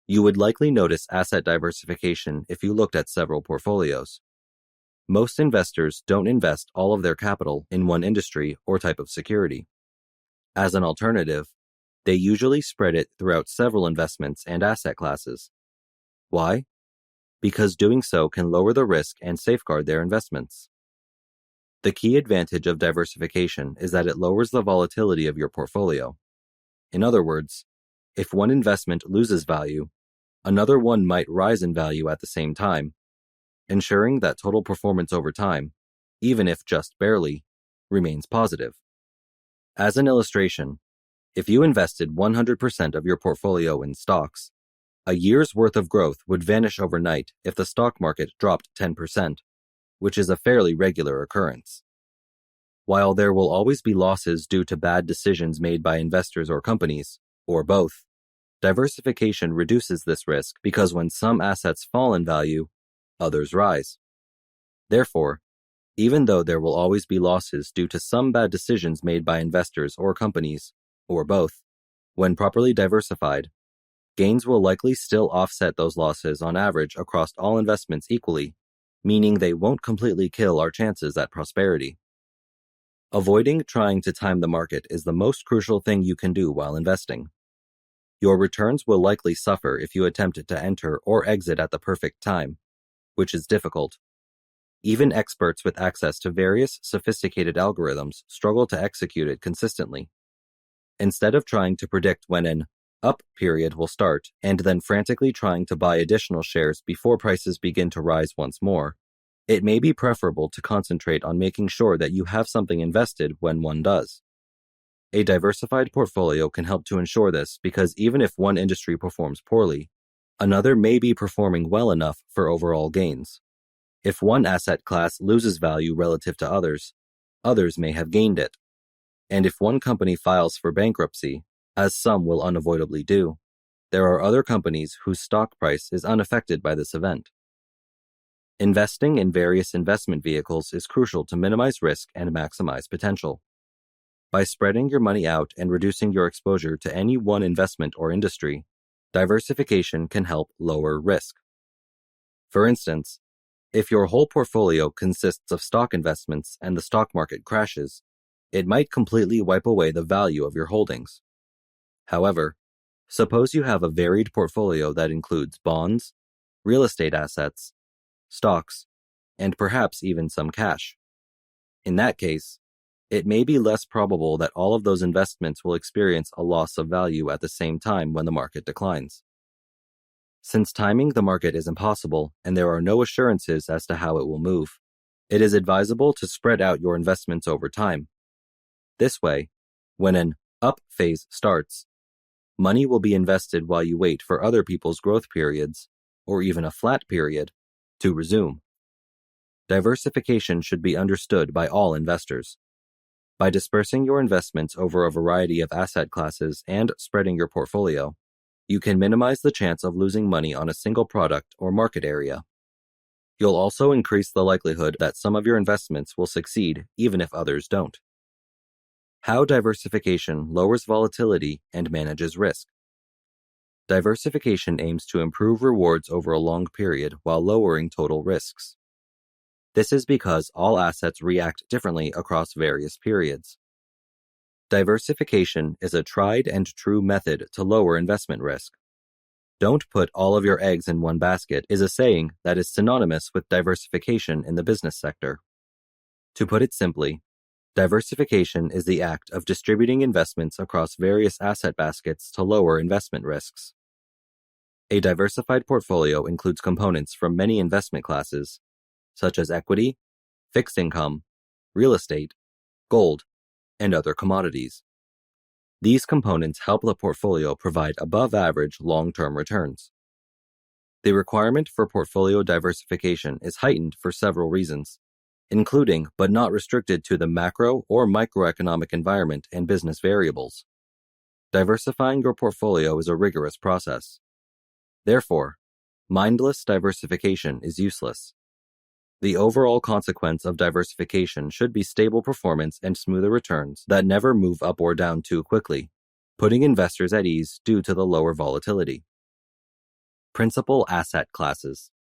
You would likely notice asset diversification if you looked at several portfolios. Most investors don't invest all of their capital in one industry or type of security. As an alternative, they usually spread it throughout several investments and asset classes. Why? Because doing so can lower the risk and safeguard their investments. The key advantage of diversification is that it lowers the volatility of your portfolio. In other words, if one investment loses value, another one might rise in value at the same time, ensuring that total performance over time, even if just barely, remains positive. As an illustration, if you invested 100% of your portfolio in stocks, a year's worth of growth would vanish overnight if the stock market dropped 10%, which is a fairly regular occurrence. While there will always be losses due to bad decisions made by investors or companies, or both, diversification reduces this risk because when some assets fall in value, others rise. Therefore, even though there will always be losses due to some bad decisions made by investors or companies, or both, when properly diversified, gains will likely still offset those losses on average across all investments equally, meaning they won't completely kill our chances at prosperity. Avoiding trying to time the market is the most crucial thing you can do while investing. Your returns will likely suffer if you attempt to enter or exit at the perfect time, which is difficult. Even experts with access to various sophisticated algorithms struggle to execute it consistently. Instead of trying to predict when an up period will start and then frantically trying to buy additional shares before prices begin to rise once more, it may be preferable to concentrate on making sure that you have something invested when one does. A diversified portfolio can help to ensure this because even if one industry performs poorly, another may be performing well enough for overall gains. If one asset class loses value relative to others, others may have gained it. And if one company files for bankruptcy, as some will unavoidably do, there are other companies whose stock price is unaffected by this event. Investing in various investment vehicles is crucial to minimize risk and maximize potential. By spreading your money out and reducing your exposure to any one investment or industry, diversification can help lower risk. For instance, if your whole portfolio consists of stock investments and the stock market crashes, it might completely wipe away the value of your holdings. However, suppose you have a varied portfolio that includes bonds, real estate assets, stocks, and perhaps even some cash. In that case, it may be less probable that all of those investments will experience a loss of value at the same time when the market declines. Since timing the market is impossible and there are no assurances as to how it will move, it is advisable to spread out your investments over time. This way, when an up phase starts, money will be invested while you wait for other people's growth periods, or even a flat period, to resume. Diversification should be understood by all investors. By dispersing your investments over a variety of asset classes and spreading your portfolio, you can minimize the chance of losing money on a single product or market area. You'll also increase the likelihood that some of your investments will succeed even if others don't. How diversification lowers volatility and manages risk. Diversification aims to improve rewards over a long period while lowering total risks. This is because all assets react differently across various periods. Diversification is a tried and true method to lower investment risk. Don't put all of your eggs in one basket is a saying that is synonymous with diversification in the business sector. To put it simply, diversification is the act of distributing investments across various asset baskets to lower investment risks. A diversified portfolio includes components from many investment classes, such as equity, fixed income, real estate, gold, and other commodities. These components help the portfolio provide above-average long-term returns. The requirement for portfolio diversification is heightened for several reasons, including but not restricted to the macro or microeconomic environment and business variables. Diversifying your portfolio is a rigorous process. Therefore, mindless diversification is useless. The overall consequence of diversification should be stable performance and smoother returns that never move up or down too quickly, putting investors at ease due to the lower volatility. Principal asset classes.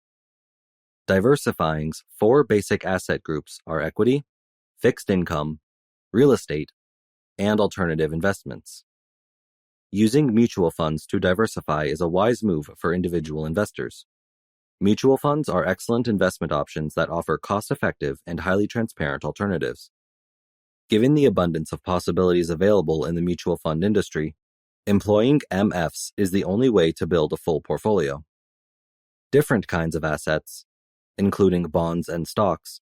Diversifying's 4 basic asset groups are equity, fixed income, real estate, and alternative investments. Using mutual funds to diversify is a wise move for individual investors. Mutual funds are excellent investment options that offer cost-effective and highly transparent alternatives. Given the abundance of possibilities available in the mutual fund industry, employing MFs is the only way to build a full portfolio. Different kinds of assets, including bonds and stocks,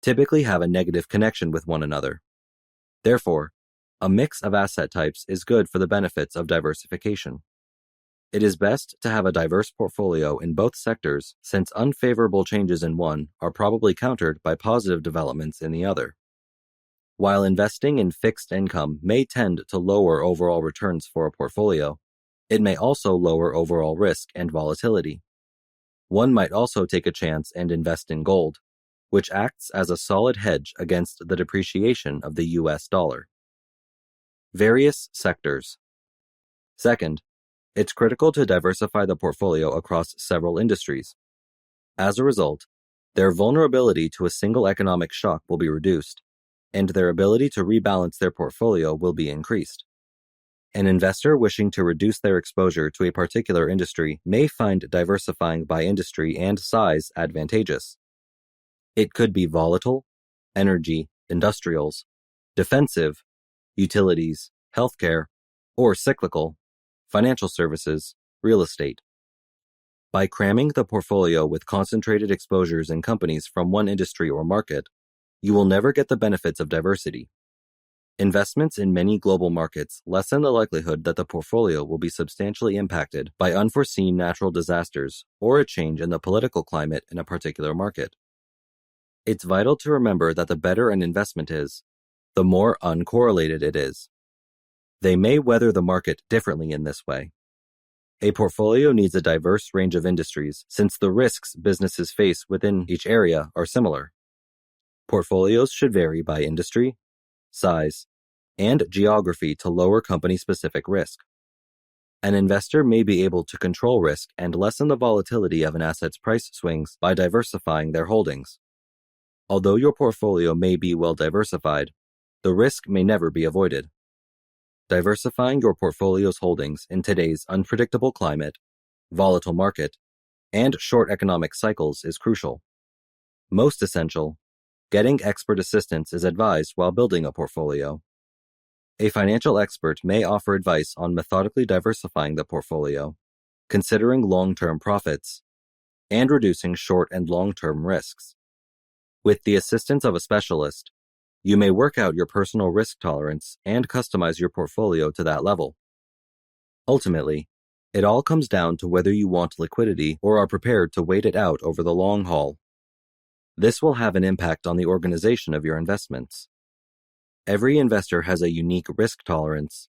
typically have a negative connection with one another. Therefore, a mix of asset types is good for the benefits of diversification. It is best to have a diverse portfolio in both sectors since unfavorable changes in one are probably countered by positive developments in the other. While investing in fixed income may tend to lower overall returns for a portfolio, it may also lower overall risk and volatility. One might also take a chance and invest in gold, which acts as a solid hedge against the depreciation of the US dollar. Various sectors. Second, it's critical to diversify the portfolio across several industries. As a result, their vulnerability to a single economic shock will be reduced, and their ability to rebalance their portfolio will be increased. An investor wishing to reduce their exposure to a particular industry may find diversifying by industry and size advantageous. It could be volatile, energy, industrials, defensive, utilities, healthcare, or cyclical, financial services, real estate. By cramming the portfolio with concentrated exposures in companies from one industry or market, you will never get the benefits of diversity. Investments in many global markets lessen the likelihood that the portfolio will be substantially impacted by unforeseen natural disasters or a change in the political climate in a particular market. It's vital to remember that the better an investment is, the more uncorrelated it is. They may weather the market differently in this way. A portfolio needs a diverse range of industries since the risks businesses face within each area are similar. Portfolios should vary by industry, size, and geography to lower company-specific risk. An investor may be able to control risk and lessen the volatility of an asset's price swings by diversifying their holdings. Although your portfolio may be well diversified, the risk may never be avoided. Diversifying your portfolio's holdings in today's unpredictable climate, volatile market, and short economic cycles is crucial. Most essential, getting expert assistance is advised while building a portfolio. A financial expert may offer advice on methodically diversifying the portfolio, considering long-term profits, and reducing short and long-term risks. With the assistance of a specialist, you may work out your personal risk tolerance and customize your portfolio to that level. Ultimately, it all comes down to whether you want liquidity or are prepared to wait it out over the long haul. This will have an impact on the organization of your investments. Every investor has a unique risk tolerance,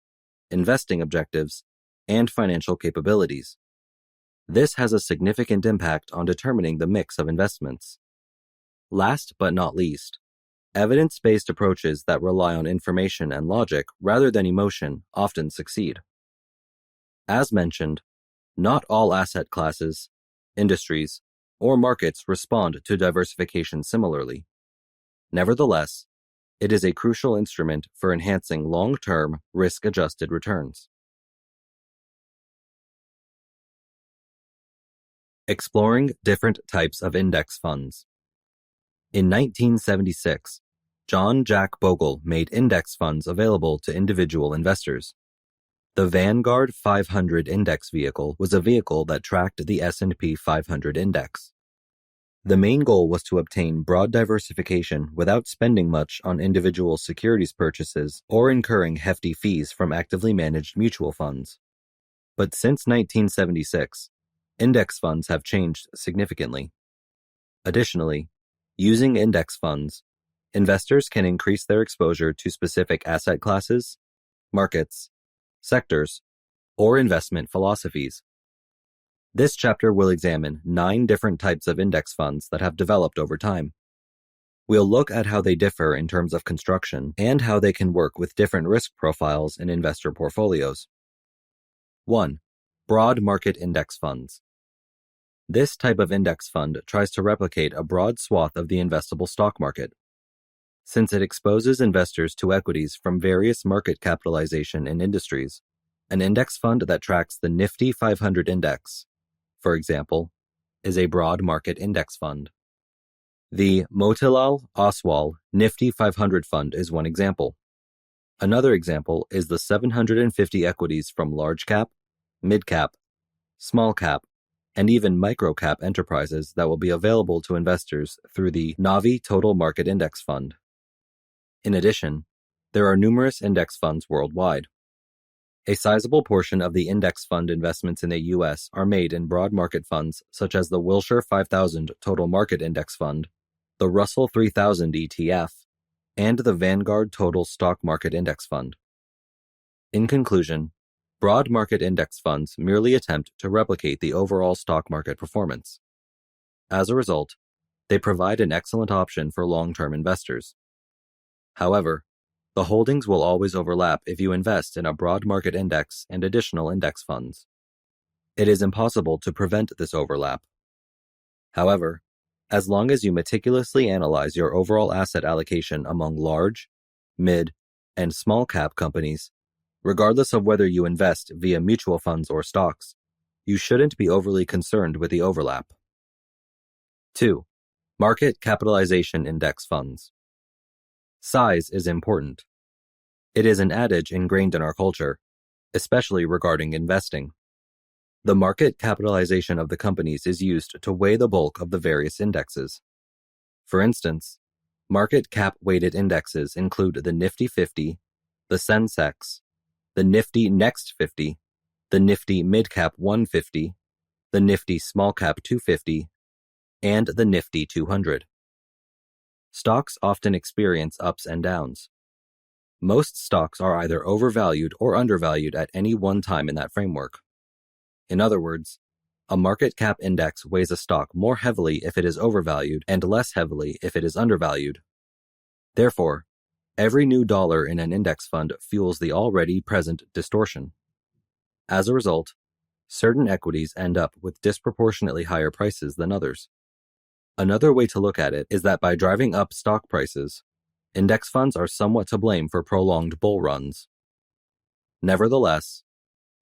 investing objectives, and financial capabilities. This has a significant impact on determining the mix of investments. Last but not least, evidence-based approaches that rely on information and logic rather than emotion often succeed. As mentioned, not all asset classes, industries, or markets respond to diversification similarly. Nevertheless, it is a crucial instrument for enhancing long-term, risk-adjusted returns. Exploring different types of index funds. In 1976, John Jack Bogle made index funds available to individual investors. The Vanguard 500 index vehicle was a vehicle that tracked the S&P 500 index. The main goal was to obtain broad diversification without spending much on individual securities purchases or incurring hefty fees from actively managed mutual funds. But since 1976, index funds have changed significantly. Additionally, using index funds, investors can increase their exposure to specific asset classes, markets, sectors, or investment philosophies. This chapter will examine 9 different types of index funds that have developed over time. We'll look at how they differ in terms of construction and how they can work with different risk profiles in investor portfolios. 1. Broad market index funds. This type of index fund tries to replicate a broad swath of the investable stock market. Since it exposes investors to equities from various market capitalization and industries, an index fund that tracks the Nifty 500 index, for example, is a broad market index fund. The Motilal Oswal Nifty 500 fund is one example. Another example is the 750 equities from large cap, mid cap, small cap, and even micro cap enterprises that will be available to investors through the Navi Total Market Index Fund. In addition, there are numerous index funds worldwide. A sizable portion of the index fund investments in the U.S. are made in broad market funds such as the Wilshire 5000 Total Market Index Fund, the Russell 3000 ETF, and the Vanguard Total Stock Market Index Fund. In conclusion, broad market index funds merely attempt to replicate the overall stock market performance. As a result, they provide an excellent option for long-term investors. However, the holdings will always overlap if you invest in a broad market index and additional index funds. It is impossible to prevent this overlap. However, as long as you meticulously analyze your overall asset allocation among large, mid, and small cap companies, regardless of whether you invest via mutual funds or stocks, you shouldn't be overly concerned with the overlap. 2. Market Capitalization Index Funds. Size is important. It is an adage ingrained in our culture, especially regarding investing. The market capitalization of the companies is used to weigh the bulk of the various indexes. For instance, market cap-weighted indexes include the Nifty 50, the Sensex, the Nifty Next 50, the Nifty Midcap 150, the Nifty Smallcap 250, and the Nifty 200. Stocks often experience ups and downs. Most stocks are either overvalued or undervalued at any one time in that framework. In other words, a market cap index weighs a stock more heavily if it is overvalued and less heavily if it is undervalued. Therefore, every new dollar in an index fund fuels the already present distortion. As a result, certain equities end up with disproportionately higher prices than others. Another way to look at it is that by driving up stock prices, index funds are somewhat to blame for prolonged bull runs. Nevertheless,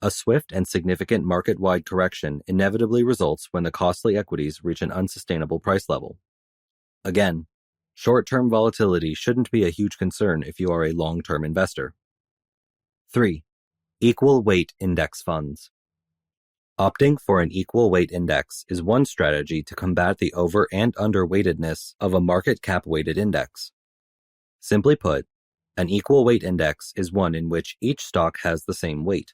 a swift and significant market-wide correction inevitably results when the costly equities reach an unsustainable price level. Again, short-term volatility shouldn't be a huge concern if you are a long-term investor. 3. Equal weight index funds. Opting for an equal weight index is one strategy to combat the over- and underweightedness of a market cap-weighted index. Simply put, an equal weight index is one in which each stock has the same weight.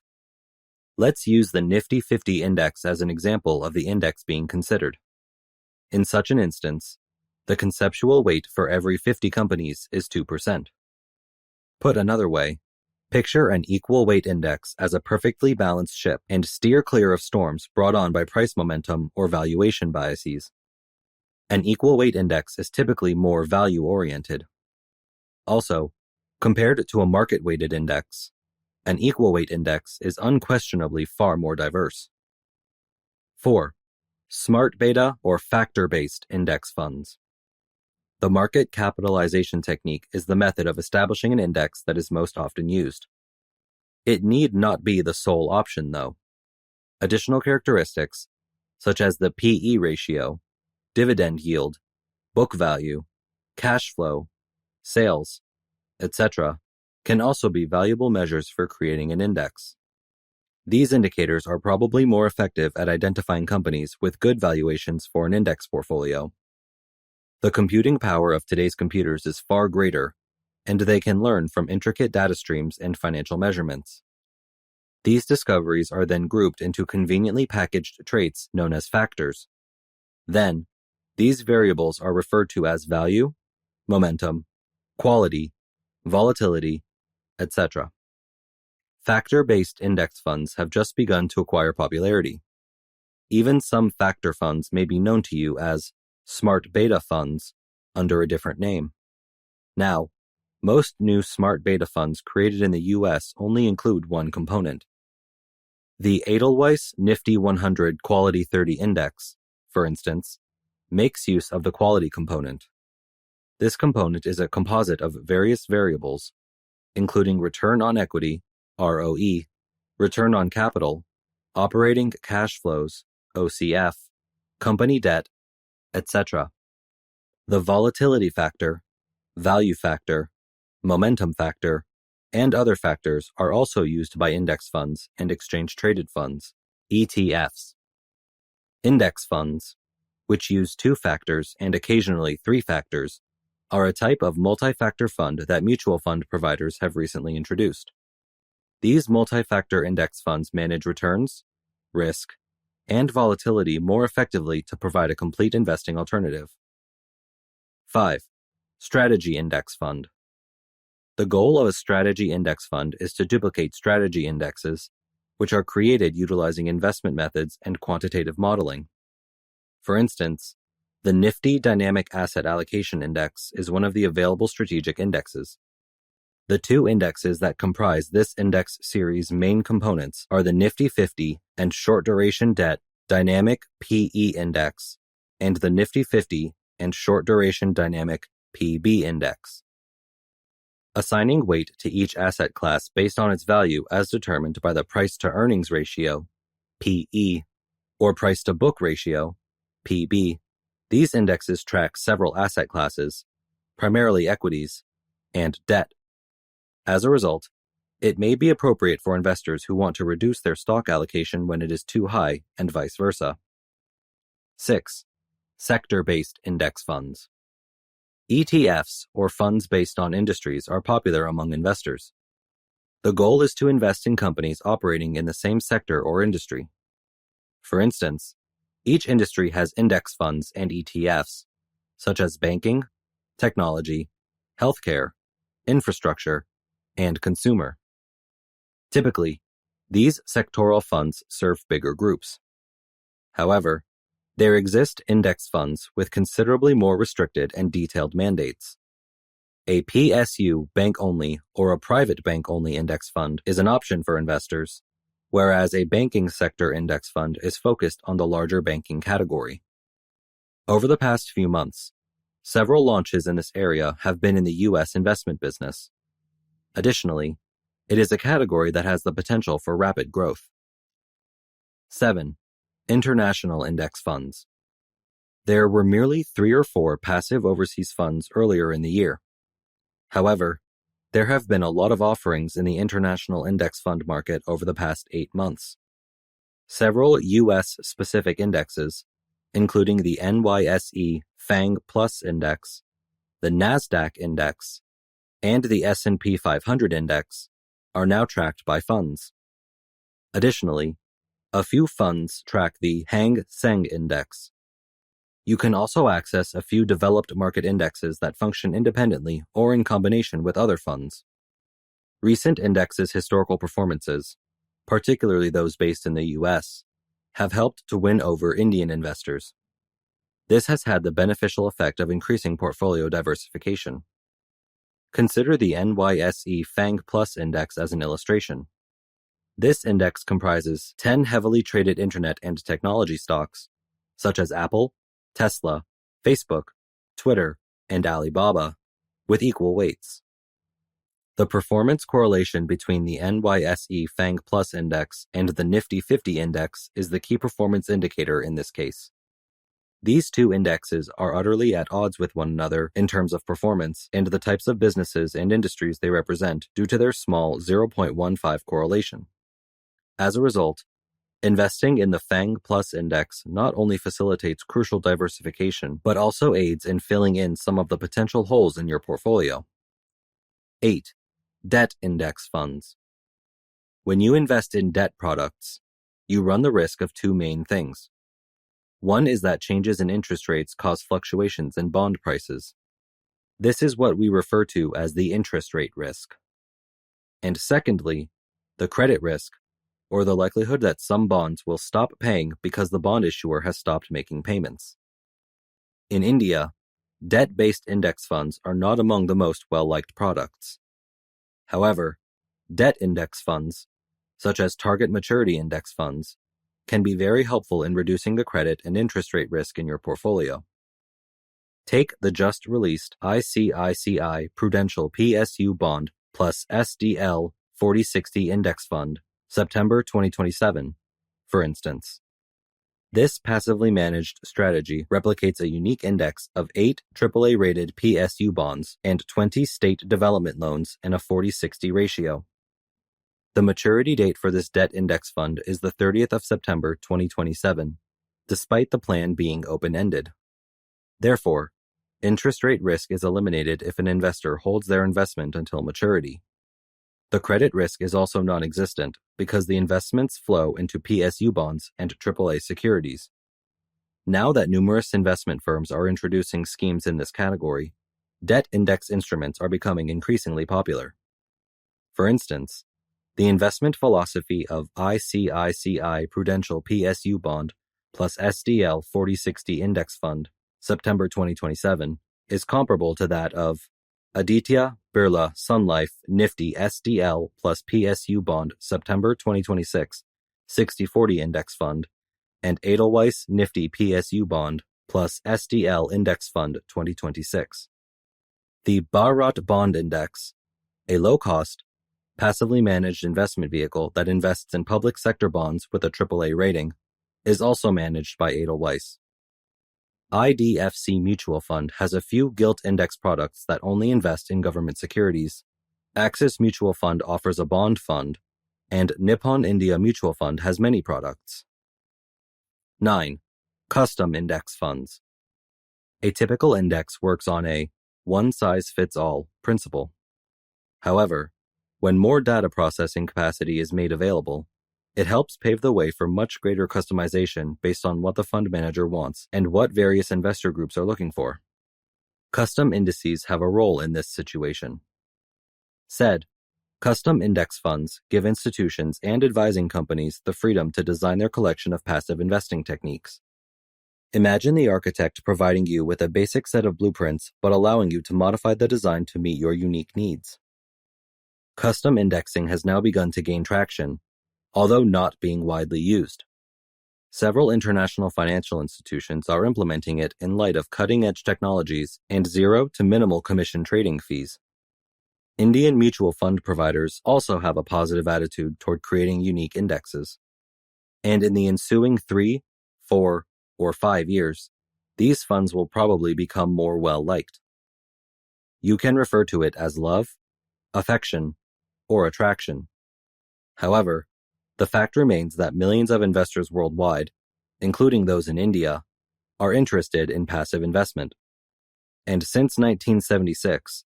Let's use the Nifty 50 index as an example of the index being considered. In such an instance, the conceptual weight for every 50 companies is 2%. Put another way, picture an equal weight index as a perfectly balanced ship and steer clear of storms brought on by price momentum or valuation biases. An equal weight index is typically more value-oriented. Also, compared to a market-weighted index, an equal weight index is unquestionably far more diverse. 4. Smart beta or factor-based index funds. The market capitalization technique is the method of establishing an index that is most often used. It need not be the sole option, though. Additional characteristics, such as the P/E ratio, dividend yield, book value, cash flow, sales, etc., can also be valuable measures for creating an index. These indicators are probably more effective at identifying companies with good valuations for an index portfolio. The computing power of today's computers is far greater, and they can learn from intricate data streams and financial measurements. These discoveries are then grouped into conveniently packaged traits known as factors. Then, these variables are referred to as value, momentum, quality, volatility, etc. Factor-based index funds have just begun to acquire popularity. Even some factor funds may be known to you as smart beta funds under a different name. Now, most new smart beta funds created in the US only include one component. The Edelweiss Nifty 100 Quality 30 Index, for instance, makes use of the quality component. This component is a composite of various variables, including return on equity, ROE, return on capital, operating cash flows, OCF, company debt, etc. The volatility factor, value factor, momentum factor, and other factors are also used by index funds and exchange-traded funds, ETFs. Index funds, which use 2 factors and occasionally 3 factors, are a type of multi-factor fund that mutual fund providers have recently introduced. These multi-factor index funds manage returns, risk, and volatility more effectively to provide a complete investing alternative. 5. Strategy Index Fund. The goal of a strategy index fund is to duplicate strategy indexes, which are created utilizing investment methods and quantitative modeling. For instance, the Nifty Dynamic Asset Allocation Index is one of the available strategic indexes. The 2 indexes that comprise this index series' main components are the Nifty 50 and Short Duration Debt Dynamic PE Index and the Nifty 50 and Short Duration Dynamic PB Index. Assigning weight to each asset class based on its value as determined by the price-to-earnings ratio, PE, or price-to-book ratio, PB, these indexes track several asset classes, primarily equities, and debt. As a result, it may be appropriate for investors who want to reduce their stock allocation when it is too high, and vice versa. 6. Sector-based index funds. ETFs, or funds based on industries, are popular among investors. The goal is to invest in companies operating in the same sector or industry. For instance, each industry has index funds and ETFs, such as banking, technology, healthcare, infrastructure, and consumer. Typically, these sectoral funds serve bigger groups. However, there exist index funds with considerably more restricted and detailed mandates. A PSU bank-only or a private bank-only index fund is an option for investors, whereas a banking sector index fund is focused on the larger banking category. Over the past few months, several launches in this area have been in the U.S. investment business. Additionally, it is a category that has the potential for rapid growth. 7. International index funds. There were merely 3 or 4 passive overseas funds earlier in the year. However, there have been a lot of offerings in the international index fund market over the past 8 months. Several U.S.-specific indexes, including the NYSE FANG Plus Index, the NASDAQ Index, and the S&P 500 Index, are now tracked by funds. Additionally, a few funds track the Hang Seng Index. You can also access a few developed market indexes that function independently or in combination with other funds. Recent indexes' historical performances, particularly those based in the US, have helped to win over Indian investors. This has had the beneficial effect of increasing portfolio diversification. Consider the NYSE FANG Plus Index as an illustration. This index comprises 10 heavily traded internet and technology stocks, such as Apple, Tesla, Facebook, Twitter, and Alibaba, with equal weights. The performance correlation between the NYSE FANG Plus Index and the Nifty 50 Index is the key performance indicator in this case. These 2 indexes are utterly at odds with one another in terms of performance and the types of businesses and industries they represent due to their small 0.15 correlation. As a result, investing in the FANG Plus Index not only facilitates crucial diversification, but also aids in filling in some of the potential holes in your portfolio. 8. Debt Index Funds. When you invest in debt products, you run the risk of 2 main things. One is that changes in interest rates cause fluctuations in bond prices. This is what we refer to as the interest rate risk. And secondly, the credit risk, or the likelihood that some bonds will stop paying because the bond issuer has stopped making payments. In India, debt-based index funds are not among the most well-liked products. However, debt index funds, such as target maturity index funds, can be very helpful in reducing the credit and interest rate risk in your portfolio. Take the just released ICICI Prudential PSU Bond plus SDL 4060 Index Fund, September 2027, for instance. This passively managed strategy replicates a unique index of 8 AAA-rated PSU bonds and 20 state development loans in a 40-60 ratio. The maturity date for this debt index fund is the 30th of September 2027, despite the plan being open-ended. Therefore, interest rate risk is eliminated if an investor holds their investment until maturity. The credit risk is also non-existent because the investments flow into PSU bonds and AAA securities. Now that numerous investment firms are introducing schemes in this category, debt index instruments are becoming increasingly popular. For instance, the investment philosophy of ICICI Prudential PSU Bond plus SDL 4060 Index Fund, September 2027, is comparable to that of Aditya Birla Sun Life Nifty SDL plus PSU Bond September 2026 60/40 Index Fund and Edelweiss Nifty PSU Bond plus SDL Index Fund 2026. The Bharat Bond Index, a low-cost, passively managed investment vehicle that invests in public sector bonds with a AAA rating, is also managed by Edelweiss. IDFC Mutual Fund has a few gilt index products that only invest in government securities. Axis Mutual Fund offers a bond fund, and Nippon India Mutual Fund has many products. 9. Custom index funds. A typical index works on a one-size-fits-all principle. However, when more data processing capacity is made available, it helps pave the way for much greater customization based on what the fund manager wants and what various investor groups are looking for. Custom indices have a role in this situation. Said, custom index funds give institutions and advising companies the freedom to design their collection of passive investing techniques. Imagine the architect providing you with a basic set of blueprints but allowing you to modify the design to meet your unique needs. Custom indexing has now begun to gain traction, although not being widely used. Several international financial institutions are implementing it in light of cutting-edge technologies and zero to minimal commission trading fees. Indian mutual fund providers also have a positive attitude toward creating unique indexes. And in the ensuing 3, 4, or 5 years, these funds will probably become more well-liked. You can refer to it as love, affection, or attraction. However, the fact remains that millions of investors worldwide, including those in India, are interested in passive investment. And since 1976,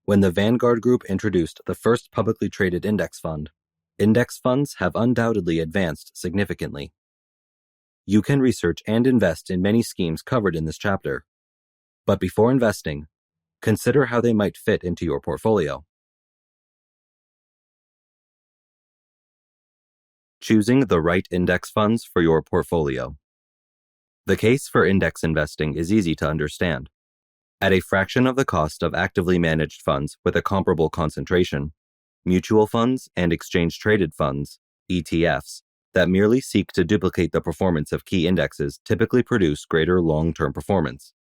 when the Vanguard Group introduced the first publicly traded index fund, index funds have undoubtedly advanced significantly. You can research and invest in many schemes covered in this chapter, but before investing, consider how they might fit into your portfolio. Choosing the right index funds for your portfolio. The case for index investing is easy to understand. At a fraction of the cost of actively managed funds with a comparable concentration, mutual funds and exchange-traded funds, ETFs, that merely seek to duplicate the performance of key indexes typically produce greater long-term performance.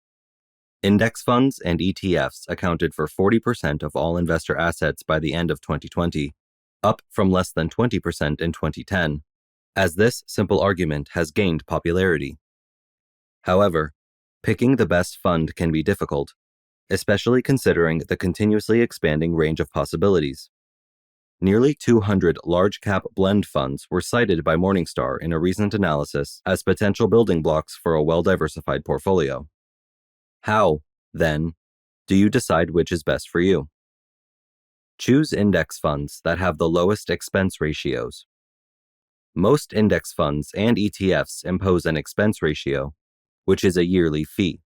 Index funds and ETFs accounted for 40% of all investor assets by the end of 2020, up from less than 20% in 2010, as this simple argument has gained popularity. However, picking the best fund can be difficult, especially considering the continuously expanding range of possibilities. Nearly 200 large-cap blend funds were cited by Morningstar in a recent analysis as potential building blocks for a well-diversified portfolio. How, then, do you decide which is best for you? Choose index funds that have the lowest expense ratios. Most index funds and ETFs impose an expense ratio, which is a yearly fee.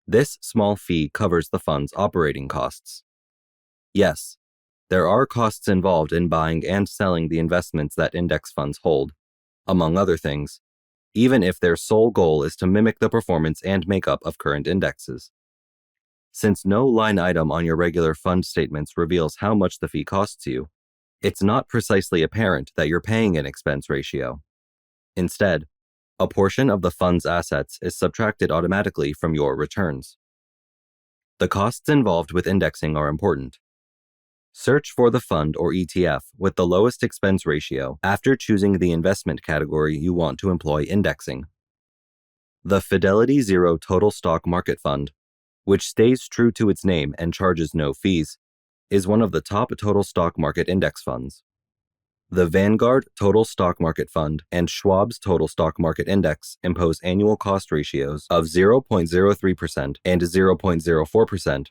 This small fee covers the fund's operating costs. Yes, there are costs involved in buying and selling the investments that index funds hold, among other things, even if their sole goal is to mimic the performance and makeup of current indexes. Since no line item on your regular fund statements reveals how much the fee costs you, it's not precisely apparent that you're paying an expense ratio. Instead, a portion of the fund's assets is subtracted automatically from your returns. The costs involved with indexing are important. Search for the fund or ETF with the lowest expense ratio after choosing the investment category you want to employ indexing. The Fidelity Zero Total Stock Market Fund, which stays true to its name and charges no fees, is one of the top total stock market index funds. The Vanguard Total Stock Market Fund and Schwab's Total Stock Market Index impose annual cost ratios of 0.03% and 0.04%,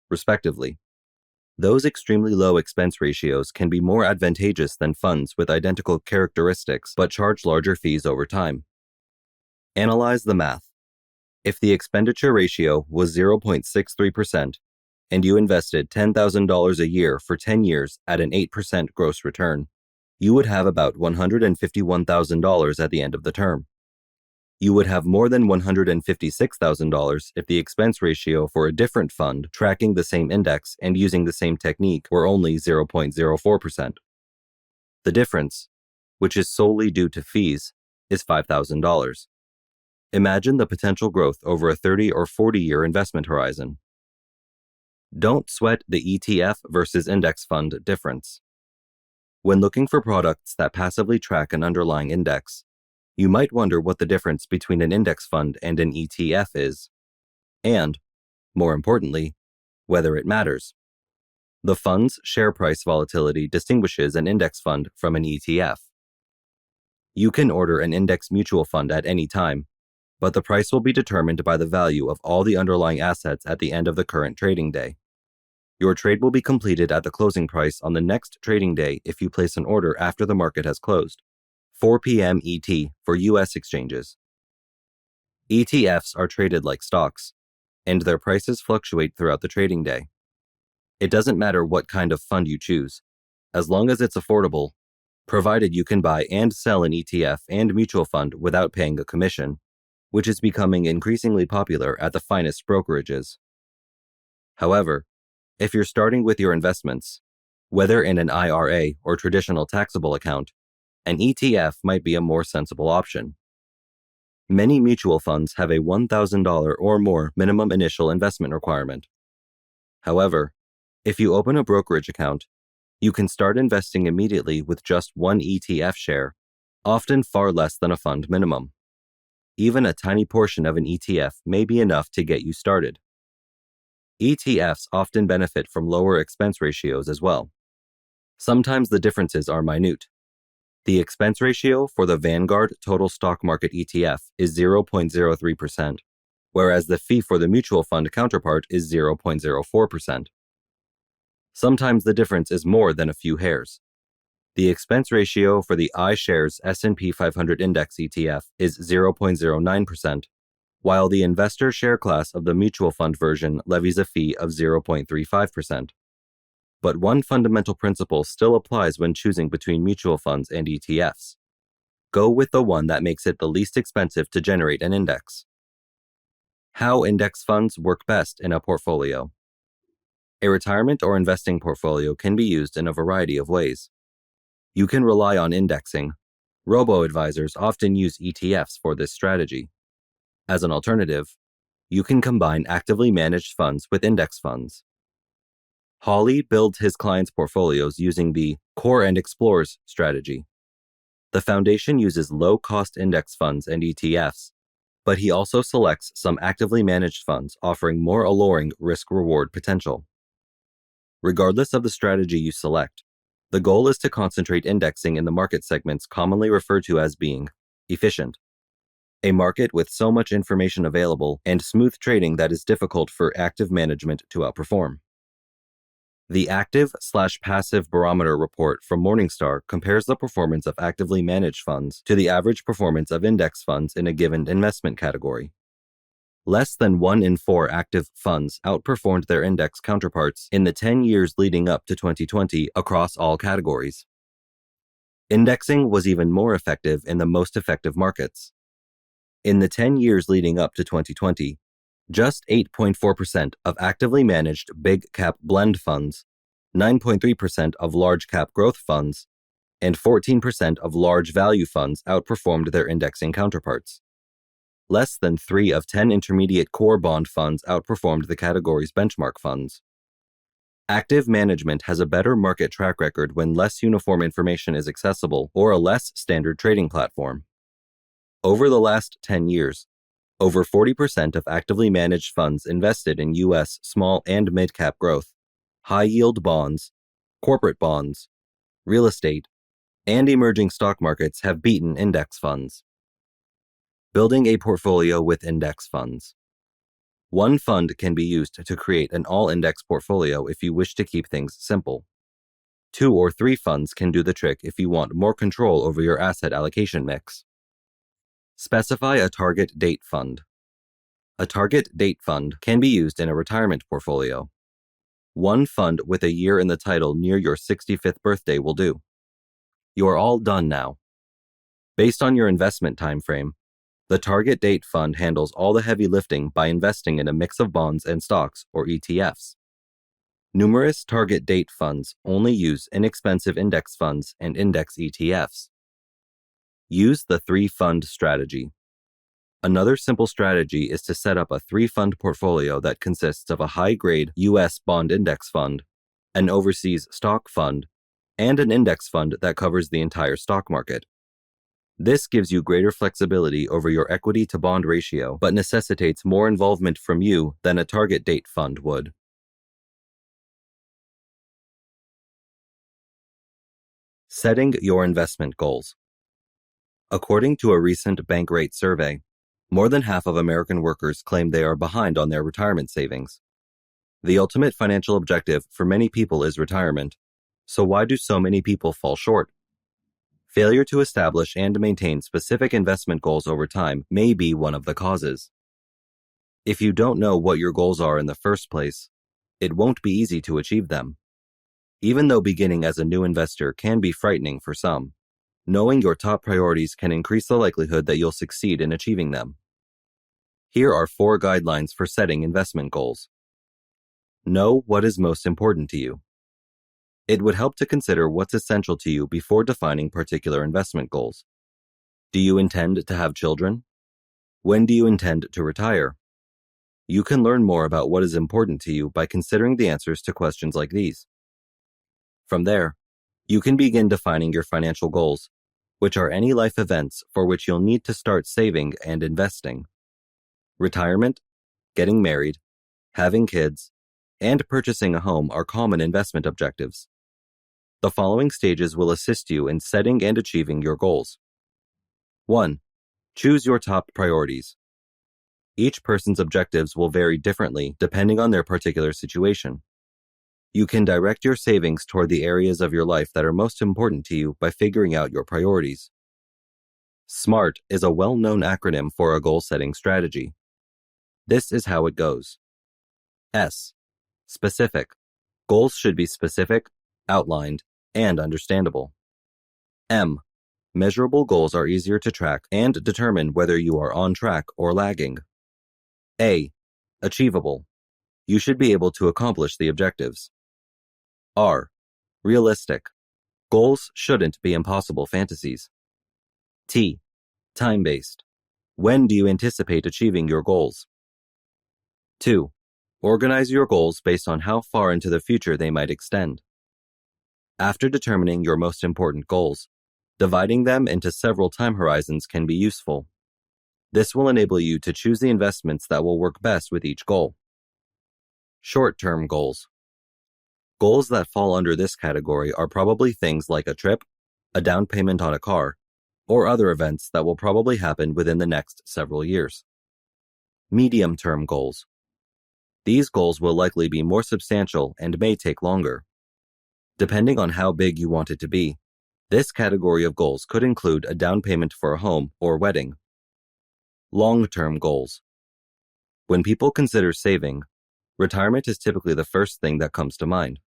respectively. Those extremely low expense ratios can be more advantageous than funds with identical characteristics but charge larger fees over time. Analyze the math. If the expenditure ratio was 0.63% and you invested $10,000 a year for 10 years at an 8% gross return, you would have about $151,000 at the end of the term. You would have more than $156,000 if the expense ratio for a different fund tracking the same index and using the same technique were only 0.04%. The difference, which is solely due to fees, is $5,000. Imagine the potential growth over a 30 or 40-year investment horizon. Don't sweat the ETF versus index fund difference. When looking for products that passively track an underlying index, you might wonder what the difference between an index fund and an ETF is, and, more importantly, whether it matters. The fund's share price volatility distinguishes an index fund from an ETF. You can order an index mutual fund at any time, but the price will be determined by the value of all the underlying assets at the end of the current trading day. Your trade will be completed at the closing price on the next trading day if you place an order after the market has closed, 4 p.m. ET for U.S. exchanges. ETFs are traded like stocks, and their prices fluctuate throughout the trading day. It doesn't matter what kind of fund you choose, as long as it's affordable, provided you can buy and sell an ETF and mutual fund without paying a commission, which is becoming increasingly popular at the finest brokerages. However, if you're starting with your investments, whether in an IRA or traditional taxable account, an ETF might be a more sensible option. Many mutual funds have a $1,000 or more minimum initial investment requirement. However, if you open a brokerage account, you can start investing immediately with just one ETF share, often far less than a fund minimum. Even a tiny portion of an ETF may be enough to get you started. ETFs often benefit from lower expense ratios as well. Sometimes the differences are minute. The expense ratio for the Vanguard Total Stock Market ETF is 0.03%, whereas the fee for the mutual fund counterpart is 0.04%. Sometimes the difference is more than a few hairs. The expense ratio for the iShares S&P 500 Index ETF is 0.09%, while the investor share class of the mutual fund version levies a fee of 0.35%. But one fundamental principle still applies when choosing between mutual funds and ETFs. Go with the one that makes it the least expensive to generate an index. How index funds work best in a portfolio. A retirement or investing portfolio can be used in a variety of ways. You can rely on indexing. Robo-advisors often use ETFs for this strategy. As an alternative, you can combine actively managed funds with index funds. Hawley builds his clients' portfolios using the Core and Explores strategy. The foundation uses low-cost index funds and ETFs, but he also selects some actively managed funds offering more alluring risk-reward potential. Regardless of the strategy you select, the goal is to concentrate indexing in the market segments commonly referred to as being efficient. A market with so much information available and smooth trading that is difficult for active management to outperform. The Active/Passive Barometer report from Morningstar compares the performance of actively managed funds to the average performance of index funds in a given investment category. Less than 1 in 4 active funds outperformed their index counterparts in the 10 years leading up to 2020 across all categories. Indexing was even more effective in the most effective markets. In the 10 years leading up to 2020, just 8.4% of actively managed big-cap blend funds, 9.3% of large-cap growth funds, and 14% of large value funds outperformed their indexing counterparts. Less than 3 of 10 intermediate core bond funds outperformed the category's benchmark funds. Active management has a better market track record when less uniform information is accessible or a less standard trading platform. Over the last 10 years, over 40% of actively managed funds invested in U.S. small and mid-cap growth, high-yield bonds, corporate bonds, real estate, and emerging stock markets have beaten index funds. Building a portfolio with index funds. One fund can be used to create an all-index portfolio if you wish to keep things simple. 2 or 3 funds can do the trick if you want more control over your asset allocation mix. Specify a target date fund. A target date fund can be used in a retirement portfolio. One fund with a year in the title near your 65th birthday will do. You are all done now. Based on your investment time frame, the target date fund handles all the heavy lifting by investing in a mix of bonds and stocks, or ETFs. Numerous target date funds only use inexpensive index funds and index ETFs. Use the 3-fund strategy. Another simple strategy is to set up a 3-fund portfolio that consists of a high-grade U.S. bond index fund, an overseas stock fund, and an index fund that covers the entire stock market. This gives you greater flexibility over your equity-to-bond ratio, but necessitates more involvement from you than a target date fund would. Setting your investment goals. According to a recent Bankrate survey, more than half of American workers claim they are behind on their retirement savings. The ultimate financial objective for many people is retirement, so why do so many people fall short? Failure to establish and maintain specific investment goals over time may be one of the causes. If you don't know what your goals are in the first place, it won't be easy to achieve them. Even though beginning as a new investor can be frightening for some, knowing your top priorities can increase the likelihood that you'll succeed in achieving them. Here are 4 guidelines for setting investment goals. Know what is most important to you. It would help to consider what's essential to you before defining particular investment goals. Do you intend to have children? When do you intend to retire? You can learn more about what is important to you by considering the answers to questions like these. From there, you can begin defining your financial goals, which are any life events for which you'll need to start saving and investing. Retirement, getting married, having kids, and purchasing a home are common investment objectives. The following stages will assist you in setting and achieving your goals. 1. Choose your top priorities. Each person's objectives will vary differently depending on their particular situation. You can direct your savings toward the areas of your life that are most important to you by figuring out your priorities. SMART is a well-known acronym for a goal-setting strategy. This is how it goes. S. Specific. Goals should be specific, outlined, and understandable. M. Measurable goals are easier to track and determine whether you are on track or lagging. A. Achievable. You should be able to accomplish the objectives. R. Realistic. Goals shouldn't be impossible fantasies. T. Time-based. When do you anticipate achieving your goals? 2. Organize your goals based on how far into the future they might extend. After determining your most important goals, dividing them into several time horizons can be useful. This will enable you to choose the investments that will work best with each goal. Short-term goals. Goals that fall under this category are probably things like a trip, a down payment on a car, or other events that will probably happen within the next several years. Medium-term goals. These goals will likely be more substantial and may take longer. Depending on how big you want it to be, this category of goals could include a down payment for a home or wedding. Long-term goals. When people consider saving, retirement is typically the first thing that comes to mind.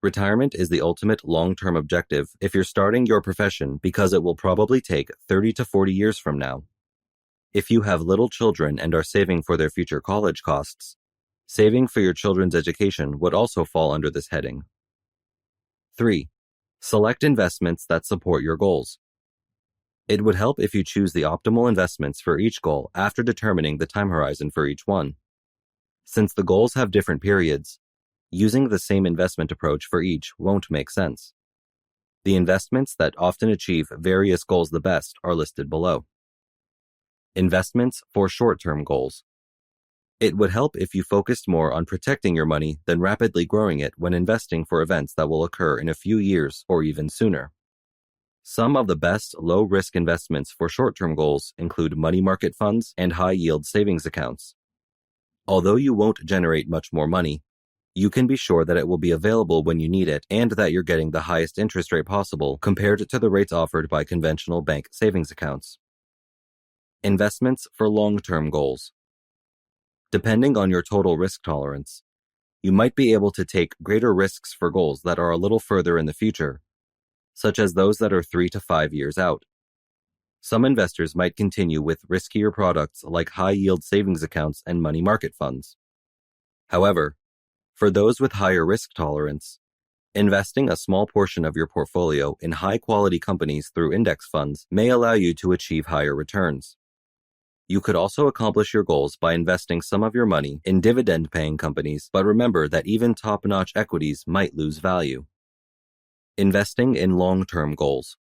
Retirement is the ultimate long-term objective if you're starting your profession because it will probably take 30 to 40 years from now. If you have little children and are saving for their future college costs, saving for your children's education would also fall under this heading. 3. Select investments that support your goals. It would help if you choose the optimal investments for each goal after determining the time horizon for each one. Since the goals have different periods, using the same investment approach for each won't make sense. The investments that often achieve various goals the best are listed below. Investments for short-term goals. It would help if you focused more on protecting your money than rapidly growing it when investing for events that will occur in a few years or even sooner. Some of the best low-risk investments for short-term goals include money market funds and high-yield savings accounts. Although you won't generate much more money, you can be sure that it will be available when you need it and that you're getting the highest interest rate possible compared to the rates offered by conventional bank savings accounts. Investments for long-term goals. Depending on your total risk tolerance, you might be able to take greater risks for goals that are a little further in the future, such as those that are 3 to 5 years out. Some investors might continue with riskier products like high-yield savings accounts and money market funds. However, for those with higher risk tolerance, investing a small portion of your portfolio in high-quality companies through index funds may allow you to achieve higher returns. You could also accomplish your goals by investing some of your money in dividend-paying companies, but remember that even top-notch equities might lose value. Investing in long-term goals.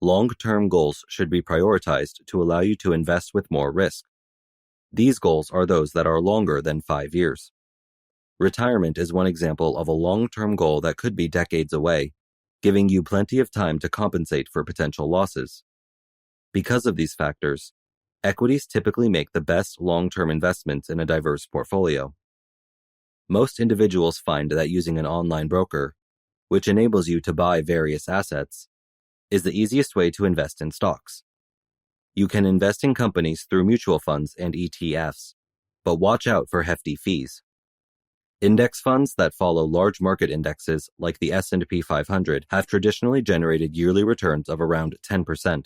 Long-term goals should be prioritized to allow you to invest with more risk. These goals are those that are longer than 5 years. Retirement is one example of a long-term goal that could be decades away, giving you plenty of time to compensate for potential losses. Because of these factors, equities typically make the best long-term investments in a diverse portfolio. Most individuals find that using an online broker, which enables you to buy various assets, is the easiest way to invest in stocks. You can invest in companies through mutual funds and ETFs, but watch out for hefty fees. Index funds that follow large market indexes like the S&P 500 have traditionally generated yearly returns of around 10%,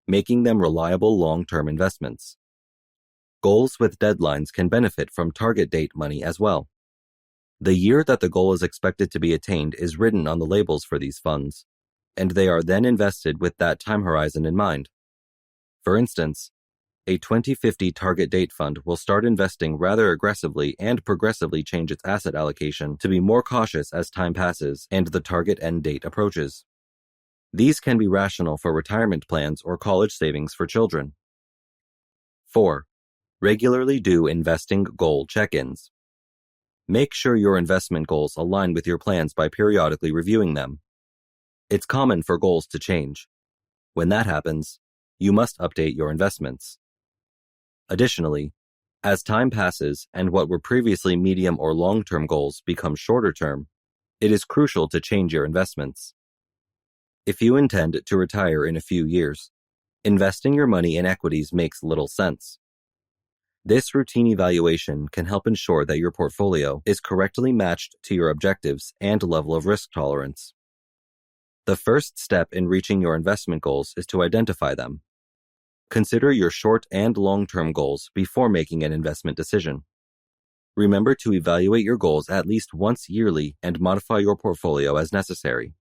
making them reliable long-term investments. Goals with deadlines can benefit from target date money as well. The year that the goal is expected to be attained is written on the labels for these funds, and they are then invested with that time horizon in mind. For instance, a 2050 target date fund will start investing rather aggressively and progressively change its asset allocation to be more cautious as time passes and the target end date approaches. These can be rational for retirement plans or college savings for children. 4. Regularly do investing goal check-ins. Make sure your investment goals align with your plans by periodically reviewing them. It's common for goals to change. When that happens, you must update your investments. Additionally, as time passes and what were previously medium or long-term goals become shorter term, it is crucial to change your investments. If you intend to retire in a few years, investing your money in equities makes little sense. This routine evaluation can help ensure that your portfolio is correctly matched to your objectives and level of risk tolerance. The first step in reaching your investment goals is to identify them. Consider your short and long-term goals before making an investment decision. Remember to evaluate your goals at least once yearly and modify your portfolio as necessary.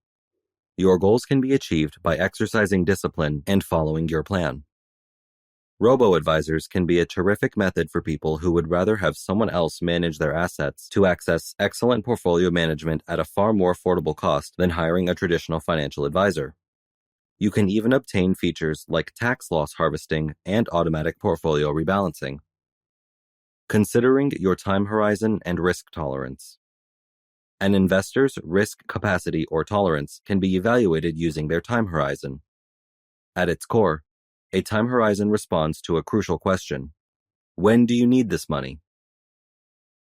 Your goals can be achieved by exercising discipline and following your plan. Robo-advisors can be a terrific method for people who would rather have someone else manage their assets to access excellent portfolio management at a far more affordable cost than hiring a traditional financial advisor. You can even obtain features like tax loss harvesting and automatic portfolio rebalancing. Considering your time horizon and risk tolerance. An investor's risk capacity or tolerance can be evaluated using their time horizon. At its core, a time horizon responds to a crucial question: when do you need this money?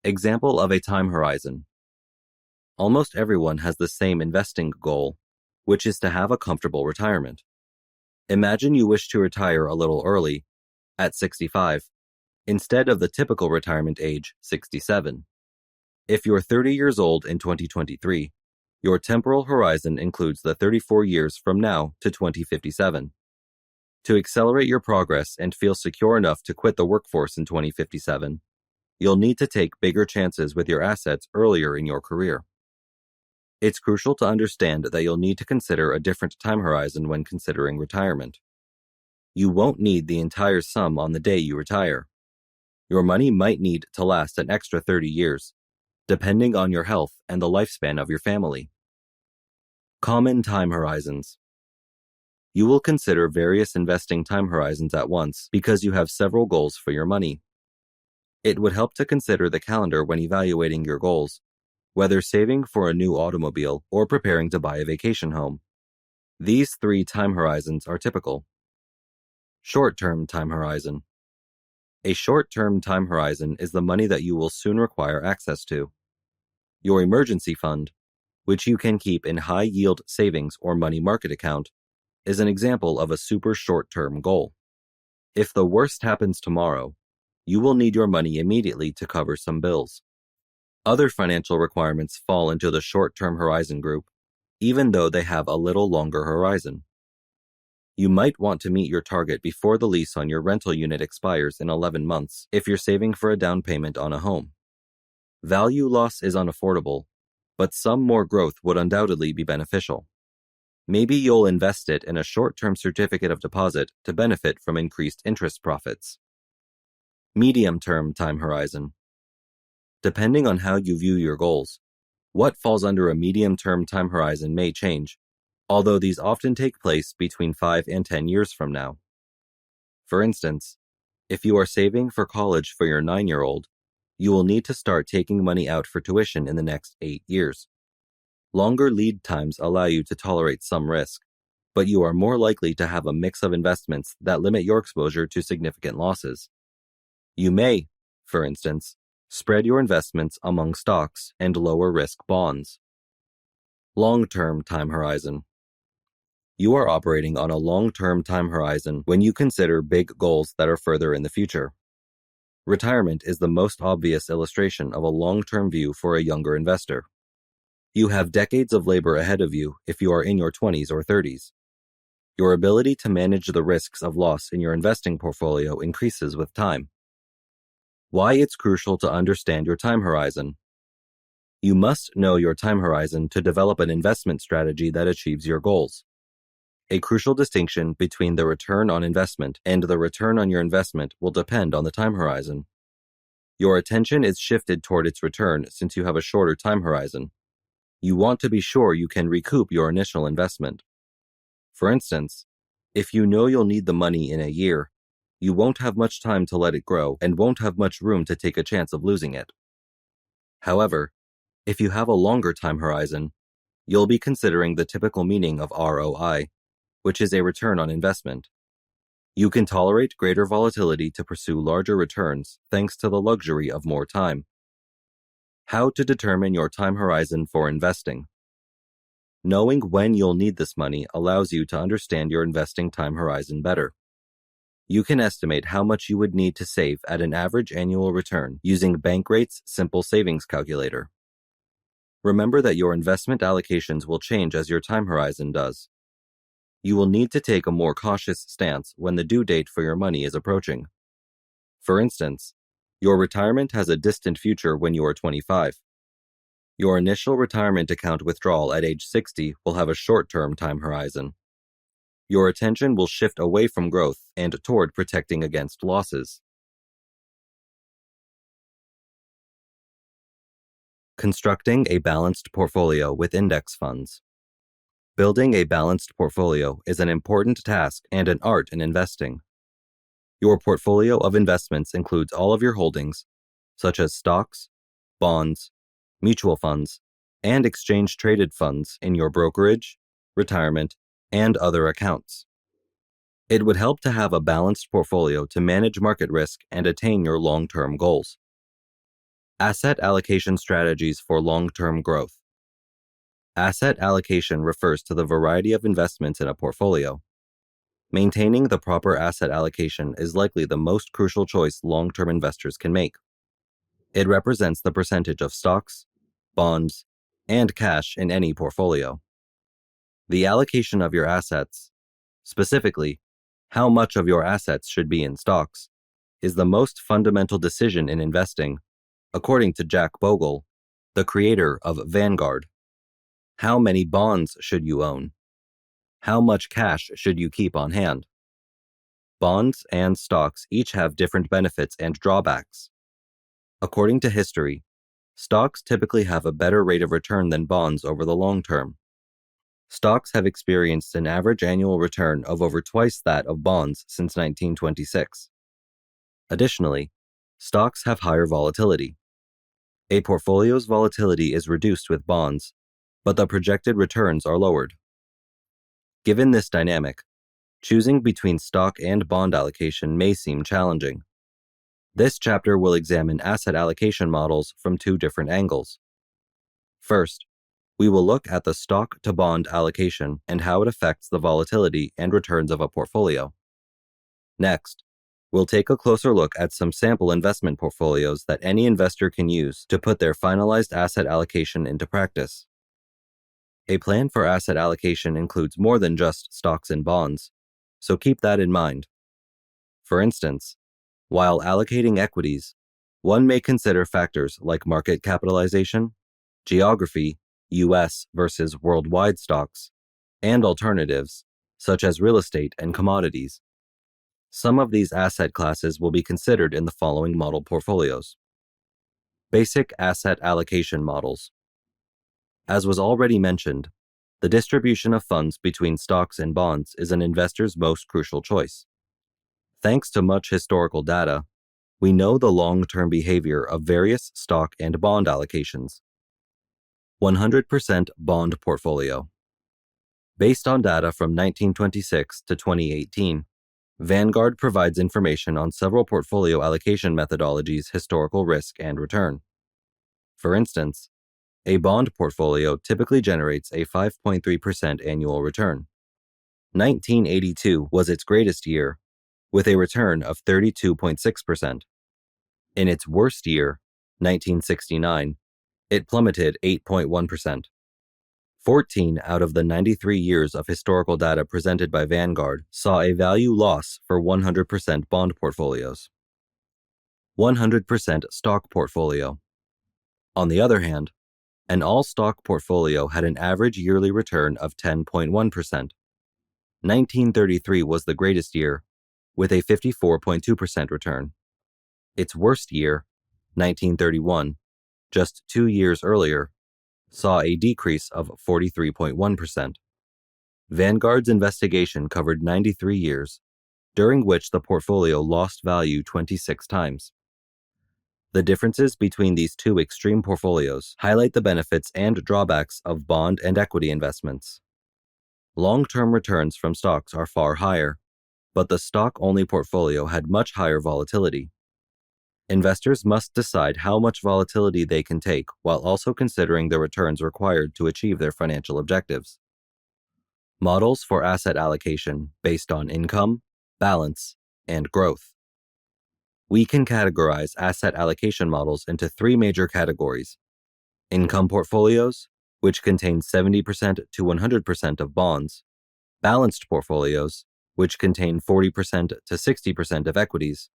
Example of a time horizon. Almost everyone has the same investing goal, which is to have a comfortable retirement. Imagine you wish to retire a little early, at 65, instead of the typical retirement age, 67. If you're 30 years old in 2023, your temporal horizon includes the 34 years from now to 2057. To accelerate your progress and feel secure enough to quit the workforce in 2057, you'll need to take bigger chances with your assets earlier in your career. It's crucial to understand that you'll need to consider a different time horizon when considering retirement. You won't need the entire sum on the day you retire. Your money might need to last an extra 30 years, depending on your health and the lifespan of your family. Common time horizons. You will consider various investing time horizons at once because you have several goals for your money. It would help to consider the calendar when evaluating your goals, whether saving for a new automobile or preparing to buy a vacation home. These 3 time horizons are typical. Short-term time horizon. A short-term time horizon is the money that you will soon require access to. Your emergency fund, which you can keep in high-yield savings or money market account, is an example of a super short-term goal. If the worst happens tomorrow, you will need your money immediately to cover some bills. Other financial requirements fall into the short-term horizon group, even though they have a little longer horizon. You might want to meet your target before the lease on your rental unit expires in 11 months if you're saving for a down payment on a home. Value loss is unaffordable, but some more growth would undoubtedly be beneficial. Maybe you'll invest it in a short-term certificate of deposit to benefit from increased interest profits. Medium-term time horizon. Depending on how you view your goals, what falls under a medium-term time horizon may change, although these often take place between 5 and 10 years from now. For instance, if you are saving for college for your 9-year-old, you will need to start taking money out for tuition in the next 8 years. Longer lead times allow you to tolerate some risk, but you are more likely to have a mix of investments that limit your exposure to significant losses. You may, for instance, spread your investments among stocks and lower-risk bonds. Long-term time horizon. You are operating on a long-term time horizon when you consider big goals that are further in the future. Retirement is the most obvious illustration of a long-term view for a younger investor. You have decades of labor ahead of you if you are in your 20s or 30s. Your ability to manage the risks of loss in your investing portfolio increases with time. Why it's crucial to understand your time horizon. You must know your time horizon to develop an investment strategy that achieves your goals. A crucial distinction between the return on investment and the return on your investment will depend on the time horizon. Your attention is shifted toward its return since you have a shorter time horizon. You want to be sure you can recoup your initial investment. For instance, if you know you'll need the money in a year, you won't have much time to let it grow and won't have much room to take a chance of losing it. However, if you have a longer time horizon, you'll be considering the typical meaning of ROI, which is a return on investment. You can tolerate greater volatility to pursue larger returns thanks to the luxury of more time. How to determine your time horizon for investing. Knowing when you'll need this money allows you to understand your investing time horizon better. You can estimate how much you would need to save at an average annual return using Bankrate's simple savings calculator. Remember that your investment allocations will change as your time horizon does. You will need to take a more cautious stance when the due date for your money is approaching. For instance, your retirement has a distant future when you are 25. Your initial retirement account withdrawal at age 60 will have a short-term time horizon. Your attention will shift away from growth and toward protecting against losses. Constructing a balanced portfolio with index funds. Building a balanced portfolio is an important task and an art in investing. Your portfolio of investments includes all of your holdings, such as stocks, bonds, mutual funds, and exchange-traded funds in your brokerage, retirement, and other accounts. It would help to have a balanced portfolio to manage market risk and attain your long-term goals. Asset allocation strategies for long-term growth. Asset allocation refers to the variety of investments in a portfolio. Maintaining the proper asset allocation is likely the most crucial choice long-term investors can make. It represents the percentage of stocks, bonds, and cash in any portfolio. The allocation of your assets, specifically, how much of your assets should be in stocks, is the most fundamental decision in investing, according to Jack Bogle, the creator of Vanguard. How many bonds should you own? How much cash should you keep on hand? Bonds and stocks each have different benefits and drawbacks. According to history, stocks typically have a better rate of return than bonds over the long term. Stocks have experienced an average annual return of over twice that of bonds since 1926. Additionally, stocks have higher volatility. A portfolio's volatility is reduced with bonds, but the projected returns are lowered. Given this dynamic, choosing between stock and bond allocation may seem challenging. This chapter will examine asset allocation models from two different angles. First, we will look at the stock-to-bond allocation and how it affects the volatility and returns of a portfolio. Next, we'll take a closer look at some sample investment portfolios that any investor can use to put their finalized asset allocation into practice. A plan for asset allocation includes more than just stocks and bonds, so keep that in mind. For instance, while allocating equities, one may consider factors like market capitalization, geography, U.S. versus worldwide stocks, and alternatives, such as real estate and commodities. Some of these asset classes will be considered in the following model portfolios. Basic asset allocation models. As was already mentioned, the distribution of funds between stocks and bonds is an investor's most crucial choice. Thanks to much historical data, we know the long-term behavior of various stock and bond allocations. 100% bond portfolio. Based on data from 1926 to 2018, Vanguard provides information on several portfolio allocation methodologies' historical risk and return. For instance, a bond portfolio typically generates a 5.3% annual return. 1982 was its greatest year, with a return of 32.6%. In its worst year, 1969, it plummeted 8.1%. 14 out of the 93 years of historical data presented by Vanguard saw a value loss for 100% bond portfolios. 100% stock portfolio. On the other hand, an all-stock portfolio had an average yearly return of 10.1%. 1933 was the greatest year, with a 54.2% return. Its worst year, 1931, just 2 years earlier, saw a decrease of 43.1%. Vanguard's investigation covered 93 years, during which the portfolio lost value 26 times. The differences between these two extreme portfolios highlight the benefits and drawbacks of bond and equity investments. Long-term returns from stocks are far higher, but the stock-only portfolio had much higher volatility. Investors must decide how much volatility they can take while also considering the returns required to achieve their financial objectives. Models for asset allocation based on income, balance, and growth. We can categorize asset allocation models into three major categories: income portfolios, which contain 70% to 100% of bonds; balanced portfolios, which contain 40% to 60% of equities;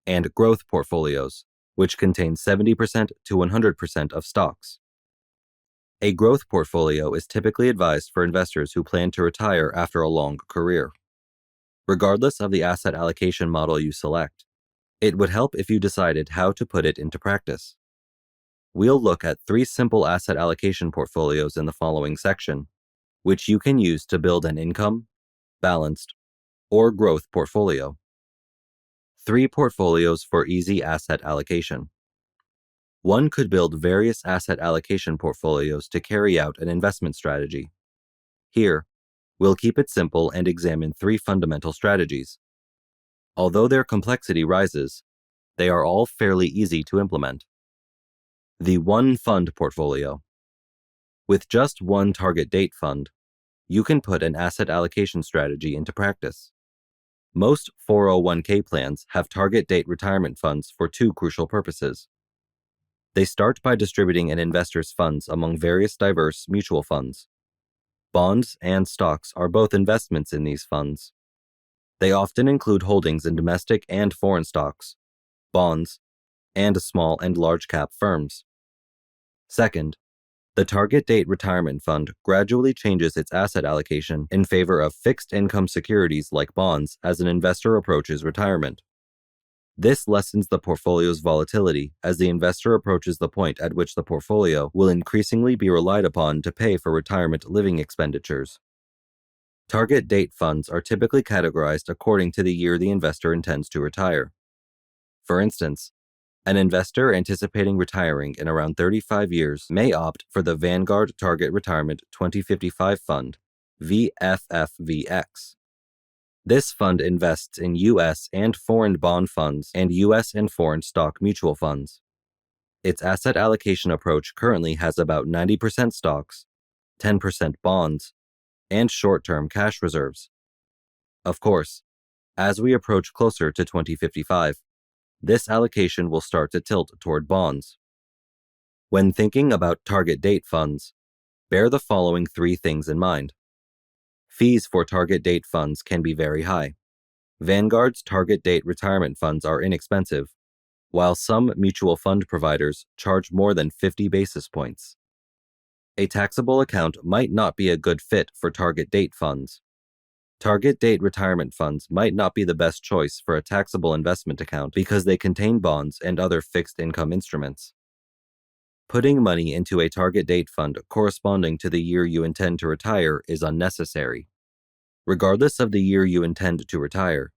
and growth portfolios, which contain 70% to 100% of stocks. A growth portfolio is typically advised for investors who plan to retire after a long career. Regardless of the asset allocation model you select, it would help if you decided how to put it into practice. We'll look at 3 simple asset allocation portfolios in the following section, which you can use to build an income, balanced, or growth portfolio. 3 portfolios for easy asset allocation. One could build various asset allocation portfolios to carry out an investment strategy. Here, we'll keep it simple and examine 3 fundamental strategies. Although their complexity rises, they are all fairly easy to implement. The one fund portfolio. With just one target date fund, you can put an asset allocation strategy into practice. Most 401k plans have target date retirement funds for 2 crucial purposes. They start by distributing an investor's funds among various diverse mutual funds. Bonds and stocks are both investments in these funds. They often include holdings in domestic and foreign stocks, bonds, and small and large cap firms. Second, The target date retirement fund gradually changes its asset allocation in favor of fixed income securities like bonds as an investor approaches retirement. This lessens the portfolio's volatility as the investor approaches the point at which the portfolio will increasingly be relied upon to pay for retirement living expenditures. Target date funds are typically categorized according to the year the investor intends to retire. For instance, an investor anticipating retiring in around 35 years may opt for the Vanguard Target Retirement 2055 Fund, VFFVX. This fund invests in U.S. and foreign bond funds and U.S. and foreign stock mutual funds. Its asset allocation approach currently has about 90% stocks, 10% bonds, and short-term cash reserves. Of course, as we approach closer to 2055, this allocation will start to tilt toward bonds. When thinking about target date funds, bear the following three things in mind. Fees for target date funds can be very high. Vanguard's target date retirement funds are inexpensive, while some mutual fund providers charge more than 50 basis points. A taxable account might not be a good fit for target date funds. Target date retirement funds might not be the best choice for a taxable investment account because they contain bonds and other fixed income instruments. Putting money into a target date fund corresponding to the year you intend to retire is unnecessary. Regardless of the year you intend to retire,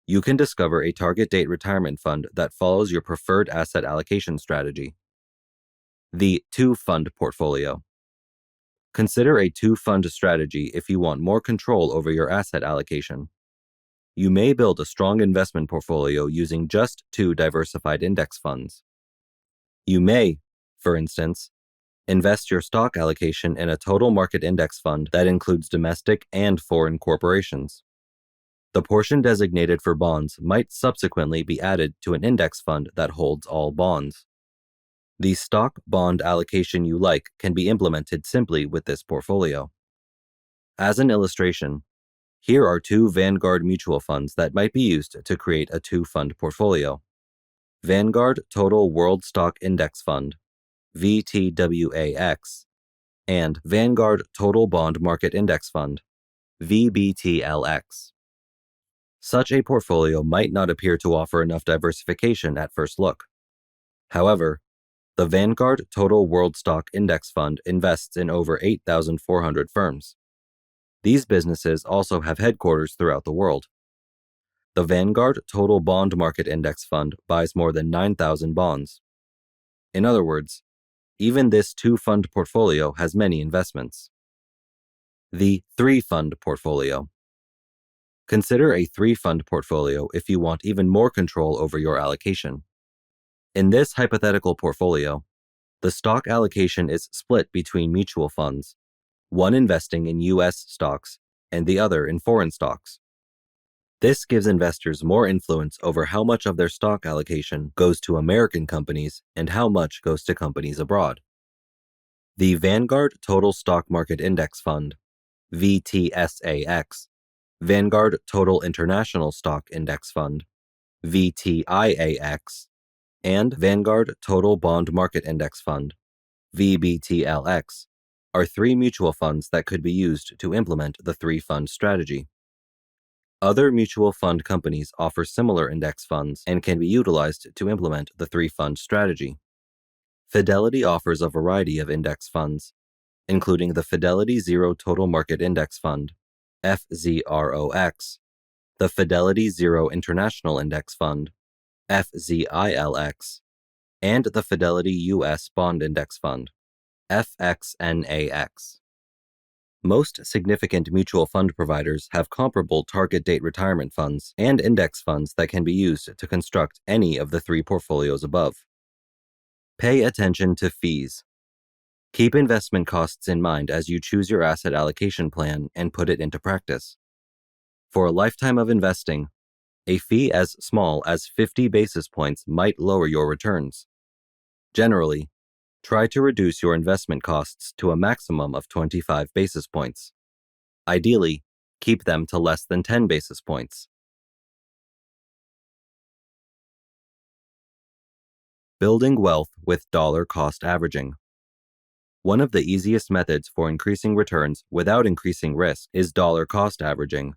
you can discover a target date retirement fund that follows your preferred asset allocation strategy. The two-fund portfolio. Consider a two-fund strategy if you want more control over your asset allocation. You may build a strong investment portfolio using just two diversified index funds. You may, for instance, invest your stock allocation in a total market index fund that includes domestic and foreign corporations. The portion designated for bonds might subsequently be added to an index fund that holds all bonds. The stock-bond allocation you like can be implemented simply with this portfolio. As an illustration, here are two Vanguard mutual funds that might be used to create a two-fund portfolio. Vanguard Total World Stock Index Fund, VTWAX, and Vanguard Total Bond Market Index Fund, VBTLX. Such a portfolio might not appear to offer enough diversification at first look. However, the Vanguard Total World Stock Index Fund invests in over 8,400 firms. These businesses also have headquarters throughout the world. The Vanguard Total Bond Market Index Fund buys more than 9,000 bonds. In other words, even this two-fund portfolio has many investments. The three-fund portfolio. Consider a three-fund portfolio if you want even more control over your allocation. In this hypothetical portfolio, the stock allocation is split between mutual funds, one investing in U.S. stocks and the other in foreign stocks. This gives investors more influence over how much of their stock allocation goes to American companies and how much goes to companies abroad. The Vanguard Total Stock Market Index Fund, VTSAX, Vanguard Total International Stock Index Fund, VTIAX, and Vanguard Total Bond Market Index Fund, VBTLX, are three mutual funds that could be used to implement the three-fund strategy. Other mutual fund companies offer similar index funds and can be utilized to implement the three-fund strategy. Fidelity offers a variety of index funds, including the Fidelity Zero Total Market Index Fund, FZROX, the Fidelity Zero International Index Fund, FZILX, and the Fidelity U.S. Bond Index Fund, FXNAX. Most significant mutual fund providers have comparable target date retirement funds and index funds that can be used to construct any of the three portfolios above. Pay attention to fees. Keep investment costs in mind as you choose your asset allocation plan and put it into practice. For a lifetime of investing, a fee as small as 50 basis points might lower your returns. Generally, try to reduce your investment costs to a maximum of 25 basis points. Ideally, keep them to less than 10 basis points. Building wealth with dollar cost averaging. One of the easiest methods for increasing returns without increasing risk is dollar cost averaging,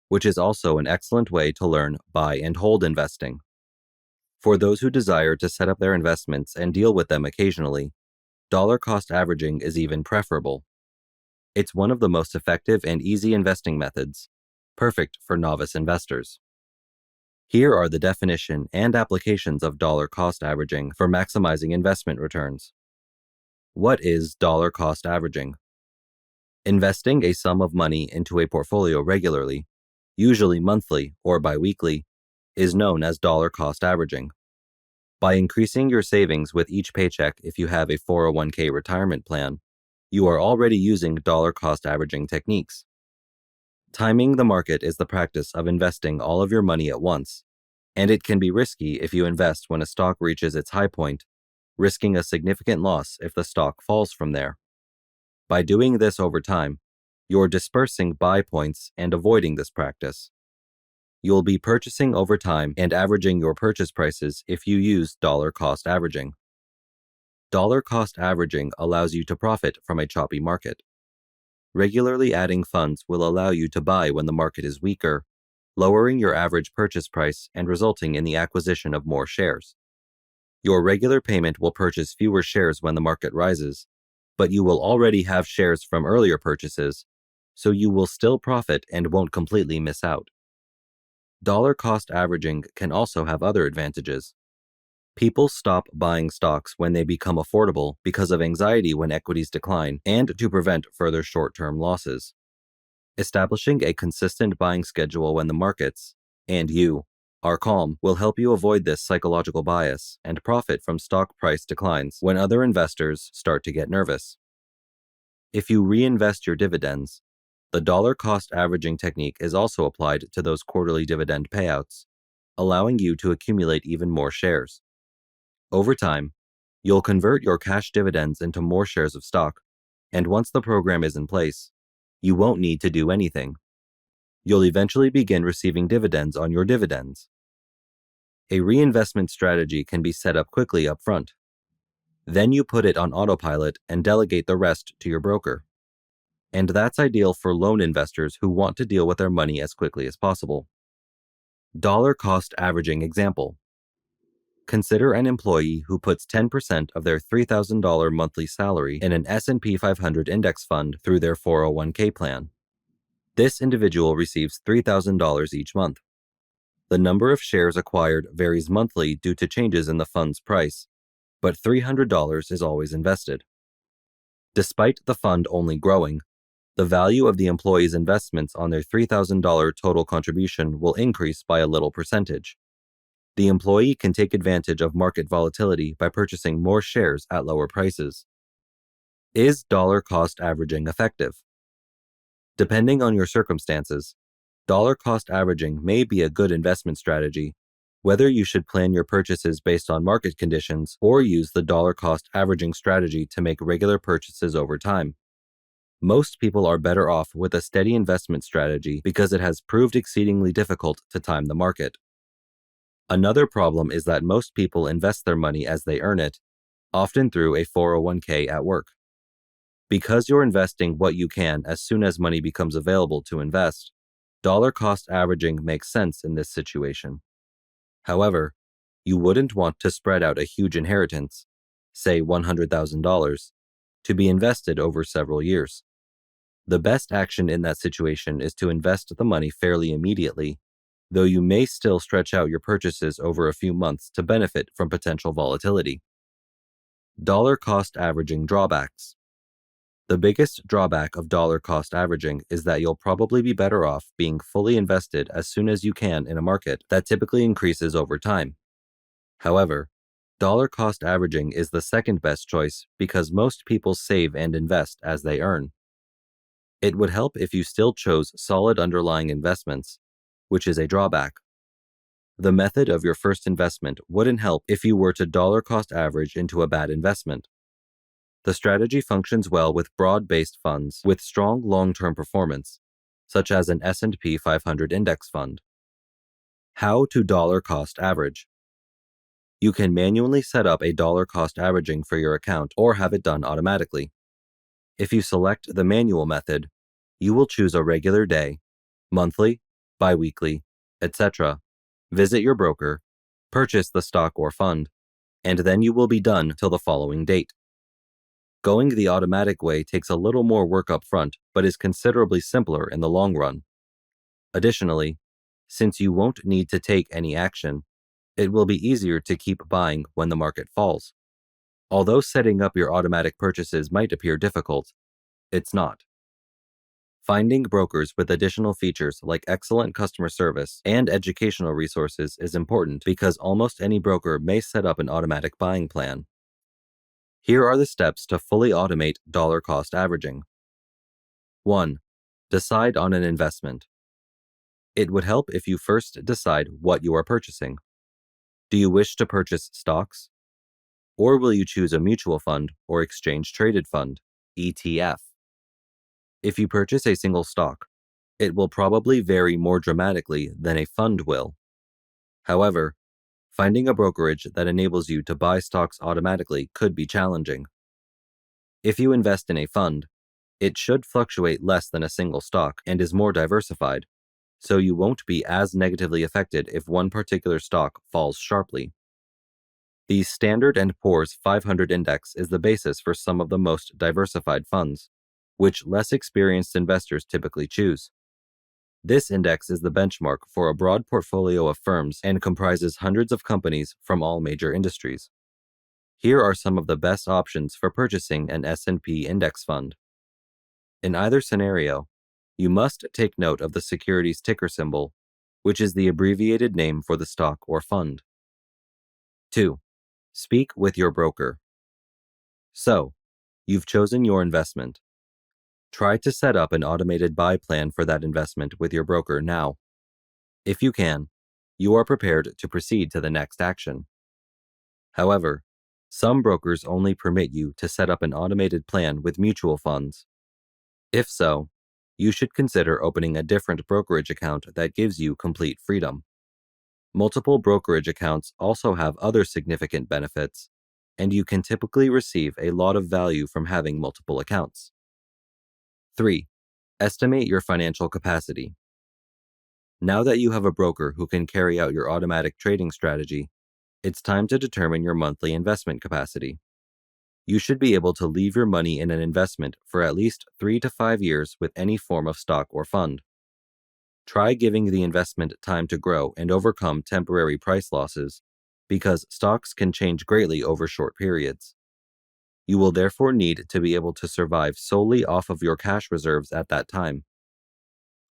which is also an excellent way to learn buy and hold investing. For those who desire to set up their investments and deal with them occasionally, dollar cost averaging is even preferable. It's one of the most effective and easy investing methods, perfect for novice investors. Here are the definition and applications of dollar cost averaging for maximizing investment returns. What is dollar cost averaging? Investing a sum of money into a portfolio regularly, usually monthly or biweekly, is known as dollar cost averaging. By increasing your savings with each paycheck if you have a 401k retirement plan, you are already using dollar cost averaging techniques. Timing the market is the practice of investing all of your money at once, and it can be risky if you invest when a stock reaches its high point, risking a significant loss if the stock falls from there. By doing this over time, you're dispersing buy points and avoiding this practice. You'll be purchasing over time and averaging your purchase prices if you use dollar cost averaging. Dollar cost averaging allows you to profit from a choppy market. Regularly adding funds will allow you to buy when the market is weaker, lowering your average purchase price and resulting in the acquisition of more shares. Your regular payment will purchase fewer shares when the market rises, but you will already have shares from earlier purchases, so you will still profit and won't completely miss out. Dollar cost averaging can also have other advantages. People stop buying stocks when they become affordable because of anxiety when equities decline and to prevent further short-term losses. Establishing a consistent buying schedule when the markets, and you, are calm will help you avoid this psychological bias and profit from stock price declines when other investors start to get nervous. If you reinvest your dividends, the dollar cost averaging technique is also applied to those quarterly dividend payouts, allowing you to accumulate even more shares. Over time, you'll convert your cash dividends into more shares of stock, and once the program is in place, you won't need to do anything. You'll eventually begin receiving dividends on your dividends. A reinvestment strategy can be set up quickly up front. Then you put it on autopilot and delegate the rest to your broker. And that's ideal for loan investors who want to deal with their money as quickly as possible. Dollar cost averaging example. Consider an employee who puts 10% of their $3,000 monthly salary in an S&P 500 index fund through their 401k plan. This individual receives $3,000 each month. The number of shares acquired varies monthly due to changes in the fund's price, but $300 is always invested. Despite the fund only growing, the value of the employee's investments on their $3,000 total contribution will increase by a little percentage. The employee can take advantage of market volatility by purchasing more shares at lower prices. Is dollar cost averaging effective? Depending on your circumstances, dollar cost averaging may be a good investment strategy, whether you should plan your purchases based on market conditions or use the dollar cost averaging strategy to make regular purchases over time. Most people are better off with a steady investment strategy because it has proved exceedingly difficult to time the market. Another problem is that most people invest their money as they earn it, often through a 401k at work. Because you're investing what you can as soon as money becomes available to invest, dollar cost averaging makes sense in this situation. However, you wouldn't want to spread out a huge inheritance, say $100,000, to be invested over several years. The best action in that situation is to invest the money fairly immediately, though you may still stretch out your purchases over a few months to benefit from potential volatility. Dollar cost averaging drawbacks. The biggest drawback of dollar cost averaging is that you'll probably be better off being fully invested as soon as you can in a market that typically increases over time. However, dollar cost averaging is the second best choice because most people save and invest as they earn. It would help if you still chose solid underlying investments, which is a drawback. The method of your first investment wouldn't help if you were to dollar cost average into a bad investment. The strategy functions well with broad-based funds with strong long-term performance, such as an S&P 500 index fund. How to dollar cost average. You can manually set up a dollar cost averaging for your account or have it done automatically. If you select the manual method, you will choose a regular day, monthly, biweekly, etc. Visit your broker, purchase the stock or fund, and then you will be done till the following date. Going the automatic way takes a little more work up front, but is considerably simpler in the long run. Additionally, since you won't need to take any action, it will be easier to keep buying when the market falls. Although setting up your automatic purchases might appear difficult, it's not. Finding brokers with additional features like excellent customer service and educational resources is important because almost any broker may set up an automatic buying plan. Here are the steps to fully automate dollar cost averaging. 1. Decide on an investment. It would help if you first decide what you are purchasing. Do you wish to purchase stocks? Or will you choose a mutual fund or exchange traded fund, ETF? If you purchase a single stock, it will probably vary more dramatically than a fund will. However, finding a brokerage that enables you to buy stocks automatically could be challenging. If you invest in a fund, it should fluctuate less than a single stock and is more diversified, so you won't be as negatively affected if one particular stock falls sharply. The Standard & Poor's 500 index is the basis for some of the most diversified funds, which less experienced investors typically choose. This index is the benchmark for a broad portfolio of firms and comprises hundreds of companies from all major industries. Here are some of the best options for purchasing an S&P index fund. In either scenario, you must take note of the security's ticker symbol, which is the abbreviated name for the stock or fund. 2. Speak with your broker. So, you've chosen your investment. Try to set up an automated buy plan for that investment with your broker now. If you can, you are prepared to proceed to the next action. However, some brokers only permit you to set up an automated plan with mutual funds. If so, you should consider opening a different brokerage account that gives you complete freedom. Multiple brokerage accounts also have other significant benefits, and you can typically receive a lot of value from having multiple accounts. 3. Estimate your financial capacity. Now that you have a broker who can carry out your automatic trading strategy, it's time to determine your monthly investment capacity. You should be able to leave your money in an investment for at least 3 to 5 years with any form of stock or fund. Try giving the investment time to grow and overcome temporary price losses, because stocks can change greatly over short periods. You will therefore need to be able to survive solely off of your cash reserves at that time.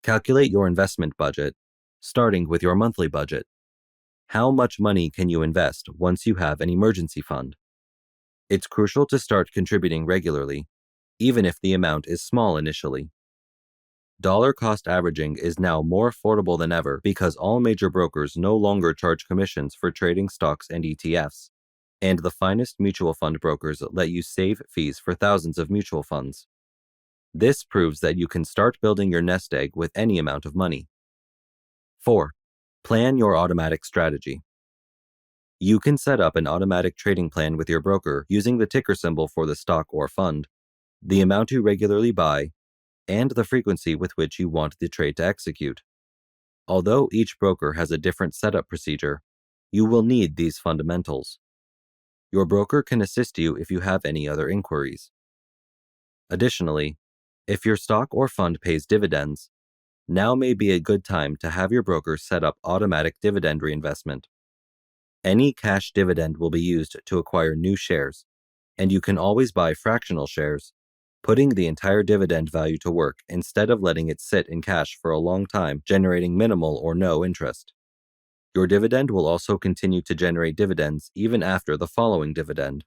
Calculate your investment budget, starting with your monthly budget. How much money can you invest once you have an emergency fund? It's crucial to start contributing regularly, even if the amount is small initially. Dollar cost averaging is now more affordable than ever because all major brokers no longer charge commissions for trading stocks and ETFs, and the finest mutual fund brokers let you save fees for thousands of mutual funds. This proves that you can start building your nest egg with any amount of money. 4. Plan your automatic strategy. You can set up an automatic trading plan with your broker using the ticker symbol for the stock or fund, the amount you regularly buy, and the frequency with which you want the trade to execute. Although each broker has a different setup procedure, you will need these fundamentals. Your broker can assist you if you have any other inquiries. Additionally, if your stock or fund pays dividends, now may be a good time to have your broker set up automatic dividend reinvestment. Any cash dividend will be used to acquire new shares, and you can always buy fractional shares, putting the entire dividend value to work instead of letting it sit in cash for a long time, generating minimal or no interest. Your dividend will also continue to generate dividends even after the following dividend.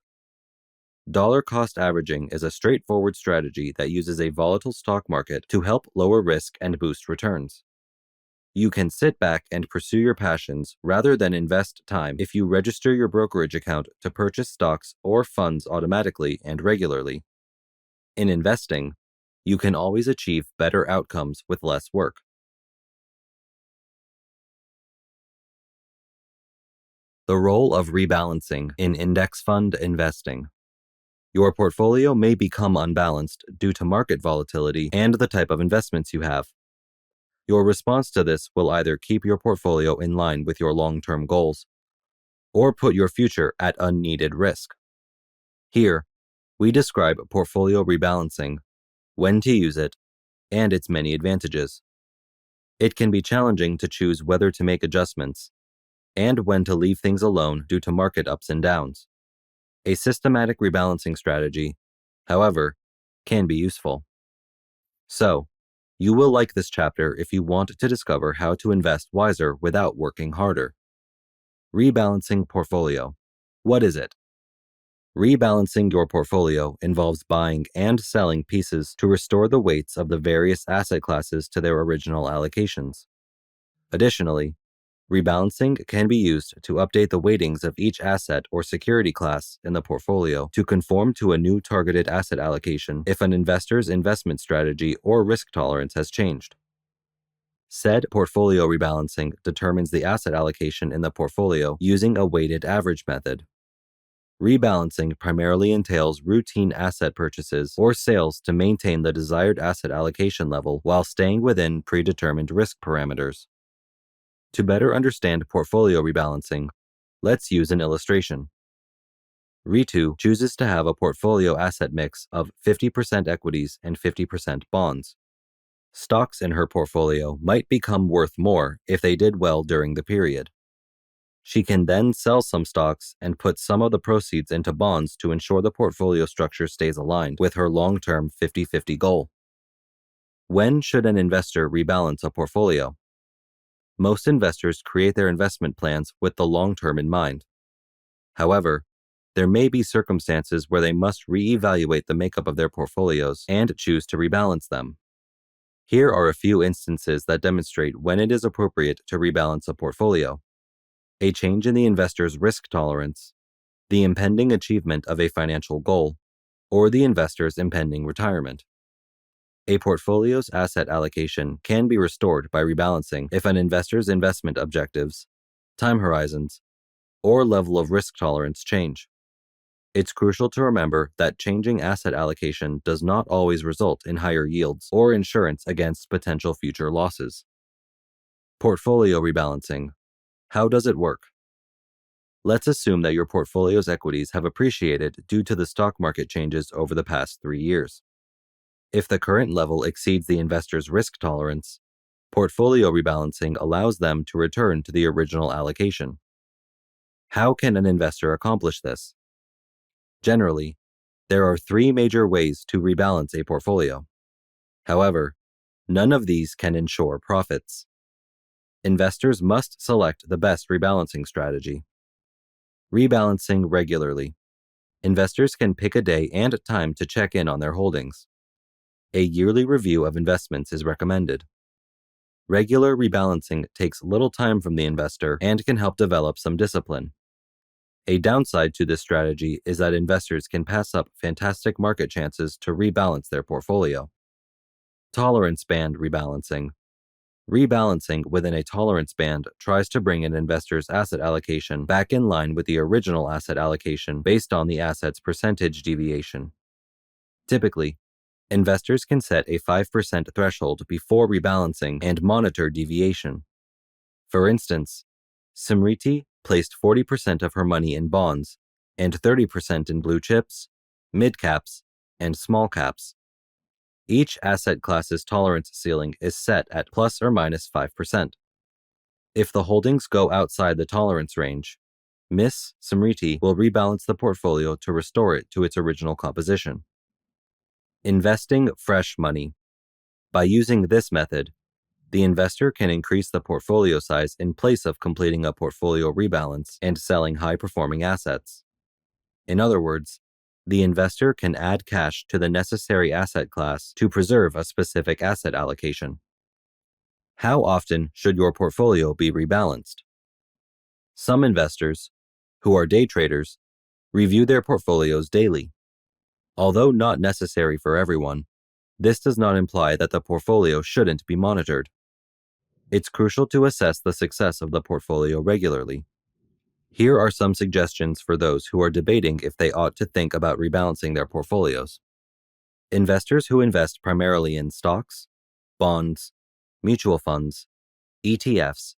Dollar cost averaging is a straightforward strategy that uses a volatile stock market to help lower risk and boost returns. You can sit back and pursue your passions rather than invest time if you register your brokerage account to purchase stocks or funds automatically and regularly. In investing, you can always achieve better outcomes with less work. The role of rebalancing in index fund investing. Your portfolio may become unbalanced due to market volatility and the type of investments you have. Your response to this will either keep your portfolio in line with your long-term goals or put your future at unneeded risk. Here, we describe portfolio rebalancing, when to use it, and its many advantages. It can be challenging to choose whether to make adjustments and when to leave things alone due to market ups and downs. A systematic rebalancing strategy, however, can be useful. So, you will like this chapter if you want to discover how to invest wiser without working harder. Rebalancing portfolio. What is it? Rebalancing your portfolio involves buying and selling pieces to restore the weights of the various asset classes to their original allocations. Additionally, rebalancing can be used to update the weightings of each asset or security class in the portfolio to conform to a new targeted asset allocation if an investor's investment strategy or risk tolerance has changed. Said portfolio rebalancing determines the asset allocation in the portfolio using a weighted average method. Rebalancing primarily entails routine asset purchases or sales to maintain the desired asset allocation level while staying within predetermined risk parameters. To better understand portfolio rebalancing, let's use an illustration. Ritu chooses to have a portfolio asset mix of 50% equities and 50% bonds. Stocks in her portfolio might become worth more if they did well during the period. She can then sell some stocks and put some of the proceeds into bonds to ensure the portfolio structure stays aligned with her long-term 50-50 goal. When should an investor rebalance a portfolio? Most investors create their investment plans with the long term in mind. However, there may be circumstances where they must reevaluate the makeup of their portfolios and choose to rebalance them. Here are a few instances that demonstrate when it is appropriate to rebalance a portfolio. A change in the investor's risk tolerance, the impending achievement of a financial goal, or the investor's impending retirement. A portfolio's asset allocation can be restored by rebalancing if an investor's investment objectives, time horizons, or level of risk tolerance change. It's crucial to remember that changing asset allocation does not always result in higher yields or insurance against potential future losses. Portfolio rebalancing. How does it work? Let's assume that your portfolio's equities have appreciated due to the stock market changes over the past 3 years. If the current level exceeds the investor's risk tolerance, portfolio rebalancing allows them to return to the original allocation. How can an investor accomplish this? Generally, there are 3 major ways to rebalance a portfolio. However, none of these can ensure profits. Investors must select the best rebalancing strategy. Rebalancing regularly. Investors can pick a day and time to check in on their holdings. A yearly review of investments is recommended. Regular rebalancing takes little time from the investor and can help develop some discipline. A downside to this strategy is that investors can pass up fantastic market chances to rebalance their portfolio. Tolerance band rebalancing. Rebalancing within a tolerance band tries to bring an investor's asset allocation back in line with the original asset allocation based on the asset's percentage deviation. Typically, investors can set a 5% threshold before rebalancing and monitor deviation. For instance, Smriti placed 40% of her money in bonds and 30% in blue chips, mid-caps, and small caps. Each asset class's tolerance ceiling is set at plus or minus 5%. If the holdings go outside the tolerance range, Miss Smriti will rebalance the portfolio to restore it to its original composition. Investing fresh money. By using this method, the investor can increase the portfolio size in place of completing a portfolio rebalance and selling high-performing assets. In other words, the investor can add cash to the necessary asset class to preserve a specific asset allocation. How often should your portfolio be rebalanced? Some investors, who are day traders, review their portfolios daily. Although not necessary for everyone, this does not imply that the portfolio shouldn't be monitored. It's crucial to assess the success of the portfolio regularly. Here are some suggestions for those who are debating if they ought to think about rebalancing their portfolios. Investors who invest primarily in stocks, bonds, mutual funds, ETFs,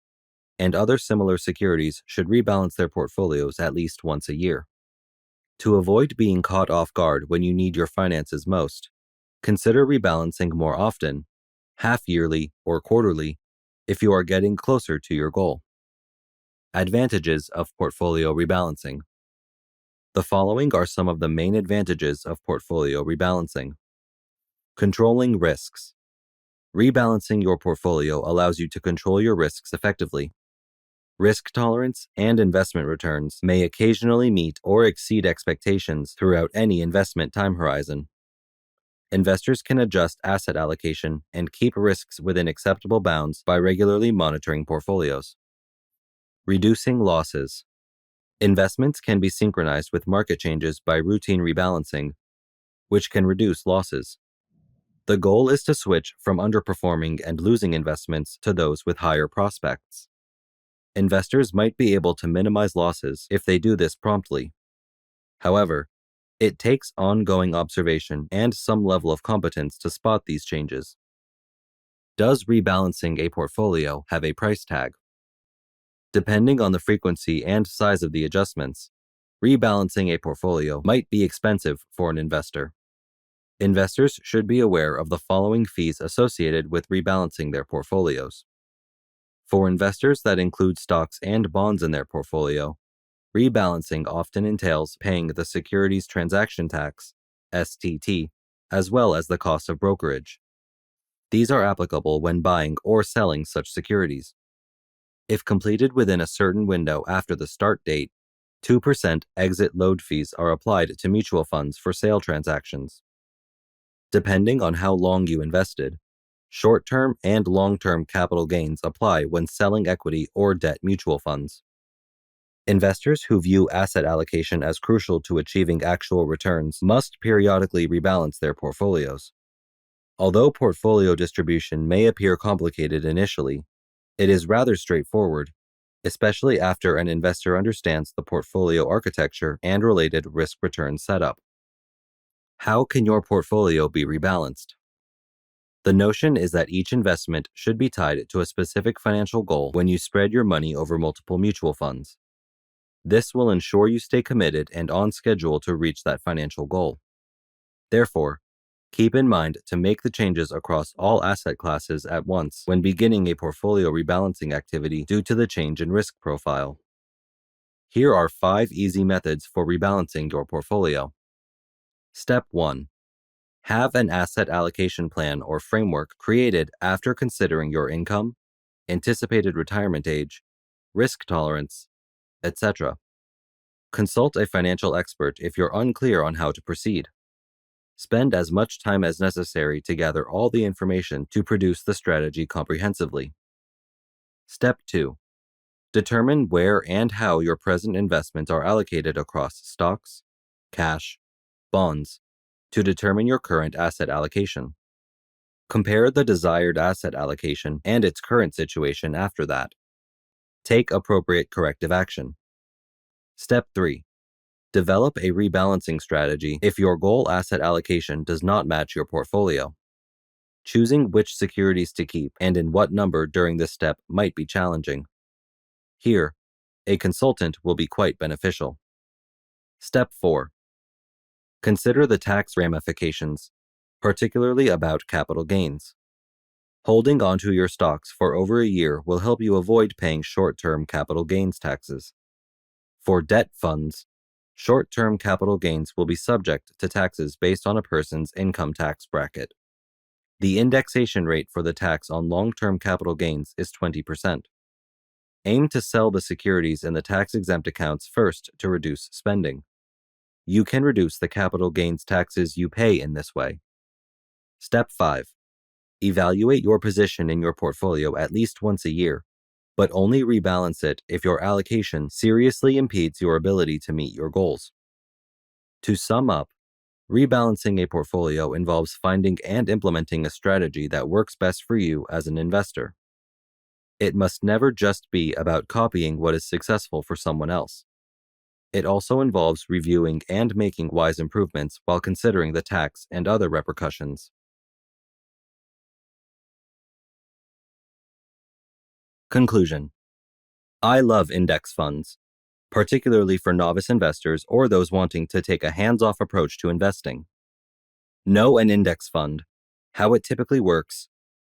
and other similar securities should rebalance their portfolios at least once a year. To avoid being caught off guard when you need your finances most, consider rebalancing more often, half-yearly or quarterly, if you are getting closer to your goal. Advantages of portfolio rebalancing. The following are some of the main advantages of portfolio rebalancing. Controlling risks. Rebalancing your portfolio allows you to control your risks effectively. Risk tolerance and investment returns may occasionally meet or exceed expectations throughout any investment time horizon. Investors can adjust asset allocation and keep risks within acceptable bounds by regularly monitoring portfolios. Reducing losses. Investments can be synchronized with market changes by routine rebalancing, which can reduce losses. The goal is to switch from underperforming and losing investments to those with higher prospects. Investors might be able to minimize losses if they do this promptly. However, it takes ongoing observation and some level of competence to spot these changes. Does rebalancing a portfolio have a price tag? Depending on the frequency and size of the adjustments, rebalancing a portfolio might be expensive for an investor. Investors should be aware of the following fees associated with rebalancing their portfolios. For investors that include stocks and bonds in their portfolio, rebalancing often entails paying the Securities Transaction Tax, STT, as well as the cost of brokerage. These are applicable when buying or selling such securities. If completed within a certain window after the start date, 2% exit load fees are applied to mutual funds for sale transactions. Depending on how long you invested, short-term and long-term capital gains apply when selling equity or debt mutual funds. Investors who view asset allocation as crucial to achieving actual returns must periodically rebalance their portfolios. Although portfolio distribution may appear complicated initially, it is rather straightforward, especially after an investor understands the portfolio architecture and related risk-return setup. How can your portfolio be rebalanced? The notion is that each investment should be tied to a specific financial goal when you spread your money over multiple mutual funds. This will ensure you stay committed and on schedule to reach that financial goal. Therefore, keep in mind to make the changes across all asset classes at once when beginning a portfolio rebalancing activity due to the change in risk profile. Here are 5 easy methods for rebalancing your portfolio. Step 1. Have an asset allocation plan or framework created after considering your income, anticipated retirement age, risk tolerance, etc. Consult a financial expert if you're unclear on how to proceed. Spend as much time as necessary to gather all the information to produce the strategy comprehensively. Step 2. Determine where and how your present investments are allocated across stocks, cash, bonds, to determine your current asset allocation. Compare the desired asset allocation and its current situation after that. Take appropriate corrective action. Step 3. Develop a rebalancing strategy if your goal asset allocation does not match your portfolio. Choosing which securities to keep and in what number during this step might be challenging. Here, a consultant will be quite beneficial. Step 4. Consider the tax ramifications, particularly about capital gains. Holding onto your stocks for over a year will help you avoid paying short-term capital gains taxes. For debt funds, short-term capital gains will be subject to taxes based on a person's income tax bracket. The indexation rate for the tax on long-term capital gains is 20%. Aim to sell the securities in the tax-exempt accounts first to reduce spending. You can reduce the capital gains taxes you pay in this way. Step 5. Evaluate your position in your portfolio at least once a year, but only rebalance it if your allocation seriously impedes your ability to meet your goals. To sum up, rebalancing a portfolio involves finding and implementing a strategy that works best for you as an investor. It must never just be about copying what is successful for someone else. It also involves reviewing and making wise improvements while considering the tax and other repercussions. Conclusion. I love index funds, particularly for novice investors or those wanting to take a hands-off approach to investing. Know an index fund, how it typically works,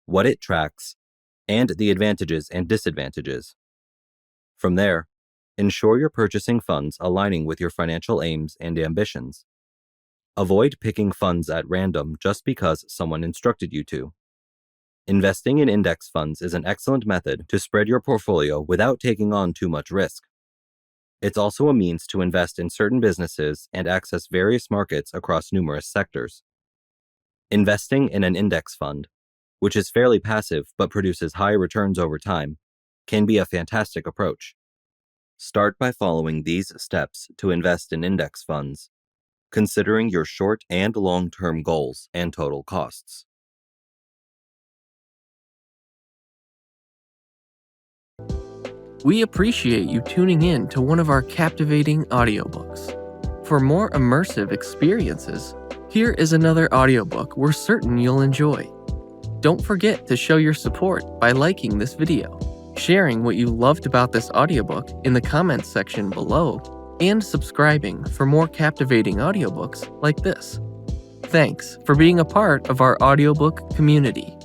what it tracks, and the advantages and disadvantages. From there, ensure you're purchasing funds aligning with your financial aims and ambitions. Avoid picking funds at random just because someone instructed you to. Investing in index funds is an excellent method to spread your portfolio without taking on too much risk. It's also a means to invest in certain businesses and access various markets across numerous sectors. Investing in an index fund, which is fairly passive but produces high returns over time, can be a fantastic approach. Start by following these steps to invest in index funds, considering your short and long-term goals and total costs. We appreciate you tuning in to one of our captivating audiobooks. For more immersive experiences, here is another audiobook we're certain you'll enjoy. Don't forget to show your support by liking this video, sharing what you loved about this audiobook in the comments section below, and subscribing for more captivating audiobooks like this. Thanks for being a part of our audiobook community.